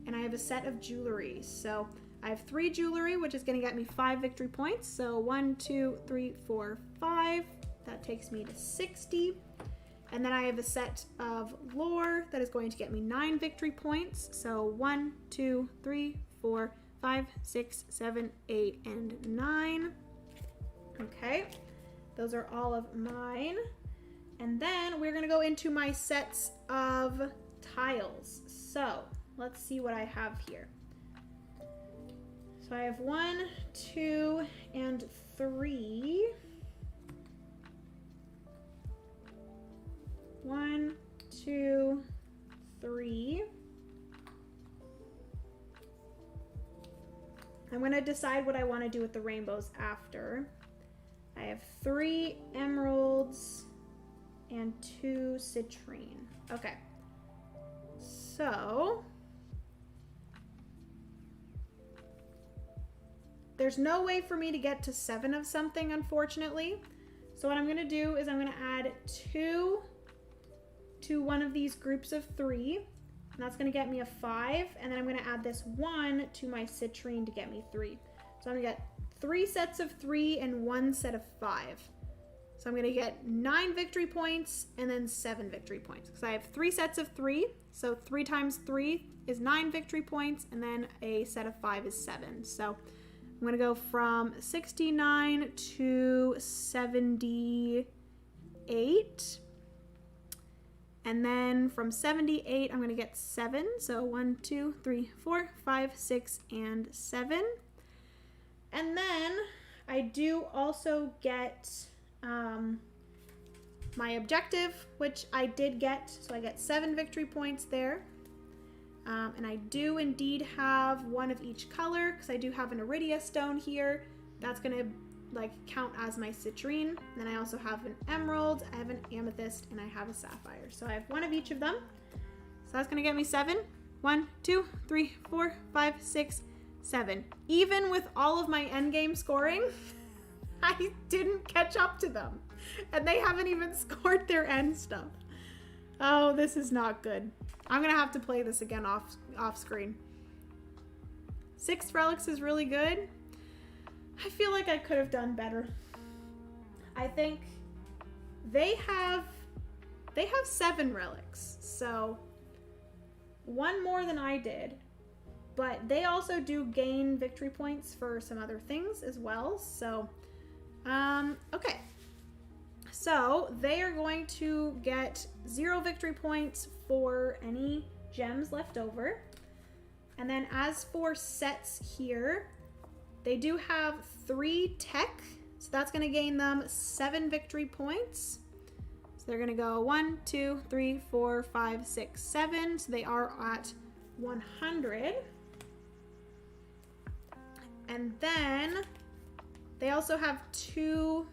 and I have a set of jewelry. So I have 3 jewelry, which is gonna get me 5 victory points. So 1, 2, 3, 4, 5. That takes me to 60. And then I have a set of lore that is going to get me 9 victory points. So 1, 2, 3, 4, 5, 6, 7, 8, and 9. Okay, those are all of mine. And then we're gonna go into my sets of tiles. So let's see what I have here. So I have 1, 2, and 3. 1, 2, 3. I'm going to decide what I want to do with the rainbows after. I have 3 emeralds and 2 citrine. Okay. So there's no way for me to get to 7 of something, unfortunately. So what I'm going to do is I'm going to add 2 to one of these groups of 3, and that's going to get me a 5, and then I'm going to add this 1 to my citrine to get me 3. So I'm going to get 3 sets of 3 and 1 set of 5. So I'm going to get 9 victory points and then 7 victory points, because I have 3 sets of 3. So 3 times 3 is 9 victory points, and then a set of 5 is 7. So I'm going to go from 69 to 78. And then from 78, I'm going to get 7. So 1, 2, 3, 4, 5, 6, and 7. And then I do also get my objective, which I did get. So I get 7 victory points there. And I do indeed have 1 of each color, because I do have an Iridescia stone here. That's going to count as my citrine. Then I also have an emerald, I have an amethyst, and I have a sapphire. So I have 1 of each of them. So that's gonna get me 7. 1, 2, 3, 4, 5, 6, 7. Even with all of my endgame scoring, I didn't catch up to them. And they haven't even scored their end stuff. Oh, this is not good. I'm gonna have to play this again off screen. 6 relics is really good. I feel like I could have done better. I think they have 7 relics, so 1 more than I did, but they also do gain victory points for some other things as well. So, okay. So they are going to get 0 victory points for any gems left over. And then as for sets here, they do have 3 tech, so that's going to gain them 7 victory points. So they're going to go 1, 2, 3, 4, 5, 6, 7. So they are at 100. And then they also have 2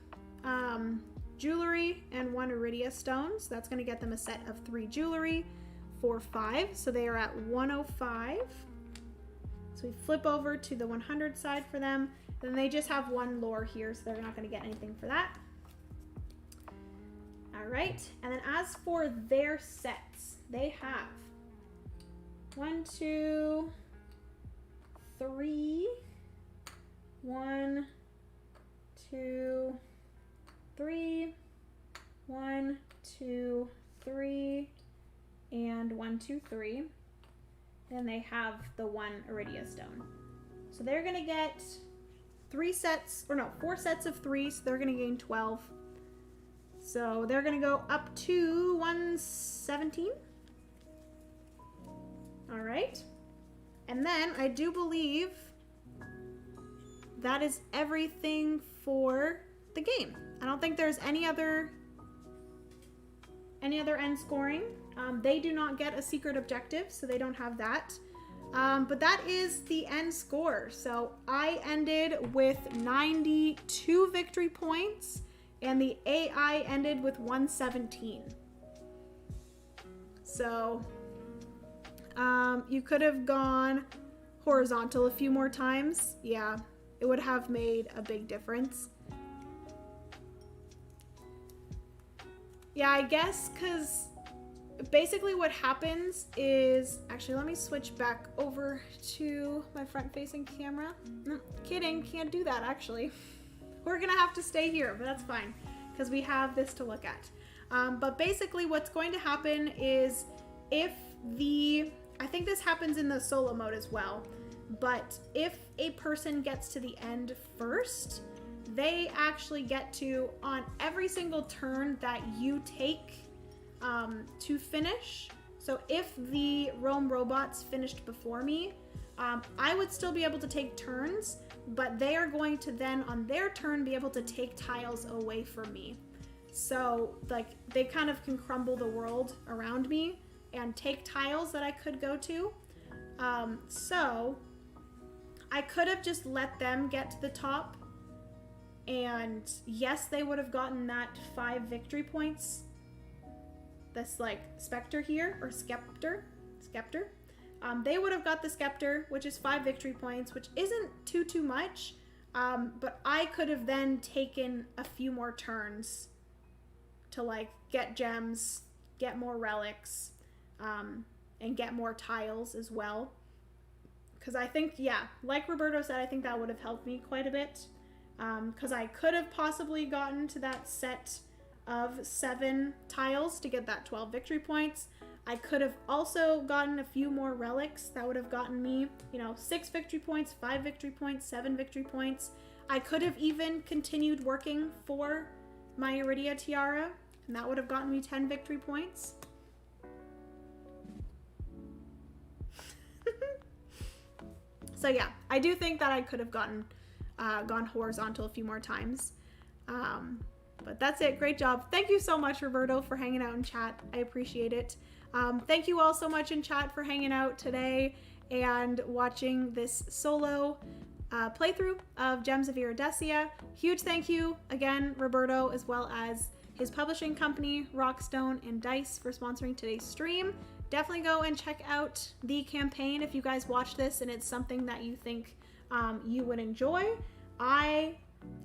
jewelry and 1 Iridescia stone. So that's going to get them a set of 3 jewelry for 5. So they are at 105. So we flip over to the 100 side for them. Then they just have 1 lore here, so they're not going to get anything for that. All right, and then as for their sets, they have 1, 2, 3, 1, 2, 3, 1, 2, 3, and 1, 2, 3. Then they have the 1 Iridescia stone. So they're gonna get 4 sets of 3, so they're gonna gain 12. So they're gonna go up to 117. All right. And then I do believe that is everything for the game. I don't think there's any other end scoring. They do not get a secret objective, so they don't have that. But that is the end score. So I ended with 92 victory points, and the AI ended with 117. So You could have gone horizontal a few more times. Yeah, it would have made a big difference. Yeah, I guess because basically what happens is, actually let me switch back over to my front facing camera. No, kidding, can't do that actually. We're gonna have to stay here, but that's fine because we have this to look at. But basically what's going to happen is if I think this happens in the solo mode as well, but if a person gets to the end first, they actually get to, on every single turn that you take to finish. So if the roam robots finished before me, I would still be able to take turns, but they are going to then on their turn be able to take tiles away from me. So like they kind of can crumble the world around me and take tiles that I could go to. So I could have just let them get to the top, and yes, they would have gotten that 5 victory points. This like Spectre here, or Scepter. They would have got the Scepter, which is 5 victory points, which isn't too much. But I could have then taken a few more turns to like get gems, get more relics, and get more tiles as well. Because I think, yeah, like Roberto said, I think that would have helped me quite a bit. Because I could have possibly gotten to that set of 7 tiles to get that 12 victory points. I could have also gotten a few more relics that would have gotten me, 6 victory points, 5 victory points, 7 victory points. I could have even continued working for my Iridia tiara, and that would have gotten me 10 victory points. So yeah, I do think that I could have gone horizontal a few more times. But that's it. Great job. Thank you so much, Roberto, for hanging out in chat. I appreciate it. Thank you all so much in chat for hanging out today and watching this solo playthrough of Gems of Iridescia. Huge thank you again, Roberto, as well as his publishing company, Rockstone and Dice, for sponsoring today's stream. Definitely go and check out the campaign if you guys watch this and it's something that you think you would enjoy. I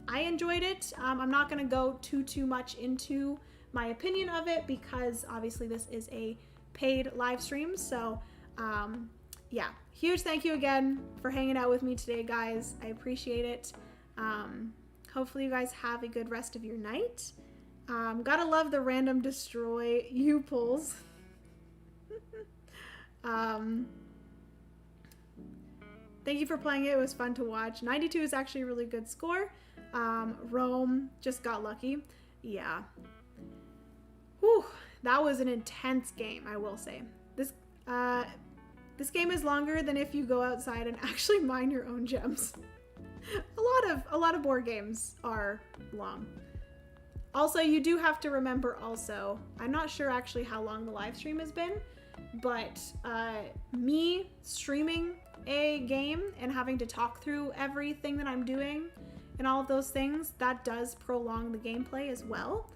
enjoyed it. I'm not going to go too much into my opinion of it because obviously this is a paid live stream. So yeah, huge thank you again for hanging out with me today, guys. I appreciate it. Hopefully you guys have a good rest of your night. Gotta love the random destroy you pulls. Thank you for playing it. It was fun to watch. 92 is actually a really good score. Rome just got lucky. Yeah. Whew, that was an intense game, I will say. This game is longer than if you go outside and actually mine your own gems. A lot of board games are long. Also, you do have to remember also, I'm not sure actually how long the live stream has been, but me streaming a game and having to talk through everything that I'm doing and all of those things, that does prolong the gameplay as well.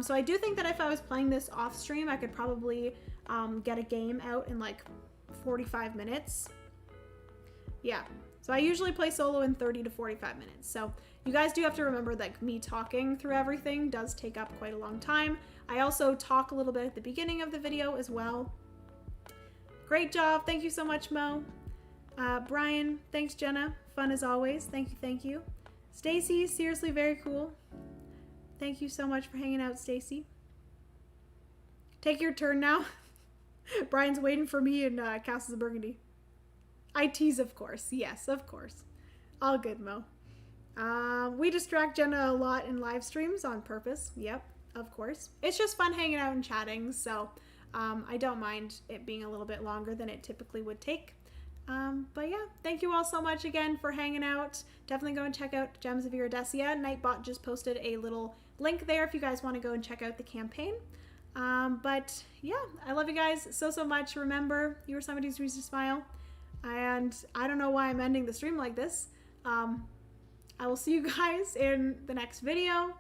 So I do think that if I was playing this off stream, I could probably get a game out in like 45 minutes. Yeah, so I usually play solo in 30 to 45 minutes. So you guys do have to remember that me talking through everything does take up quite a long time. I also talk a little bit at the beginning of the video as well. Great job. Thank you so much, Mo. Brian, thanks, Jenna. Fun as always. Thank you. Stacy, seriously very cool. Thank you so much for hanging out, Stacy. Take your turn now. Brian's waiting for me in Castles of Burgundy. I tease, of course. Yes, of course. All good, Mo. We distract Jenna a lot in live streams on purpose. Yep, of course. It's just fun hanging out and chatting, so I don't mind it being a little bit longer than it typically would take. But yeah, thank you all so much again for hanging out. Definitely go and check out Gems of Iridescia. Nightbot just posted a little link there if you guys want to go and check out the campaign. But yeah, I love you guys so much. Remember, you were somebody's reason to smile. And I don't know why I'm ending the stream like this. I will see you guys in the next video,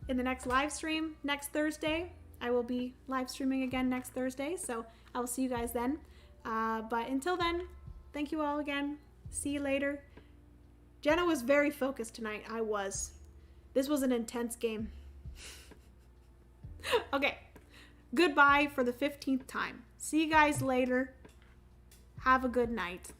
in the next live stream next Thursday. I will be live streaming again next Thursday, so I will see you guys then. But until then, thank you all again. See you later. Jenna was very focused tonight. I was. This was an intense game. Okay. Goodbye for the 15th time. See you guys later. Have a good night.